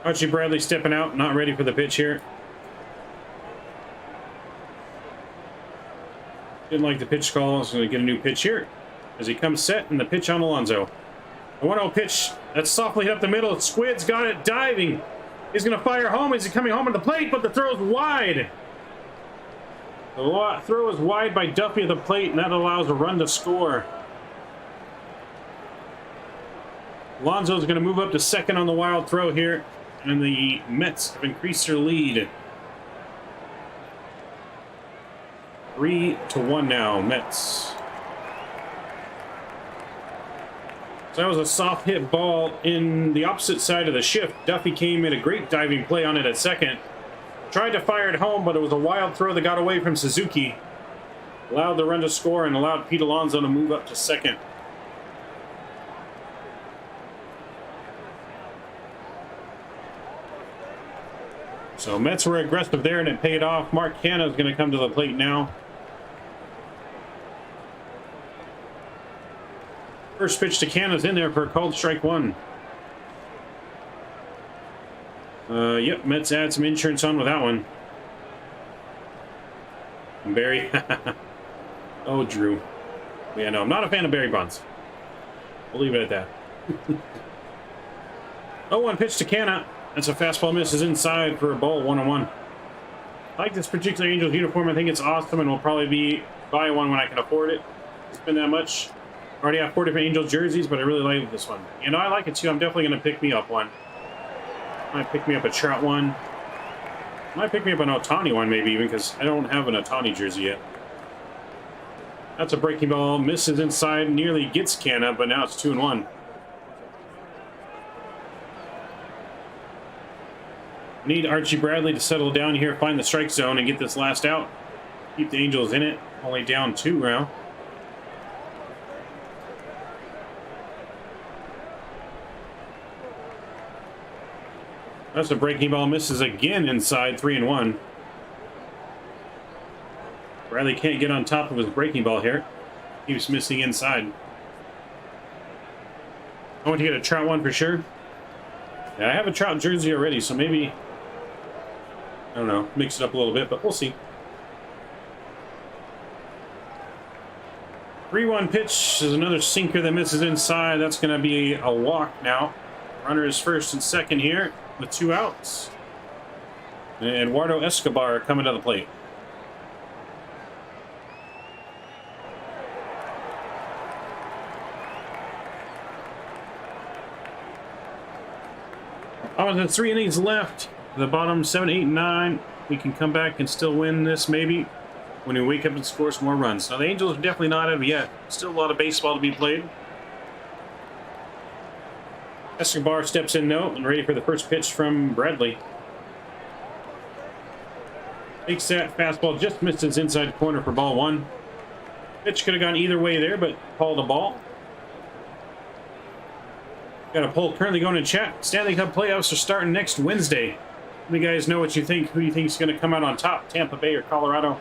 Archie Bradley stepping out, not ready for the pitch here. Didn't like the pitch call, so going to get a new pitch here as he comes set, and the pitch on Alonso. The 1-0 pitch, that's softly hit up the middle. Squid's got it, diving. He's going to fire home. Is he coming home at the plate? But the throw's wide. The throw is wide by Duffy at the plate, and that allows a run to score. Alonso's going to move up to second on the wild throw here, and the Mets have increased their lead. 3-1 now, Mets. So that was a soft hit ball in the opposite side of the shift. Duffy came in a great diving play on it at second. Tried to fire it home, but it was a wild throw that got away from Suzuki. Allowed the run to score and allowed Pete Alonso to move up to second. So Mets were aggressive there and it paid off. Mark Canha is going to come to the plate now. First pitch to Canha's in there for a called strike 1. Yep, Mets add some insurance on with that one. And Barry. Oh, Drew. Yeah, no, I'm not a fan of Barry Bonds. We'll leave it at that. 0-1 pitch to Canha. That's a fastball misses inside for a ball 1-1. I like this particular Angels uniform. I think it's awesome and will probably buy one when I can afford it. Spend that much. Already have 4 different Angels jerseys, but I really like this one. You know, I like it too. I'm definitely going to pick me up one. Might pick me up a Trout one. Might pick me up an Ohtani one maybe even, because I don't have an Ohtani jersey yet. That's a breaking ball. Misses inside. Nearly gets Canha, but now it's 2-1. Need Archie Bradley to settle down here, find the strike zone, and get this last out. Keep the Angels in it. Only down 2 now. That's a breaking ball. Misses again inside. 3-1. Bradley can't get on top of his breaking ball here. Keeps missing inside. I want to get a Trout one for sure. Yeah, I have a Trout jersey already, so maybe, I don't know, mix it up a little bit, but we'll see. 3-1 pitch is another sinker that misses inside. That's going to be a walk now. Runner is first and second here with 2 outs. And Eduardo Escobar coming to the plate. Oh, the 3 innings left. The bottom 7, 8, 9. We can come back and still win this maybe when we wake up and score some more runs. Now the Angels are definitely not out of it yet. Still a lot of baseball to be played. Escobar steps in now and ready for the first pitch from Bradley. Takes that fastball, just missed his inside corner for ball 1. Pitch could have gone either way there, but called a ball. Got a poll currently going in chat. Stanley Cup playoffs are starting next Wednesday. Let me guys know what you think. Who you think is going to come out on top, Tampa Bay or Colorado?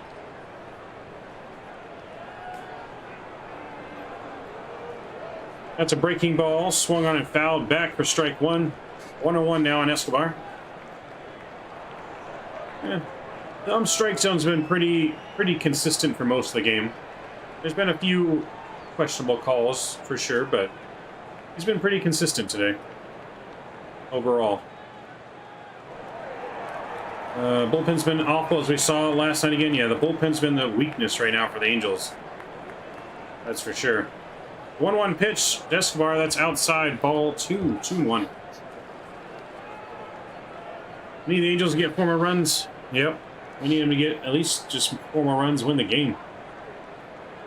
That's a breaking ball, swung on and fouled back for strike 1. 1-0-1 now on Escobar. Yeah. The strike zone's been pretty consistent for most of the game. There's been a few questionable calls for sure, but he's been pretty consistent today overall. Bullpen's been awful as we saw last night again. Yeah, the bullpen's been the weakness right now for the Angels. That's for sure. 1-1 pitch, Escobar, that's outside, ball 2, 2-1. Need the Angels to get 4 more runs. Yep, we need them to get at least just 4 more runs, win the game.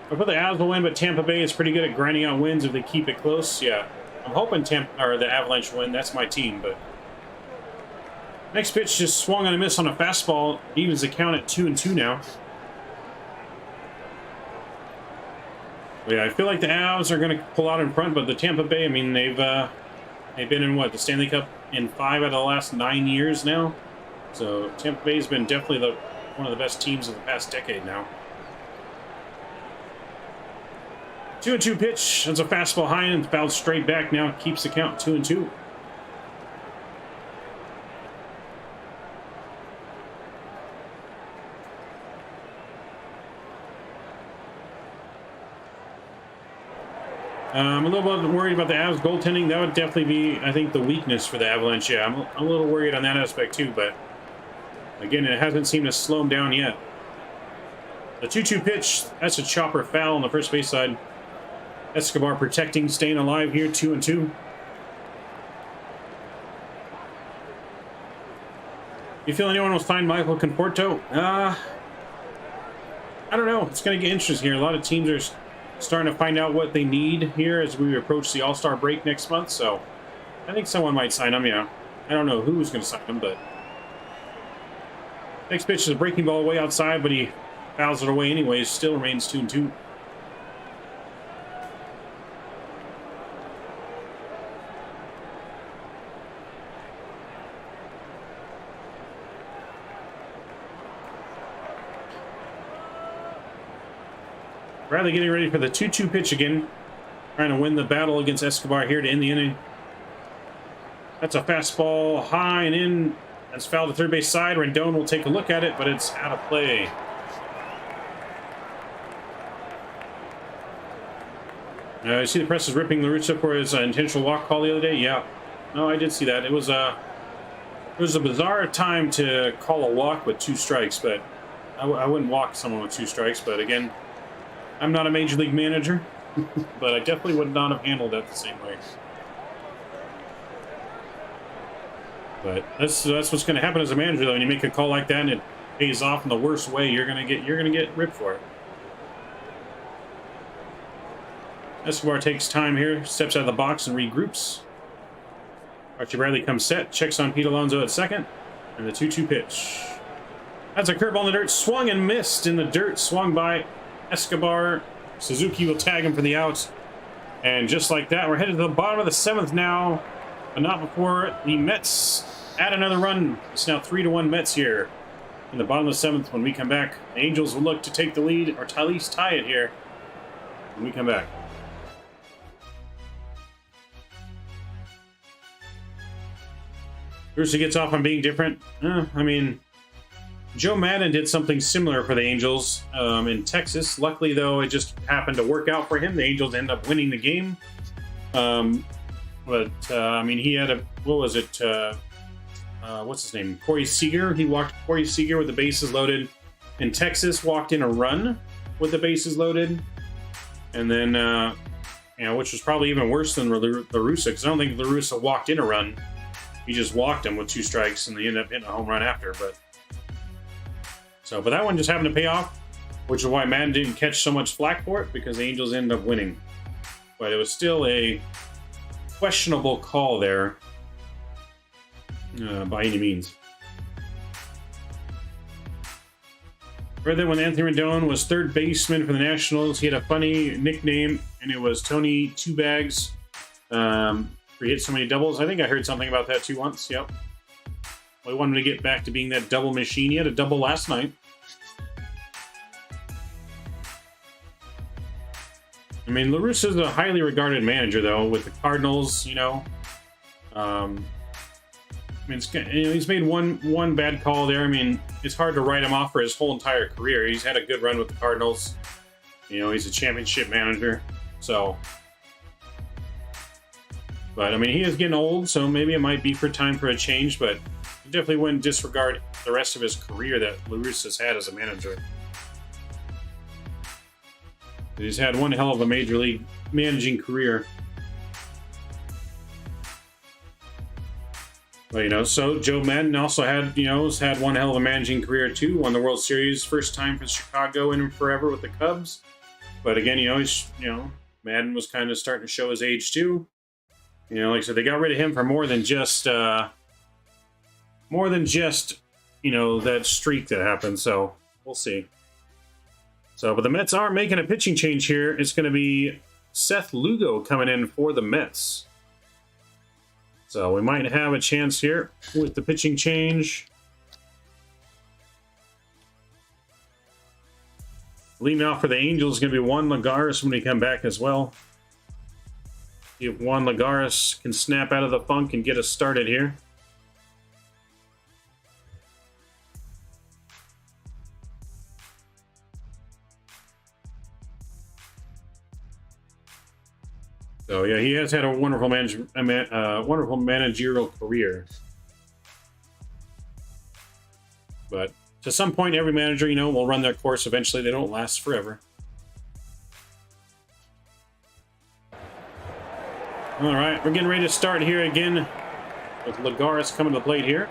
I put the Avs will win, but Tampa Bay is pretty good at grinding out wins if they keep it close. Yeah, I'm hoping the Avalanche win. That's my team, but next pitch just swung on a miss on a fastball. Evens the count at 2-2 now. Yeah, I feel like the Avs are going to pull out in front, but the Tampa Bay, I mean, they've been in what, the Stanley Cup in 5 out of the last 9 years now. So Tampa Bay's been definitely one of the best teams of the past decade now. 2-2 pitch. That's a fastball high and fouled straight back now. Keeps the count 2-2. I'm a little bit worried about the Avs goaltending. That would definitely be, I think, the weakness for the Avalanche. Yeah, I'm a little worried on that aspect too, but again, it hasn't seemed to slow them down yet. The 2-2 pitch, that's a chopper foul on the first base side. Escobar protecting, staying alive here, 2-2. You feel anyone will find Michael Conforto? I don't know. It's going to get interesting here. A lot of teams are starting to find out what they need here as we approach the All-Star break next month, so I think someone might sign him, yeah. I don't know who's going to sign him, but next pitch is a breaking ball way outside, but he fouls it away anyways. Still remains 2-2. Bradley getting ready for the 2-2 pitch again. Trying to win the battle against Escobar here to end the inning. That's a fastball high and in. That's fouled to third base side. Rendon will take a look at it, but it's out of play. You see the press is ripping La Russa for his intentional walk call the other day? Yeah. No, I did see that. It was a bizarre time to call a walk with 2 strikes, but I wouldn't walk someone with 2 strikes, but again, I'm not a major league manager, but I definitely would not have handled that the same way. But that's what's going to happen as a manager, though. When you make a call like that and it pays off in the worst way, you're gonna get ripped for it. Escobar takes time here, steps out of the box and regroups. Archie Bradley comes set, checks on Pete Alonso at second, and the 2-2 pitch. That's a curveball in the dirt, swung and missed in the dirt, swung by Escobar. Suzuki will tag him for the out. And just like that, we're headed to the bottom of the 7th now, but not before the Mets add another run. It's now 3-1 Mets here in the bottom of the 7th. When we come back, the Angels will look to take the lead, or at least tie it here when we come back. Russa gets off on being different. I mean, Joe Madden did something similar for the Angels in Texas. Luckily, though, it just happened to work out for him. The Angels end up winning the game. I mean, he had what was it? What's his name? Corey Seager. He walked Corey Seager with the bases loaded in Texas, walked in a run with the bases loaded. And then, which was probably even worse than La Russa, because I don't think La Russa walked in a run. he just walked him with 2 strikes, and they ended up hitting a home run after. But that one just happened to pay off, which is why Madden didn't catch so much flack for it, because the Angels ended up winning. But it was still a questionable call there, by any means. Read that when Anthony Rendon was third baseman for the Nationals, he had a funny nickname, and it was Tony Two Bags. He hit so many doubles. I think I heard something about that too once. Yep. We wanted to get back to being that double machine. He had a double last night. I mean, La Russa is a highly regarded manager, though, with the Cardinals. You know, I mean, he's made one bad call there. I mean, it's hard to write him off for his whole entire career. He's had a good run with the Cardinals. You know, he's a championship manager. So, but I mean, he is getting old, so maybe it might be time for a change. But you definitely wouldn't disregard the rest of his career that La Russa's had as a manager. He's had one hell of a major league managing career. But, you know, so Joe Madden also had, has had one hell of a managing career too. Won the World Series first time for Chicago in forever with the Cubs. But again, Madden was kind of starting to show his age too. You know, like I said, they got rid of him for more than just that streak that happened. So we'll see. So, but the Mets are making a pitching change here. It's going to be Seth Lugo coming in for the Mets. So we might have a chance here with the pitching change. Leading off for the Angels is going to be Juan Lagares when we come back as well. See if Juan Lagares can snap out of the funk and get us started here. So yeah, he has had a wonderful managerial career. But to some point, every manager, will run their course eventually. They don't last forever. All right, we're getting ready to start here again with Lagares coming to the plate here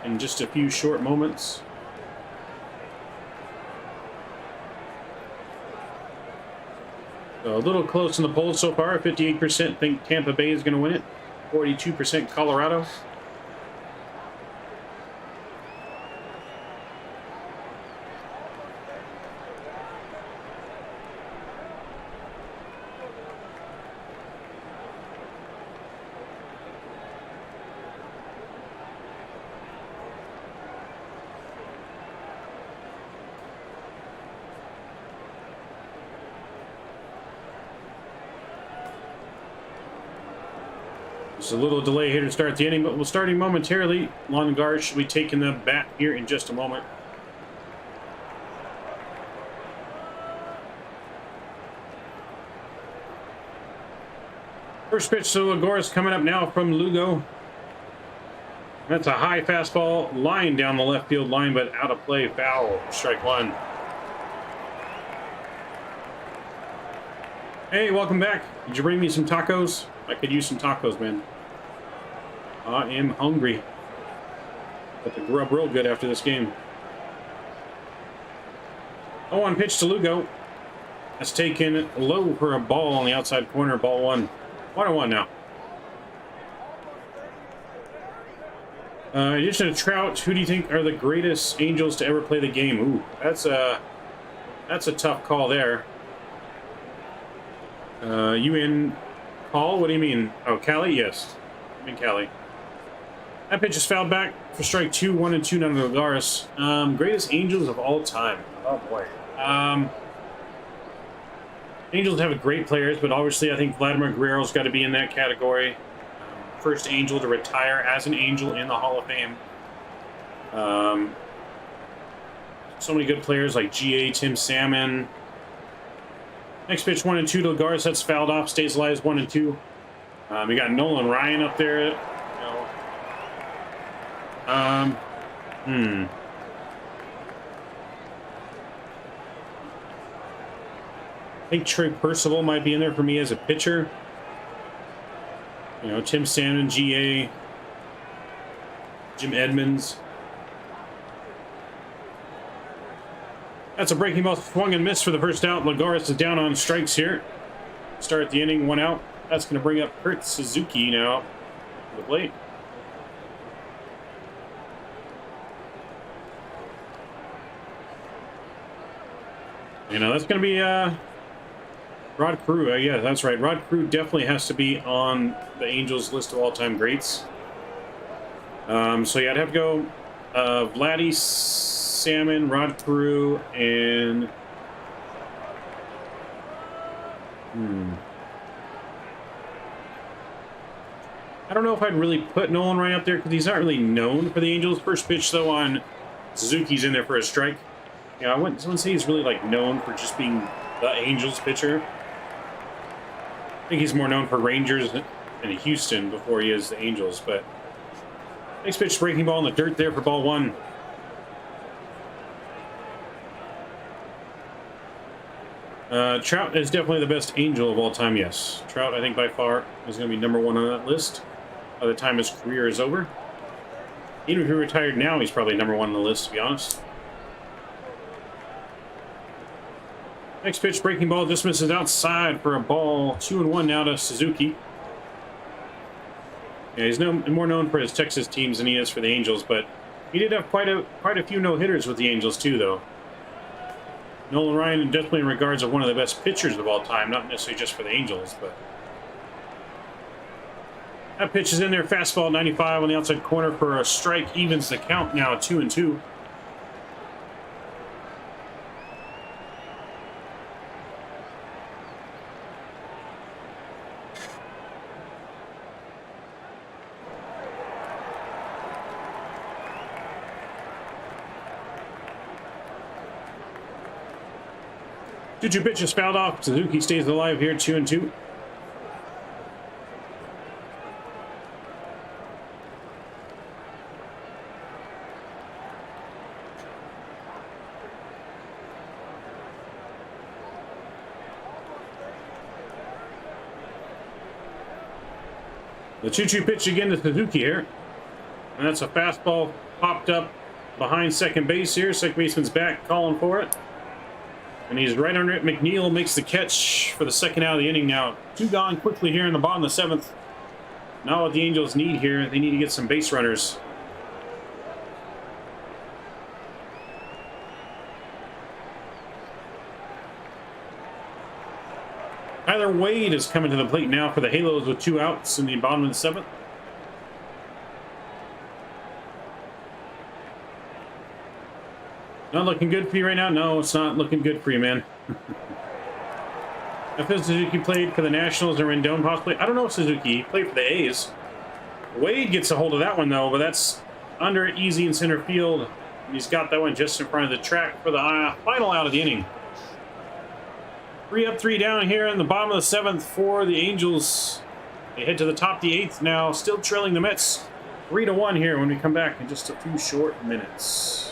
in just a few short moments. So a little close in the polls so far. 58% think Tampa Bay is going to win it. 42% Colorado. Just a little delay here to start the inning, but we'll starting momentarily. Lagares should be taking the bat here in just a moment. First pitch to Lagares coming up now from Lugo. That's a high fastball line down the left field line, but out of play, foul. Strike one. Hey, welcome back. Did you bring me some tacos? I could use some tacos, man. I am hungry. Got the grub real good after this game. 0-1 pitch to Lugo. That's taken low for a ball on the outside corner. Ball one. 1-1 now. In addition to Trout, who do you think are the greatest Angels to ever play the game? Ooh, that's a tough call there. You in Paul? What do you mean? Oh, Cali? Yes. I mean Cali. That pitch is fouled back for strike 2, 1-2 down to Lagares. Greatest Angels of all time. Oh, boy. Angels have great players, but obviously I think Vladimir Guerrero's got to be in that category. First Angel to retire as an Angel in the Hall of Fame. So many good players like G.A., Tim Salmon. Next pitch, 1-2 to Lagares. That's fouled off. Stays alive, 1-2. We got Nolan Ryan up there. I think Trey Percival might be in there for me as a pitcher. Tim Salmon, G.A. Jim Edmonds. That's a breaking ball, swung and missed for the first out. Lagares is down on strikes here. Start the inning, 1 out. That's going to bring up Kurt Suzuki now to the plate. You know, that's going to be Rod Carew. Yeah, that's right. Rod Carew definitely has to be on the Angels list of all-time greats. So yeah, I'd have to go Vladdy, Salmon, Rod Carew, and I don't know if I'd really put Nolan Ryan up there because he's not really known for the Angels. First pitch though on Suzuki's in there for a strike. Yeah, I wouldn't say he's really like known for just being the Angels pitcher. I think he's more known for Rangers and Houston before he is the Angels. But next pitch, breaking ball in the dirt there for ball 1. Trout is definitely the best Angel of all time, yes. Trout, I think, by far is going to be number 1 on that list by the time his career is over. Even if he retired now, he's probably number 1 on the list, to be honest. Next pitch, breaking ball, just misses outside for a ball. 2-1 now to Suzuki. Yeah, he's more known for his Texas teams than he is for the Angels, but he did have quite a few no-hitters with the Angels, too, though. Nolan Ryan, definitely in regards of one of the best pitchers of all time, not necessarily just for the Angels, but that pitch is in there. Fastball 95 on the outside corner for a strike. Evens the count now, 2-2. Two pitch is fouled off. Suzuki stays alive here, 2-2. The 2-2 pitch again to Suzuki here. And that's a fastball popped up behind second base here. Second baseman's back calling for it. And he's right under it. McNeil makes the catch for the second out of the inning now. 2 gone quickly here in the bottom of the 7th. Not what the Angels need here. They need to get some base runners. Tyler Wade is coming to the plate now for the Halos with 2 outs in the bottom of the 7th. Not looking good for you right now? No, it's not looking good for you, man. If Suzuki played for the Nationals or Rendon, possibly. I don't know if Suzuki played for the A's. Wade gets a hold of that one, though, but that's under easy in center field. He's got that one just in front of the track for the final out of the inning. 3 up, 3 down here in the bottom of the 7th for the Angels. They head to the top of the 8th now, still trailing the Mets 3-1 here when we come back in just a few short minutes.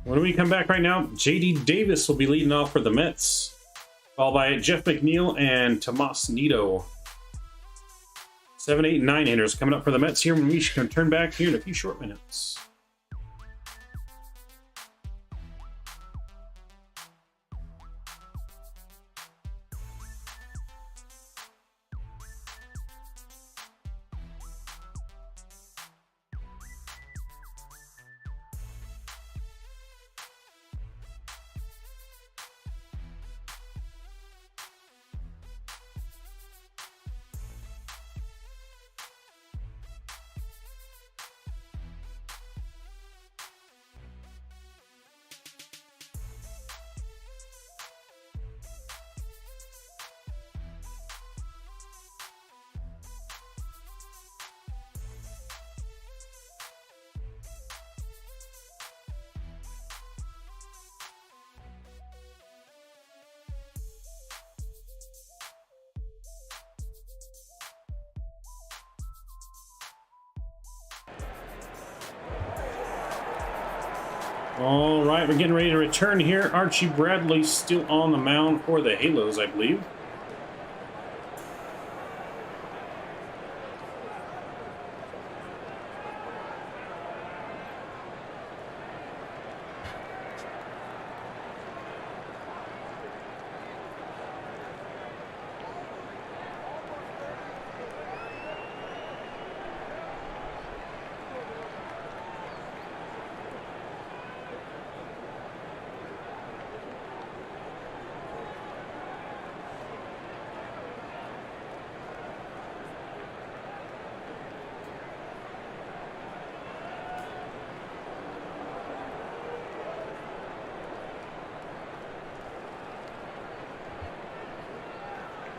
When we come back right now, J.D. Davis will be leading off for the Mets, followed by Jeff McNeil and Tomas Nido. 7, 8, and 9 hitters coming up for the Mets here when we should turn back here in a few short minutes. All right, we're getting ready to return here. Archie Bradley still on the mound for the Halos, I believe.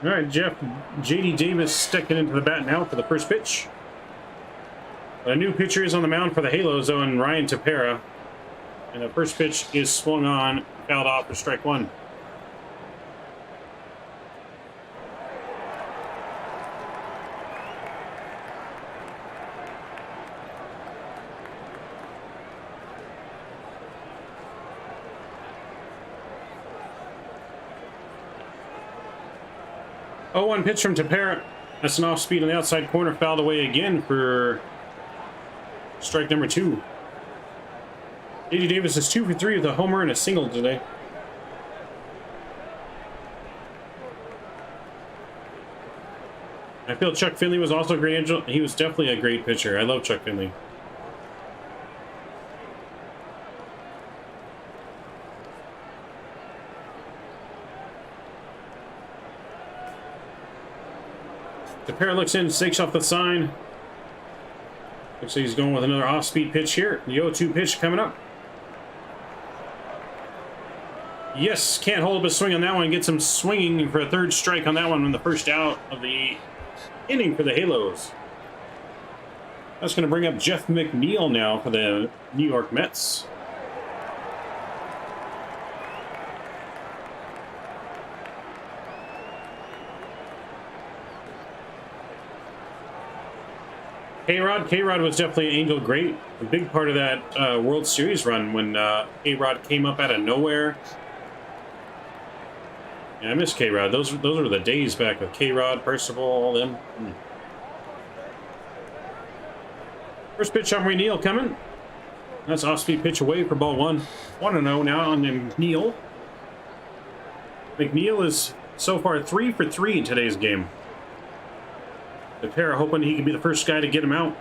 All right, Jeff, J.D. Davis sticking into the bat now for the first pitch. A new pitcher is on the mound for the Halos, though, and Ryan Tepera. And the first pitch is swung on, fouled off for strike one. Oh, one pitch from Tepera. That's an off speed on the outside corner, fouled away again for strike number two. J.D. Davis is 2 for 3 with a homer and a single today. I feel Chuck Finley was also a great angel. He was definitely a great pitcher. I love Chuck Finley. Tepera looks in, stakes off the sign. Looks like he's going with another off-speed pitch here. The 0-2 pitch coming up. Yes, can't hold up a swing on that one. Gets him swinging for a third strike on that one on the first out of the inning for the Halos. That's going to bring up Jeff McNeil now for the New York Mets. K-Rod was definitely Angel great. A big part of that World Series run when K-Rod came up out of nowhere. Yeah, I miss K-Rod. Those were the days back with K-Rod, Percival, all them. First pitch on McNeil coming. That's off-speed pitch away for ball one. 1-0 now on McNeil. McNeil is so far 3 for 3 in today's game. The pair hoping he can be the first guy to get him out.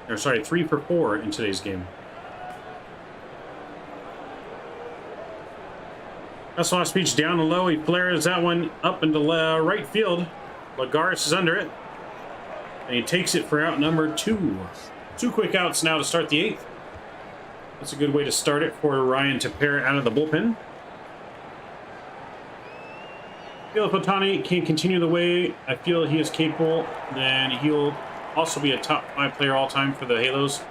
Or sorry, 3 for 4 in today's game. That's last speech down and low. He flares that one up into right field. Lagares is under it. And he takes it for out number 2. 2 quick outs now to start the 8th. That's a good way to start it for Ryan Tepera out of the bullpen. If Ohtani can continue the way I feel he is capable, then he'll also be a top 5 player all time for the Halos.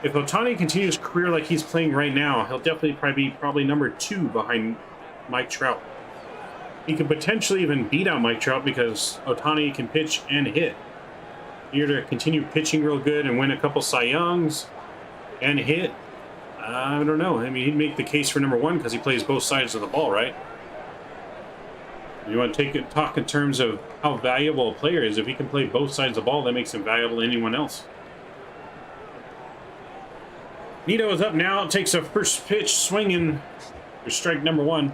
If Ohtani continues his career like he's playing right now, he'll definitely probably number 2 behind Mike Trout. He could potentially even beat out Mike Trout because Ohtani can pitch and hit. Here to continue pitching real good and win a couple Cy Youngs and hit. I don't know. I mean, he'd make the case for number 1 because he plays both sides of the ball, right? You want to talk in terms of how valuable a player is. If he can play both sides of the ball, that makes him valuable to anyone else. Nito is up now. Takes a first pitch swinging for strike number 1.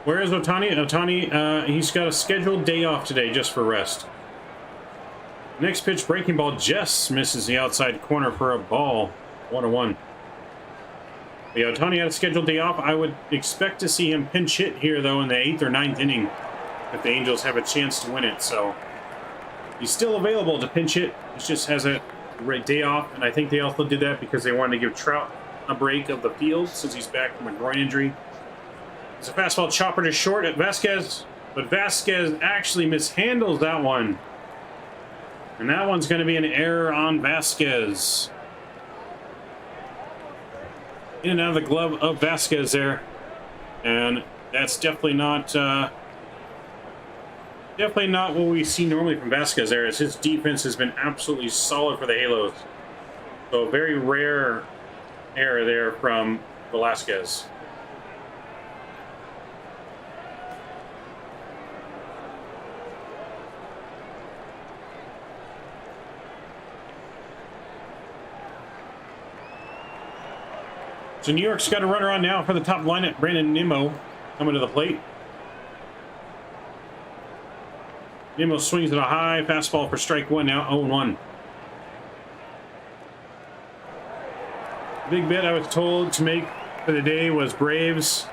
Where is Ohtani? Ohtani, he's got a scheduled day off today just for rest. Next pitch, breaking ball, just misses the outside corner for a ball. 1-1. The Ohtani had a scheduled day off. I would expect to see him pinch hit here, though, in the 8th or 9th inning if the Angels have a chance to win it. So he's still available to pinch hit. He just has a day off, and I think they also did that because they wanted to give Trout a break of the field since he's back from a groin injury. It's a fastball chopper to short at Vasquez, but Vasquez actually mishandles that one. And that one's going to be an error on Vasquez. In and out of the glove of Vasquez there. And That's definitely not what we see normally from Vasquez there, as his defense has been absolutely solid for the Halos. So a very rare error there from Velasquez. So New York's got a runner on now for the top lineup. Brandon Nimmo coming to the plate. Nimmo swings at a high fastball for strike one now, 0-1. Big bet I was told to make for the day was Braves.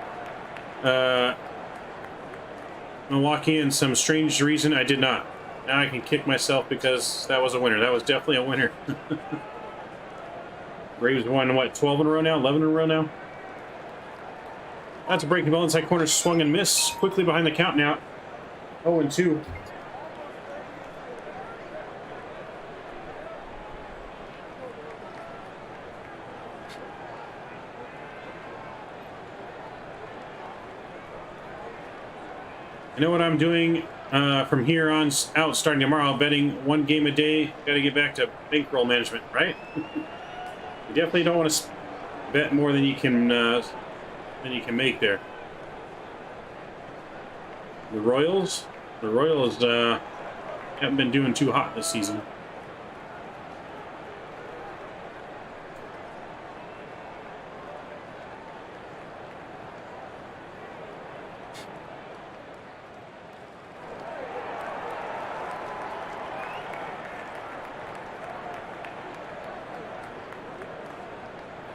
Milwaukee, and some strange reason I did not. Now I can kick myself because that was a winner. That was definitely a winner. Braves won, what, 12 in a row now? 11 in a row now? That's a breaking ball inside corner, swung and miss. Quickly behind the count now. 0-2. I know what I'm doing from here on out starting tomorrow, betting one game a day. Got to get back to bankroll management, right? You definitely don't want to bet more than you can make there. The Royals haven't been doing too hot this season.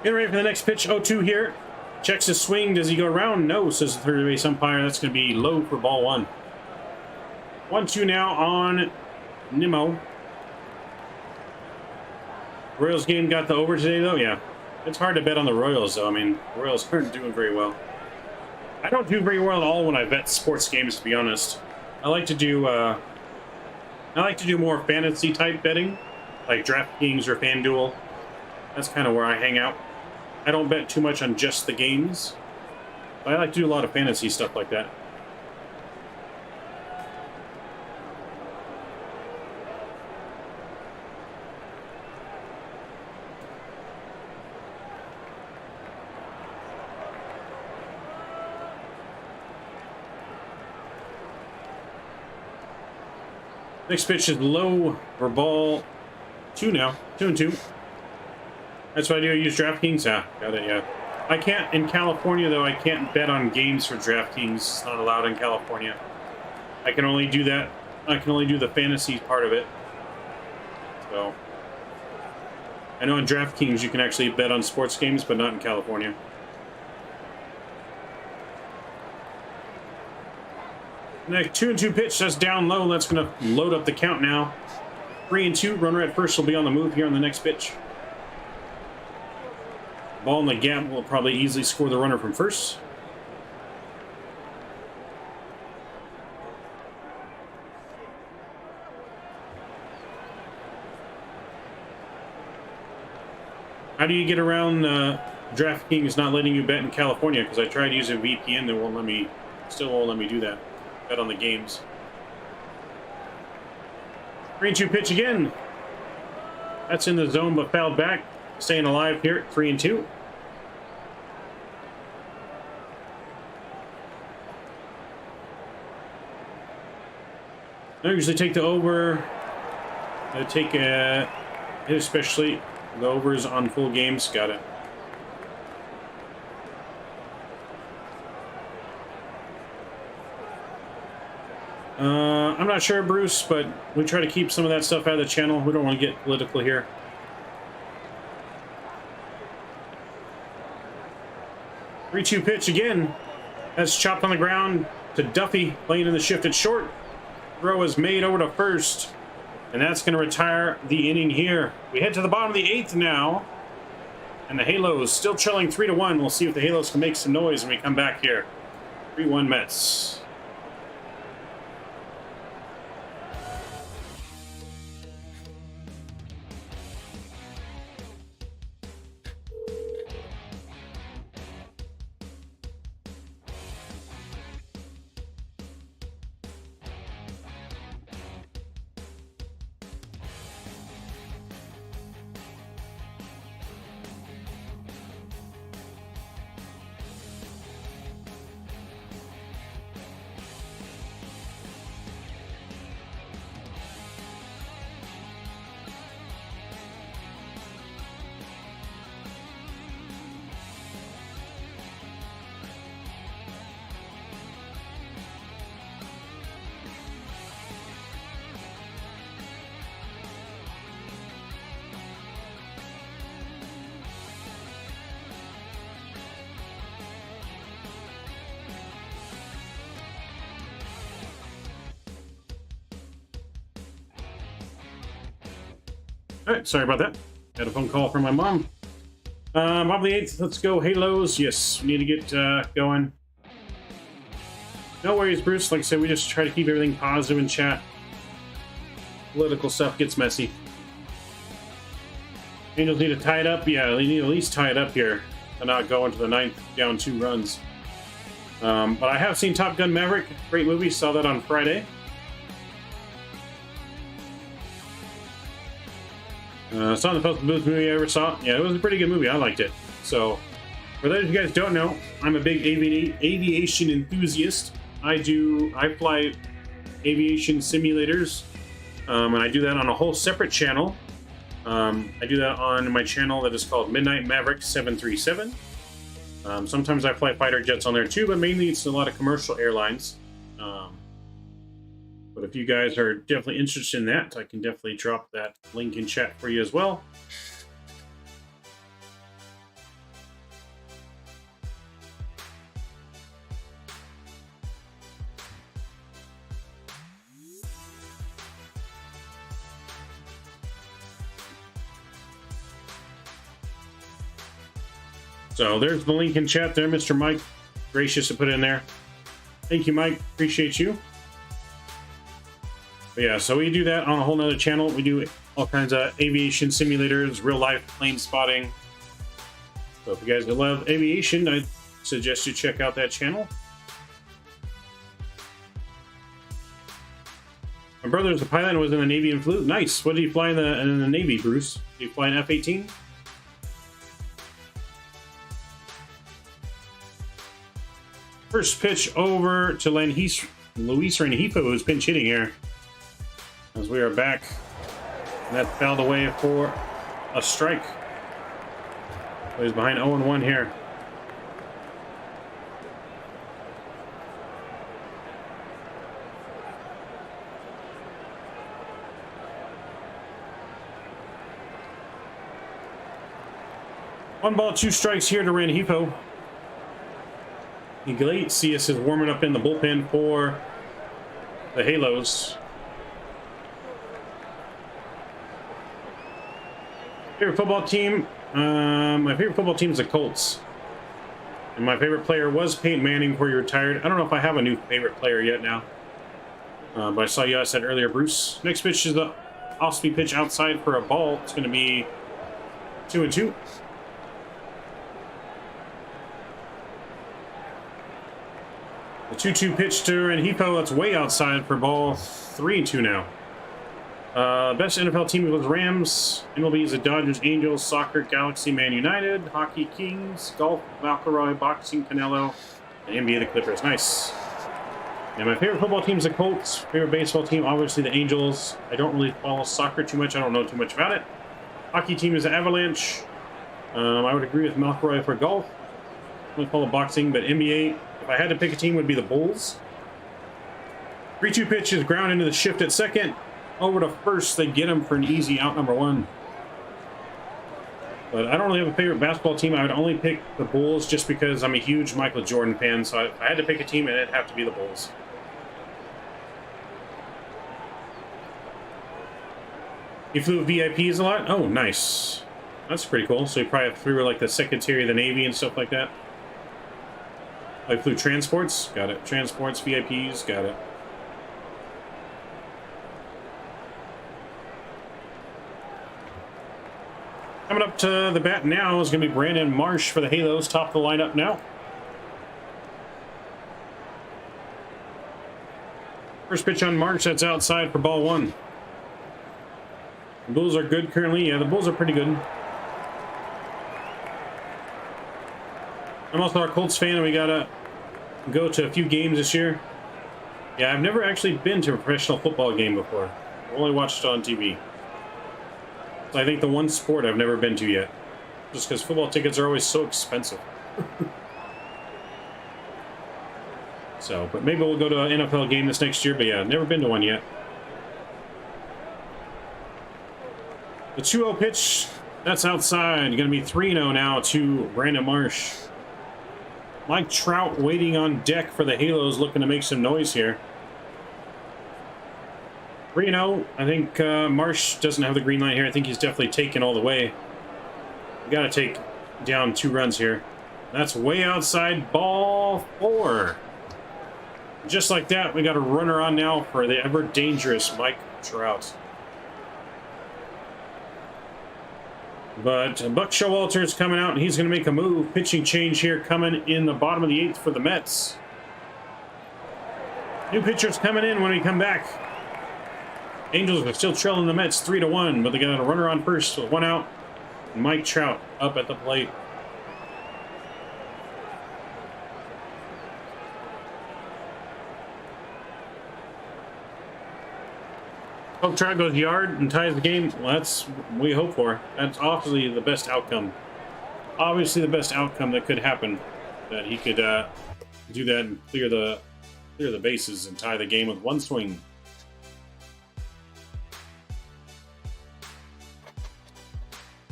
Getting ready for the next pitch. 0-2 here. Checks his swing. Does he go around? No, says the third base umpire. That's going to be low for ball one. 1-2 now on Nimmo. Royals game got the over today, though. Yeah. It's hard to bet on the Royals, though. I mean, Royals aren't doing very well. I don't do very well at all when I bet sports games, to be honest. I like to do more fantasy type betting, like DraftKings or FanDuel. That's kind of where I hang out. I don't bet too much on just the games, but I like to do a lot of fantasy stuff like that. Next pitch is low for ball two now. 2-2. That's what I do. I use DraftKings. Ah, got it, yeah. I can't, in California, though, I can't bet on games for DraftKings. It's not allowed in California. I can only do that. I can only do the fantasy part of it. So, I know in DraftKings you can actually bet on sports games, but not in California. Next 2-2 pitch, that's down low. That's going to load up the count now. 3-2, runner at first will be on the move here on the next pitch. Ball in the gap will probably easily score the runner from first. How do you get around DraftKings not letting you bet in California? Because I tried using VPN, they won't let me. Still won't let me do that. Bet on the games. 3-2 pitch again. That's in the zone, but fouled back. Staying alive here at 3-2. I usually take the over. I take especially the overs on full games. Got it. I'm not sure, Bruce, but we try to keep some of that stuff out of the channel. We don't want to get political here. 3-2 pitch again. That's chopped on the ground to Duffy, playing in the shift at short. Throw is made over to first, and that's going to retire the inning here. We head to the bottom of the 8th now, and the Halos still trailing 3-1. We'll see if the Halos can make some noise when we come back here. 3-1 Mets. All right, sorry about that. Had a phone call from my mom. Bob the 8th, let's go Halos. Yes, we need to get going. No worries, Bruce. Like I said, we just try to keep everything positive in chat. Political stuff gets messy. Angels need to tie it up. Yeah, they need to at least tie it up here to not go into the 9th down 2 runs. But I have seen Top Gun Maverick. Great movie. Saw that on Friday. It's not the most booth movie I ever saw. Yeah, it was a pretty good movie. I liked it. So, for those of you guys who don't know, I'm a big aviation enthusiast. I fly aviation simulators, and I do that on a whole separate channel. I do that on my channel that is called Midnight Maverick 737. Sometimes I fly fighter jets on there too, but mainly it's a lot of commercial airlines. But if you guys are definitely interested in that, I can definitely drop that link in chat for you as well. So there's the link in chat there, Mr. Mike. Gracious to put it in there. Thank you, Mike. Appreciate you. But yeah, so we do that on a whole nother channel. We do all kinds of aviation simulators, real life plane spotting. So if you guys love aviation, I suggest you check out that channel. My brother was a pilot and was in the Navy and flew. Nice. What did he fly in the Navy, Bruce? Did he fly an F-18? First pitch over to Luis Rengifo, who's pinch hitting here. As we are back. And that fouled away for a strike. So he's behind 0-1 here. One ball, 2 strikes here to Rengifo. Iglesias is warming up in the bullpen for the Halos. Favorite football team? My favorite football team is the Colts. And my favorite player was Peyton Manning before he retired. I don't know if I have a new favorite player yet now. But I saw you guys said earlier, Bruce. Next pitch is the off-speed pitch outside for a ball. It's going to be 2-2. The 2-2 pitch to Rengifo, that's way outside for ball 3-2 now. Best NFL team was Rams. MLB is the Dodgers, Angels, Soccer, Galaxy, Man United, Hockey, Kings, Golf, McElroy, Boxing, Canelo, and NBA, the Clippers. Nice. And my favorite football team is the Colts. Favorite baseball team, obviously the Angels. I don't really follow soccer too much. I don't know too much about it. Hockey team is the Avalanche. I would agree with McElroy for golf. I don't follow boxing, but NBA, if I had to pick a team, would be the Bulls. 3-2 pitch is ground into the shift at second. Over to first, they get him for an easy out number 1. But I don't really have a favorite basketball team. I would only pick the Bulls just because I'm a huge Michael Jordan fan. So if I had to pick a team, it'd have to be the Bulls. You flew VIPs a lot? Oh, nice. That's pretty cool. So you probably flew like the Secretary of the Navy and stuff like that. I flew transports. Got it. Transports, VIPs. Got it. Coming up to the bat now is going to be Brandon Marsh for the Halos. Top of the lineup now. First pitch on Marsh. That's outside for ball 1. The Bulls are good currently. Yeah, the Bulls are pretty good. I'm also a Colts fan, and we got to go to a few games this year. Yeah, I've never actually been to a professional football game before. I've only watched it on TV. So I think the one sport I've never been to yet. Just because football tickets are always so expensive. So, but maybe we'll go to an NFL game this next year. But yeah, never been to one yet. The 2-0 pitch, that's outside. Going to be 3-0 now to Brandon Marsh. Mike Trout waiting on deck for the Halos, looking to make some noise here. 3-0. I think Marsh doesn't have the green light here. I think he's definitely taken all the way. We got to take down 2 runs here. That's way outside, ball 4. Just like that, we got a runner on now for the ever dangerous Mike Trout. But Buck Showalter's coming out, and he's going to make a move. Pitching change here coming in the bottom of the 8th for the Mets. New pitchers coming in when we come back. Angels are still trailing the Mets 3-1, but they got a runner on first with 1 out. Mike Trout up at the plate. Hope Trout goes yard and ties the game. Well, that's what we hope for. That's obviously the best outcome. Obviously the best outcome that could happen. That he could do that and clear the bases and tie the game with 1 swing.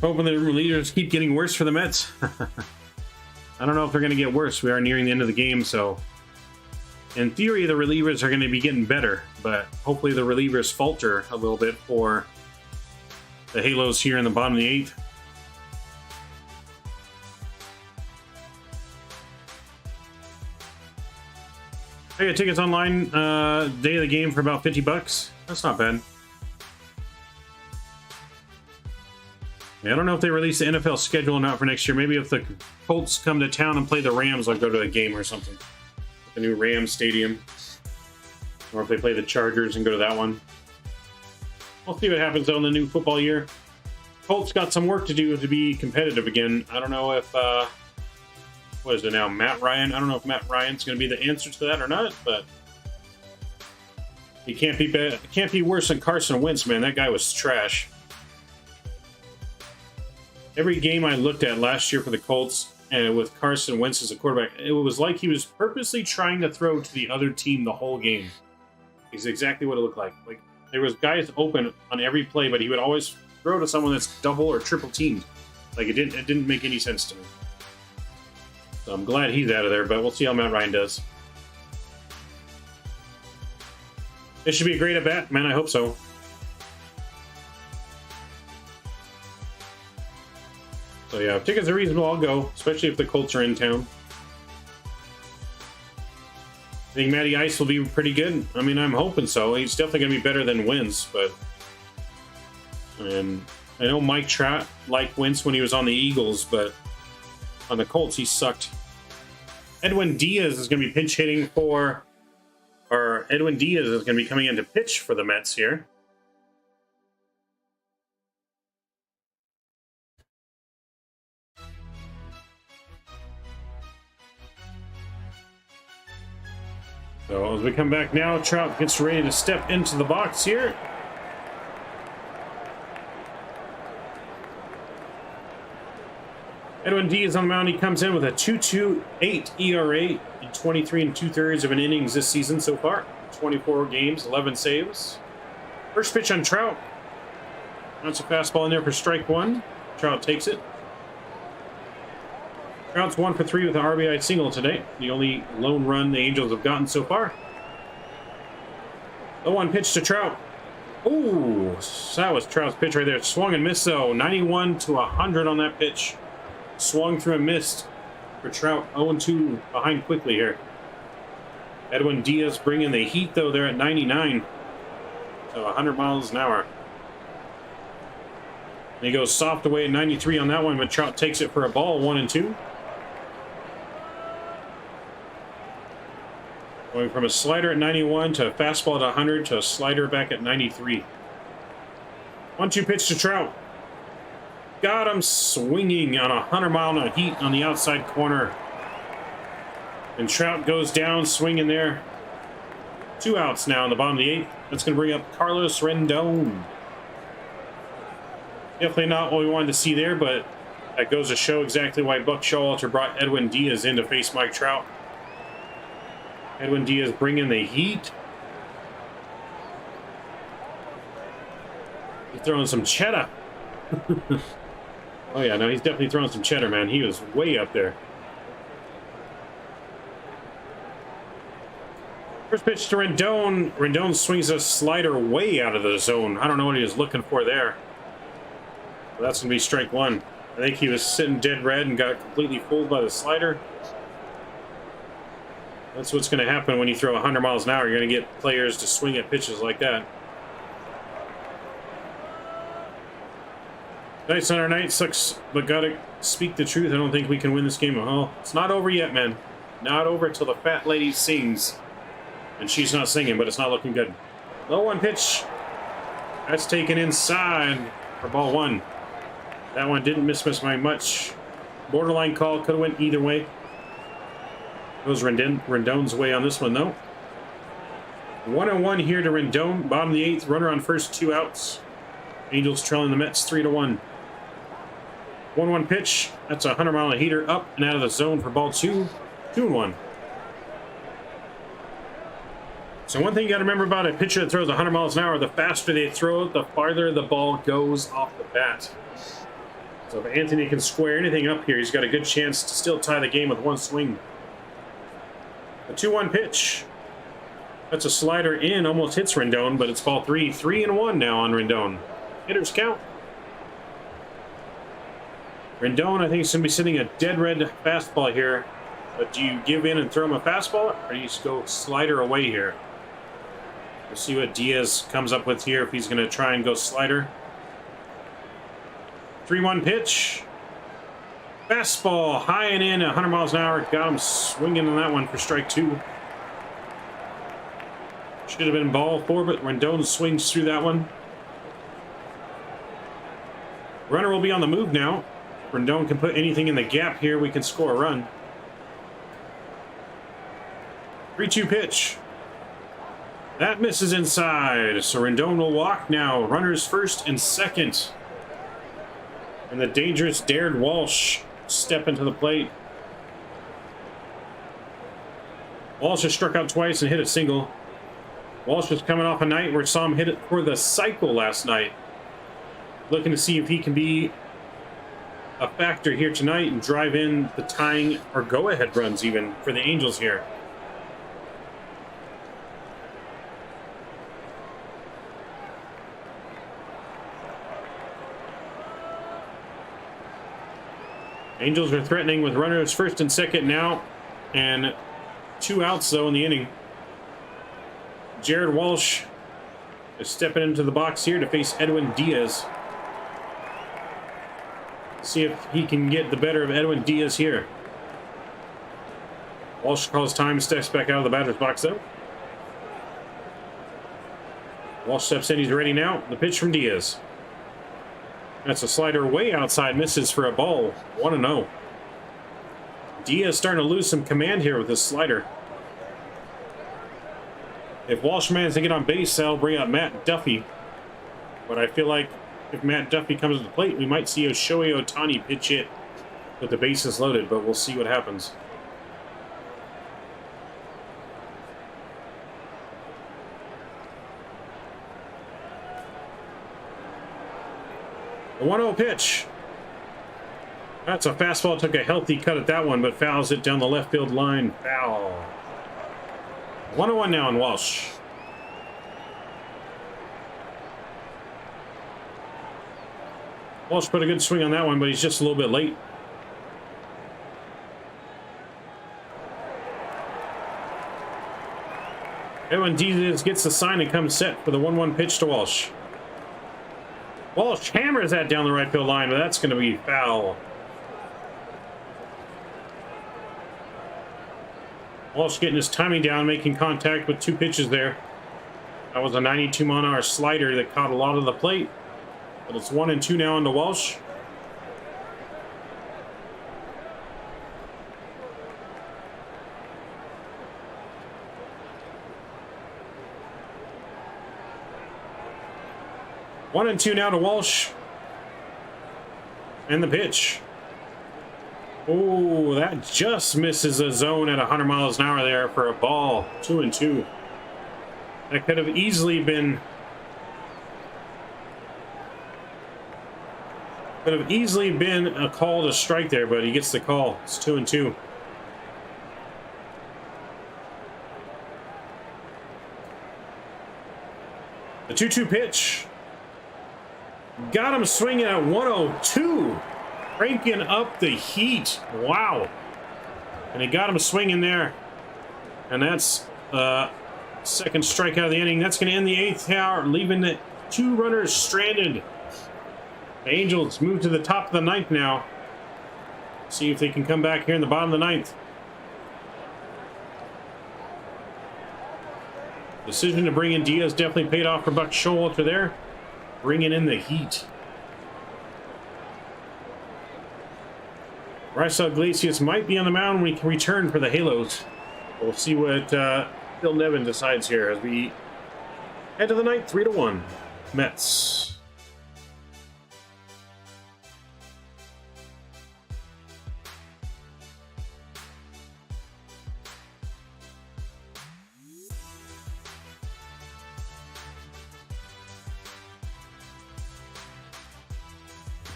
Hoping the relievers keep getting worse for the Mets. I don't know if they're going to get worse. We are nearing the end of the game, so in theory, the relievers are going to be getting better, but hopefully the relievers falter a little bit for the Halos here in the bottom of the 8th. I got tickets online, day of the game for about $50. That's not bad. Yeah, I don't know if they release the NFL schedule or not for next year. Maybe if the Colts come to town and play the Rams, I'll go to a game or something. The new Rams stadium. Or if they play the Chargers and go to that one. We'll see what happens though in the new football year. Colts got some work to do to be competitive again. I don't know if, what is it now, Matt Ryan? I don't know if Matt Ryan's going to be the answer to that or not, but he can't be worse than Carson Wentz, man. That guy was trash. Every game I looked at last year for the Colts, and with Carson Wentz as a quarterback, it was like he was purposely trying to throw to the other team the whole game. It's exactly what it looked like. Like there was guys open on every play, but he would always throw to someone that's double or triple teamed. Like it didn't make any sense to me. So I'm glad he's out of there, but we'll see how Matt Ryan does. It should be a great at bat, man. I hope so. So yeah, if tickets are reasonable, I'll go, especially if the Colts are in town. I think Matty Ice will be pretty good. I mean, I'm hoping so. He's definitely going to be better than Wentz, but... And I know Mike Trout liked Wentz when he was on the Eagles, but on the Colts, he sucked. Edwin Diaz is going to be pinch hitting for... Or Edwin Diaz is going to be coming in to pitch for the Mets here. So as we come back now, Trout gets ready to step into the box here. Edwin Diaz on the mound. He comes in with a 2.28 ERA in 23 2/3 of an innings this season so far. 24 games, 11 saves. First pitch on Trout. That's a fastball in there for strike 1. Trout takes it. Trout's 1 for 3 with an RBI single today. The only lone run the Angels have gotten so far. The 1 pitch to Trout. Ooh, that was Trout's pitch right there. Swung and missed though. 91 to 100 on that pitch. Swung through and missed for Trout. 0-2 behind quickly here. Edwin Diaz bringing the heat though. They're at 99. So 100 miles an hour. And he goes soft away at 93 on that one, but Trout takes it for a ball. 1-2. Going from a slider at 91 to a fastball at 100 to a slider back at 93. 1-2 pitch to Trout. Got him swinging on a 100-mile-an-hour heat on the outside corner. And Trout goes down, swinging there. 2 outs now in the bottom of the 8th. That's going to bring up Carlos Rendon. Definitely not what we wanted to see there, but that goes to show exactly why Buck Showalter brought Edwin Diaz in to face Mike Trout. Edwin Diaz bringing the heat. He's throwing some cheddar. Oh yeah, no, he's definitely throwing some cheddar, man. He was way up there. First pitch to Rendon. Rendon swings a slider way out of the zone. I don't know what he was looking for there. Well, that's going to be strike one. I think he was sitting dead red and got completely fooled by the slider. That's what's going to happen when you throw 100 miles an hour. You're going to get players to swing at pitches like that. Nice on our night. Sucks, but got to speak the truth. I don't think we can win this game. Oh, it's not over yet, man. Not over until the fat lady sings. And she's not singing, but it's not looking good. Low one pitch. That's taken inside for ball one. That one didn't miss by much. Borderline call. Could have went either way. Goes Rendon's way on this one, though. 1-1 here to Rendon. Bottom of the eighth. Runner on first, 2 outs. Angels trailing the Mets 3-1. 1-1 pitch. That's a 100-mile heater up and out of the zone for ball 2. 2-1. So one thing you got to remember about a pitcher that throws 100 miles an hour, the faster they throw it, the farther the ball goes off the bat. So if Anthony can square anything up here, he's got a good chance to still tie the game with one swing. A 2-1 pitch. That's a slider in, almost hits Rendon, but it's ball 3. 3-1 now on Rendon. Hitters count. Rendon, I think, is going to be sitting a dead red fastball here. But do you give in and throw him a fastball, or do you just go slider away here? We'll see what Diaz comes up with here if he's going to try and go slider. 3-1 pitch. Fastball, high and in, 100 miles an hour. Got him swinging on that one for strike 2. Should have been ball 4, but Rendon swings through that one. Runner will be on the move now. Rendon can put anything in the gap here. We can score a run. 3-2 pitch. That misses inside. So Rendon will walk now. Runners first and second. And the dangerous Dared Walsh step into the plate. Walsh has struck out twice and hit a single. Walsh is coming off a night where saw him hit it for the cycle last night. Looking to see if he can be a factor here tonight and drive in the tying or go-ahead runs even for the Angels here. Angels are threatening with runners first and second now, and 2 outs though in the inning. Jared Walsh is stepping into the box here to face Edwin Diaz. See if he can get the better of Edwin Diaz here. Walsh calls time, steps back out of the batter's box though. Walsh steps in, he's ready now. The pitch from Diaz. That's a slider way outside, misses for a ball. 1-0. Diaz starting to lose some command here with his slider. If Walsh manages to get on base, that'll bring up Matt Duffy. But I feel like if Matt Duffy comes to the plate, we might see a Shohei Ohtani pitch hit with the bases loaded, but we'll see what happens. A 1-0 pitch. That's a fastball. Took a healthy cut at that one, but fouls it down the left field line. Foul. 1-1 now on Walsh. Walsh put a good swing on that one, but he's just a little bit late. Edwin Diaz gets the sign and comes set for the 1-1 pitch to Walsh. Walsh hammers that down the right field line, but that's going to be foul. Walsh getting his timing down, making contact with 2 pitches there. That was a 92-mile-an-hour slider that caught a lot of the plate. But it's 1-2 now on to Walsh. One and two now to Walsh. And the pitch. Oh, that just misses the zone at 100 miles an hour there for a ball. 2-2. That could have easily been a call to strike there, but he gets the call. It's 2-2. The 2-2 pitch. Got him swinging at 102. Cranking up the heat. Wow. And he got him swinging there. And that's second strikeout of the inning. That's going to end the 8th hour, leaving the 2 runners stranded. The Angels move to the top of the 9th now. See if they can come back here in the bottom of the 9th. Decision to bring in Diaz definitely paid off for Buck Showalter there. Bringing in the heat. Raisel Iglesias might be on the mound when we can return for the Halos. We'll see what Phil Nevin decides here as we head to the 9th, 3-1. Mets.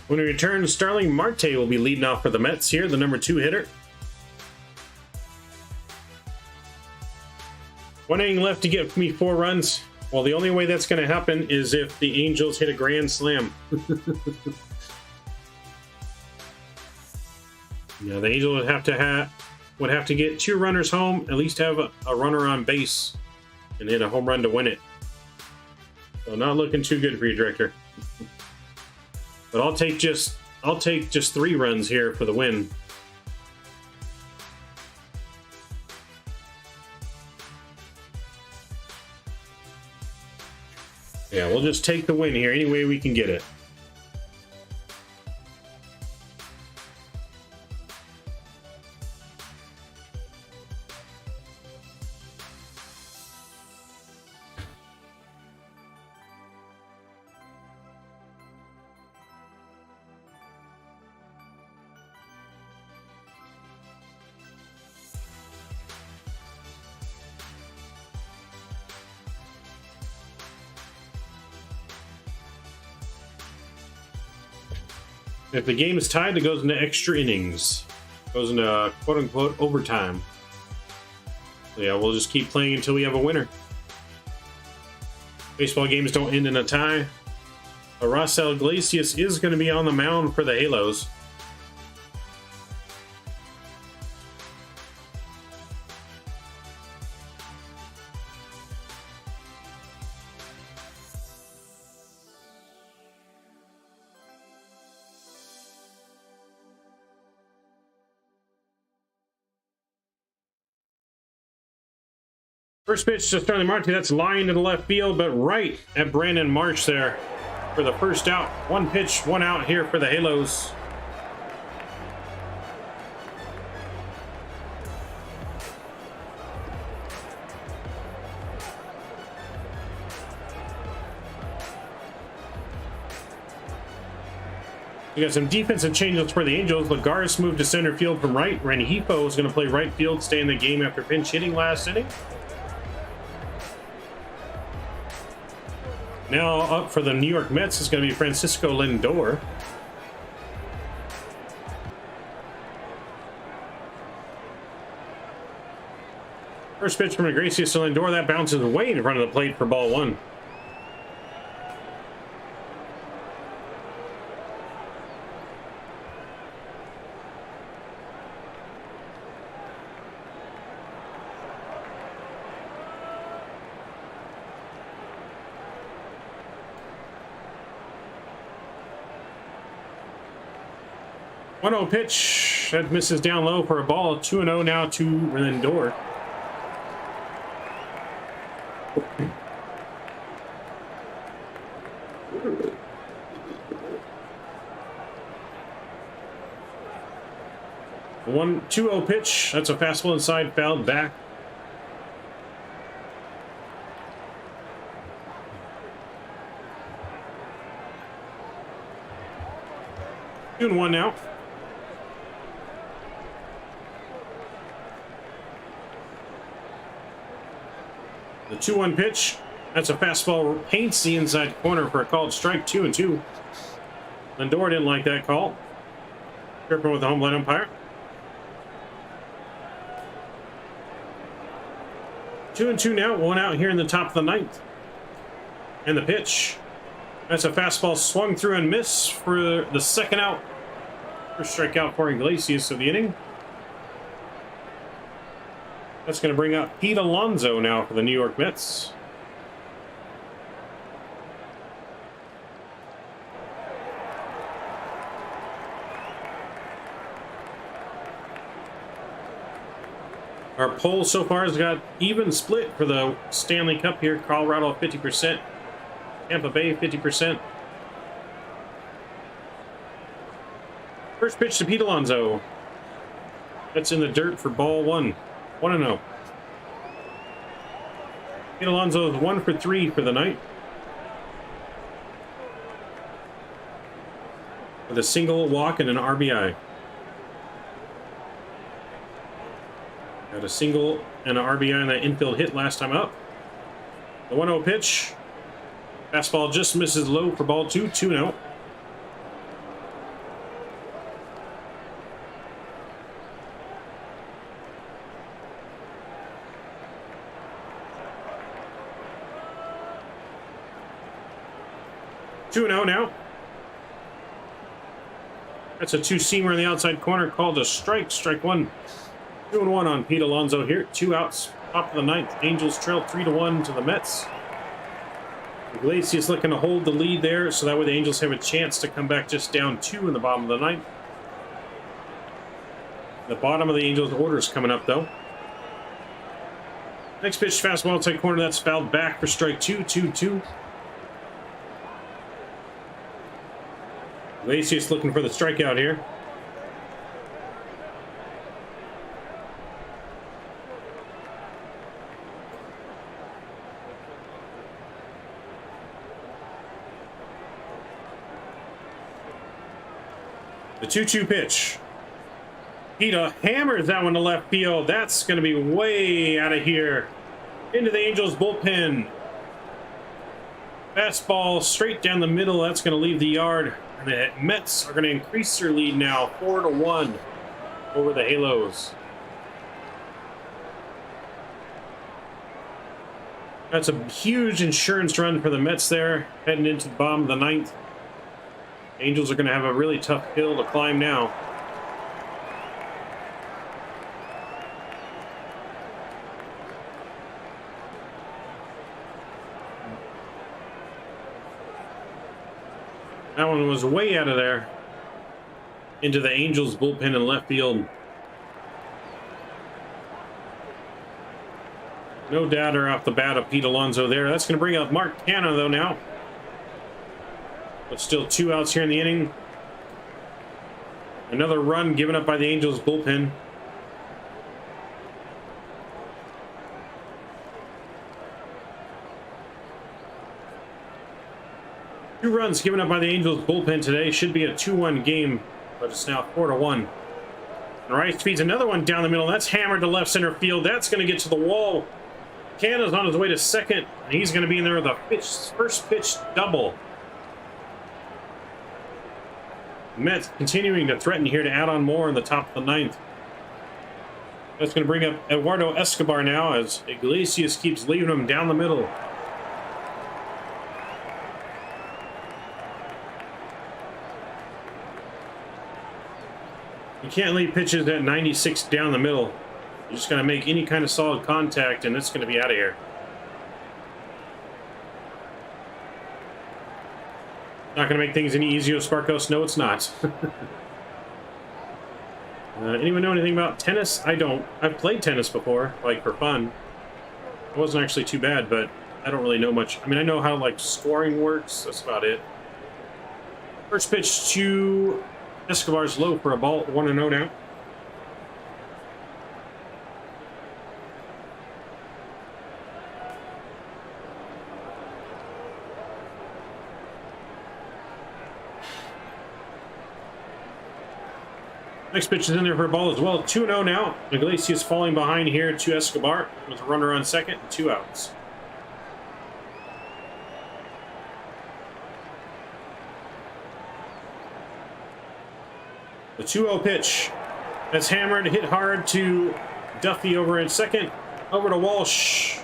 When we return, Starling Marte will be leading off for the Mets here, the number 2 hitter. 1 inning left to get me 4 runs. Well, the only way that's going to happen is if the Angels hit a grand slam. Yeah, the Angels would have to get 2 runners home, at least have a runner on base, and hit a home run to win it. So not looking too good for you, Director. But I'll take just 3 runs here for the win. Yeah, we'll just take the win here any way we can get it. If the game is tied, it goes into extra innings. It goes into quote-unquote overtime. So yeah, we'll just keep playing until we have a winner. Baseball games don't end in a tie. Raisel Iglesias is going to be on the mound for the Halos. First pitch to Starling Marte, that's line to the left field, but right at Brandon Marsh there for the first out. 1 pitch, 1 out here for the Halos. We got some defensive changes for the Angels. Lagares moved to center field from right. Rengifo is going to play right field, stay in the game after pinch hitting last inning. Now up for the New York Mets is going to be Francisco Lindor. First pitch from Iglesias to Lindor, that bounces way in front of the plate for ball 1. One 1-0 pitch that misses down low for a ball. 2-0 now to Lindor. One 2-0 pitch. That's a fastball inside, fouled back. Two and 1 now. The 2-1 pitch. That's a fastball, paints the inside corner for a called strike. 2-2. Lindor didn't like that call. Tripping with the home plate umpire. 2-2 now. 1 out here in the top of the 9th. And the pitch. That's a fastball swung through and missed for the second out. First strikeout for Iglesias of the inning. That's going to bring up Pete Alonso now for the New York Mets. Our poll so far has got even split for the Stanley Cup here. Colorado 50%, Tampa Bay 50%. First pitch to Pete Alonso. That's in the dirt for ball one. 1-0. Pete Alonso is 1 for 3 for the night, with a single, walk, and an RBI. Got a single and an RBI on that infield hit last time up. The 1-0 pitch. Fastball just misses low for ball 2, 2-0. Now. That's a two-seamer in the outside corner called a strike. Strike one. 2-1 on Pete Alonso here. 2 outs. Top of the ninth. Angels trail 3-1 to the Mets. Iglesias looking to hold the lead there, so that way the Angels have a chance to come back just down 2 in the bottom of the ninth. The bottom of the Angels' order is coming up, though. Next pitch, fastball outside corner. That's fouled back for strike 2. 2-2. Iglesias looking for the strikeout here. The 2-2 pitch. Pita hammers that one to left field. That's going to be way out of here. Into the Angels bullpen. Fastball straight down the middle. That's going to leave the yard. And the Mets are going to increase their lead now 4-1 over the Halos. That's a huge insurance run for the Mets there, heading into the bottom of the ninth. Angels are going to have a really tough hill to climb now. That one was way out of there. Into the Angels bullpen in left field. No doubter off the bat of Pete Alonso there. That's going to bring up Mark Canha, though, now. But still 2 outs here in the inning. Another run given up by the Angels bullpen. Two runs given up by the Angels bullpen today. Should be a 2-1 game, but it's now 4-1. And Rice feeds another one down the middle. That's hammered to left center field. That's going to get to the wall. Canha's on his way to second, and he's going to be in there with a first pitch double. Mets continuing to threaten here to add on more in the top of the ninth. That's going to bring up Eduardo Escobar now as Iglesias keeps leaving him down the middle. You can't leave pitches at 96 down the middle. You're just going to make any kind of solid contact, and it's going to be out of here. Not going to make things any easier, Sparkos. No, it's not. Anyone know anything about tennis? I don't. I've played tennis before, like for fun. It wasn't actually too bad, but I don't really know much. I mean, I know how like scoring works. That's about it. First pitch to Escobar's low for a ball. 1-0 now. Next pitch is in there for a ball as well. 2-0 now. Iglesias falling behind here to Escobar with a runner on second and 2 outs. The 2-0 pitch. That's hammered, hit hard to Duffy over in second. Over to Walsh.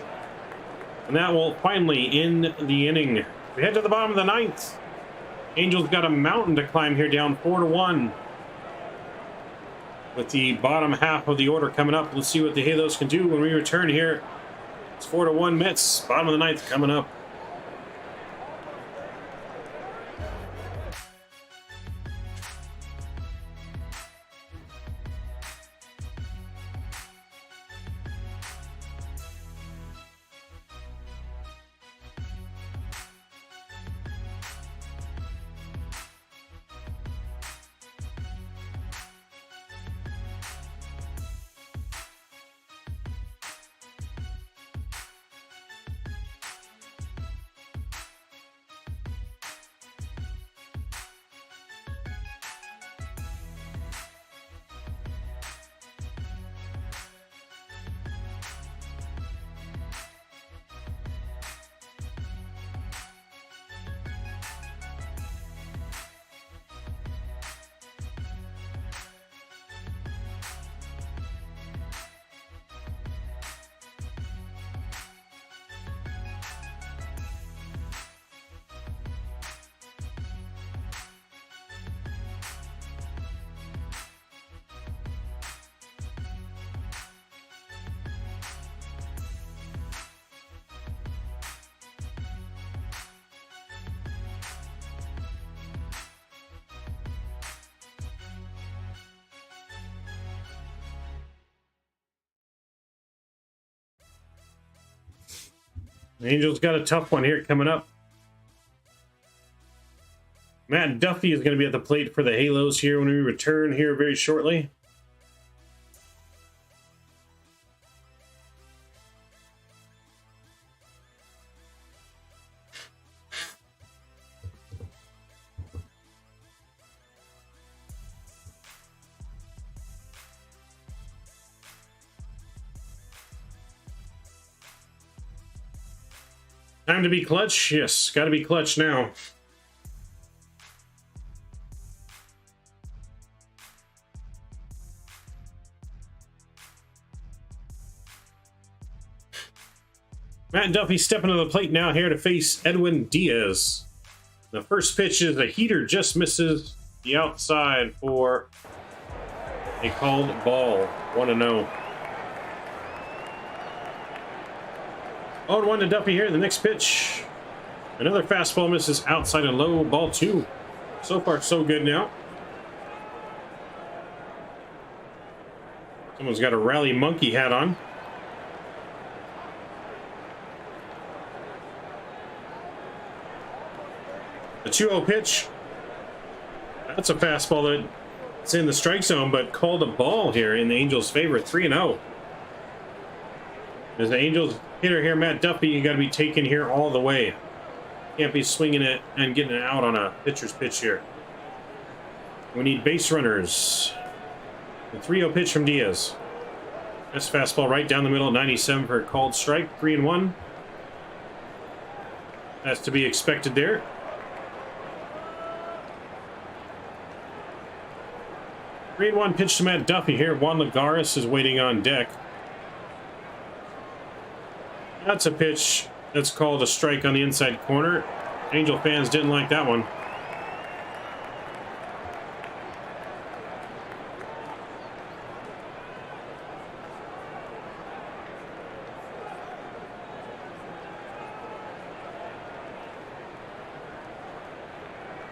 And that will finally end the inning. We head to the bottom of the ninth. Angels got a mountain to climb here, down 4-1. With the bottom half of the order coming up, let's see what the Halos can do when we return here. It's 4-1 Mets, bottom of the ninth coming up. The Angels got a tough one here coming up. Matt Duffy is going to be at the plate for the Halos here when we return here very shortly. Time to be clutch? Yes, got to be clutch now. Matt Duffy stepping to the plate now here to face Edwin Diaz. The first pitch is a heater, just misses the outside for a called ball. 1-0. 0-1 to Duffy here. The next pitch, another fastball misses outside and low, ball 2. So far, so good now. Someone's got a rally monkey hat on. The 2-0 pitch. That's a fastball that's in the strike zone, but called a ball here in the Angels' favor. 3-0. As the Angels hitter here, Matt Duffy, you got to be taken here all the way. Can't be swinging it and getting it out on a pitcher's pitch here. We need base runners. The 3-0 pitch from Diaz. That's fastball right down the middle, 97 for a called strike. 3-1. That's to be expected there. Green 1 pitch to Matt Duffy here. Juan Lagares is waiting on deck. That's a pitch that's called a strike on the inside corner. Angel fans didn't like that one.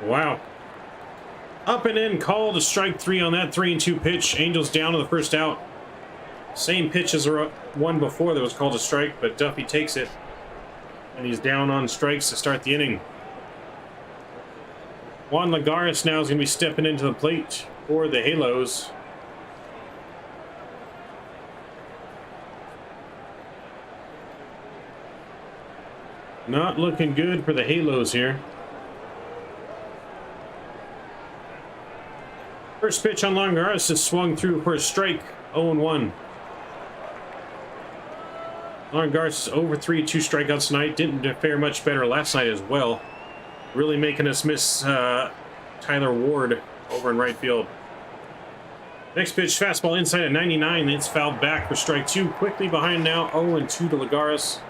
Wow. Up and in, called a strike 3 on that 3-2 pitch. Angels down to the first out. Same pitch as the one before that was called a strike, but Duffy takes it. And he's down on strikes to start the inning. Juan Lagares now is going to be stepping into the plate for the Halos. Not looking good for the Halos here. First pitch on Lagares is swung through for a strike. 0-1. Lagares is over 3-2 strikeouts tonight. Didn't fare much better last night as well. Really making us miss Tyler Ward over in right field. Next pitch, fastball inside at 99. It's fouled back for strike 2. Quickly behind now, 0-2 to Lagares.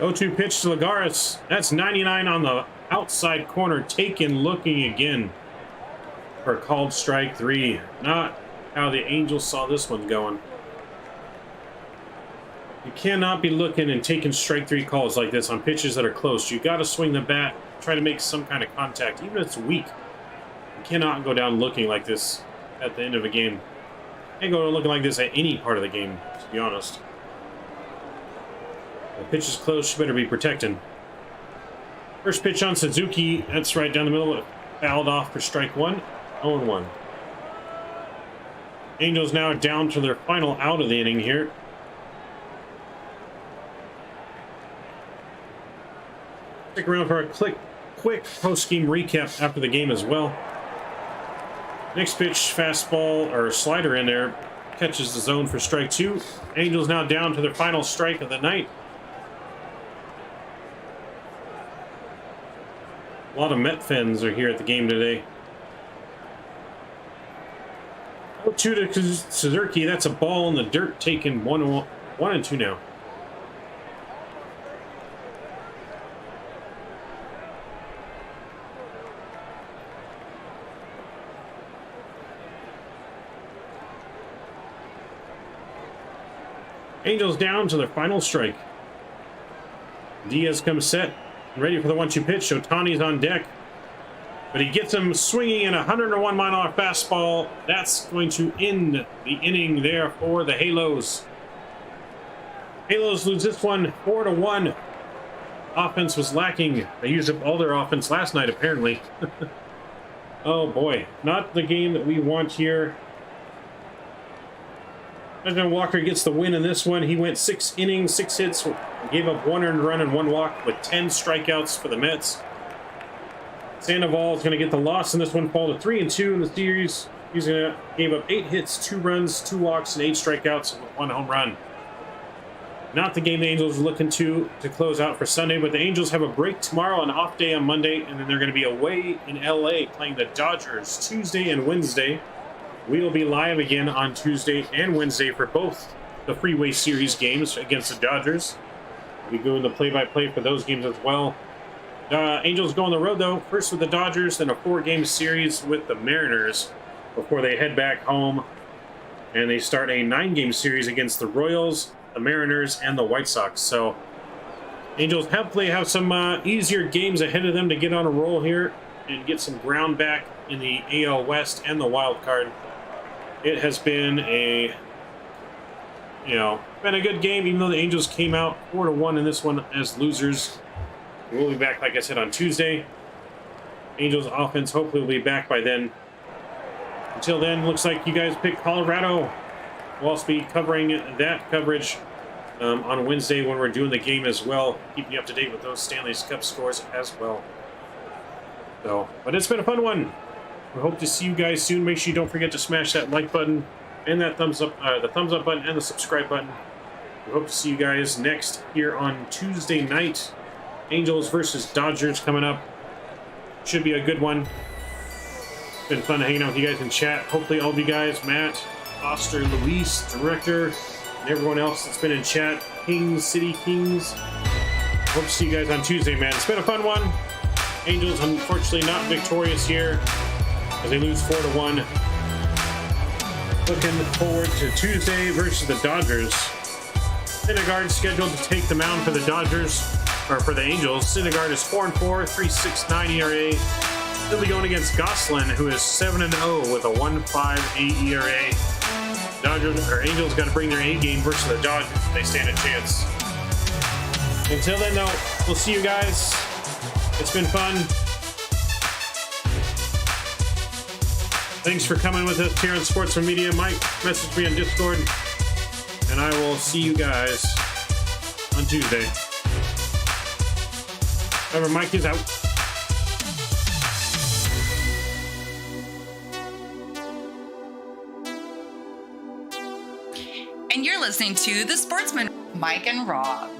0-2 pitch to Lagares. That's 99 on the outside corner, taken, looking again for called strike 3. Not how the Angels saw this one going. You cannot be looking and taking strike 3 calls like this on pitches that are close. You got to swing the bat, try to make some kind of contact, even if it's weak. You cannot go down looking like this at the end of a game. You can't go looking like this at any part of the game, to be honest. The pitch is close, you better be protecting. First pitch on Suzuki, that's right down the middle, fouled off for strike 1, 0-1. Angels now down to their final out of the inning here. Stick around for a quick post-game recap after the game as well. Next pitch, fastball or slider in there, catches the zone for strike 2. Angels now down to their final strike of the night. A lot of Met fans are here at the game today. 0-2 to Suzuki. That's a ball in the dirt, taken 1-2 now. Angels down to their final strike. Diaz comes set, ready for the 1-2 pitch. Ohtani's on deck, but he gets him swinging in a 101-mile-an-hour fastball. That's going to end the inning there for the Halos. Halos lose this one 4-1. Offense was lacking. They used up all their offense last night, apparently. Oh boy, not the game that we want here. President Walker gets the win in this one. He went 6 innings, 6 hits, gave up 1 earned run and 1 walk with 10 strikeouts for the Mets. Sandoval is going to get the loss in this one, fall to 3-2 in the series. He's going to gave up 8 hits, 2 runs, 2 walks, and 8 strikeouts with 1 home run. Not the game the Angels are looking to close out for Sunday, but the Angels have a break tomorrow, an off day on Monday, and then they're going to be away in LA playing the Dodgers Tuesday and Wednesday. We will be live again on Tuesday and Wednesday for both the Freeway Series games against the Dodgers. We'll be doing the play-by-play for those games as well. Angels go on the road, though, first with the Dodgers, then a 4-game series with the Mariners before they head back home. And they start a 9-game series against the Royals, the Mariners, and the White Sox. So Angels hopefully have some easier games ahead of them to get on a roll here and get some ground back in the AL West and the wild card. It has been a, been a good game, even though the Angels came out 4-1 in this one as losers. We'll be back, like I said, on Tuesday. Angels offense hopefully will be back by then. Until then, looks like you guys picked Colorado. We'll also be covering that coverage on Wednesday when we're doing the game as well. Keep you up to date with those Stanley Cup scores as well. So, but it's been a fun one. We hope to see you guys soon. Make sure you don't forget to smash that like button and that thumbs up button and the subscribe button. We hope to see you guys next here on Tuesday night. Angels versus Dodgers coming up. Should be a good one. It's been fun hanging out with you guys in chat. Hopefully all of you guys, Matt, Foster, Luis, Director, and everyone else that's been in chat. Kings, City Kings. Hope to see you guys on Tuesday, man. It's been a fun one. Angels, unfortunately, not victorious here as they lose 4-1. Looking forward to Tuesday versus the Dodgers. Syndergaard scheduled to take the mound for the Dodgers, or for the Angels. Syndergaard is 4-4, 3.69 ERA. He'll be going against Goslin, who is 7-0 with a 1.58 ERA. Dodgers or Angels got to bring their A game versus the Dodgers if they stand a chance. Until then, though, we'll see you guys. It's been fun. Thanks for coming with us here on Sportsmen Media. Mike, message me on Discord, and I will see you guys on Tuesday. Remember, Mike is out. And you're listening to The Sportsman, Mike and Rob.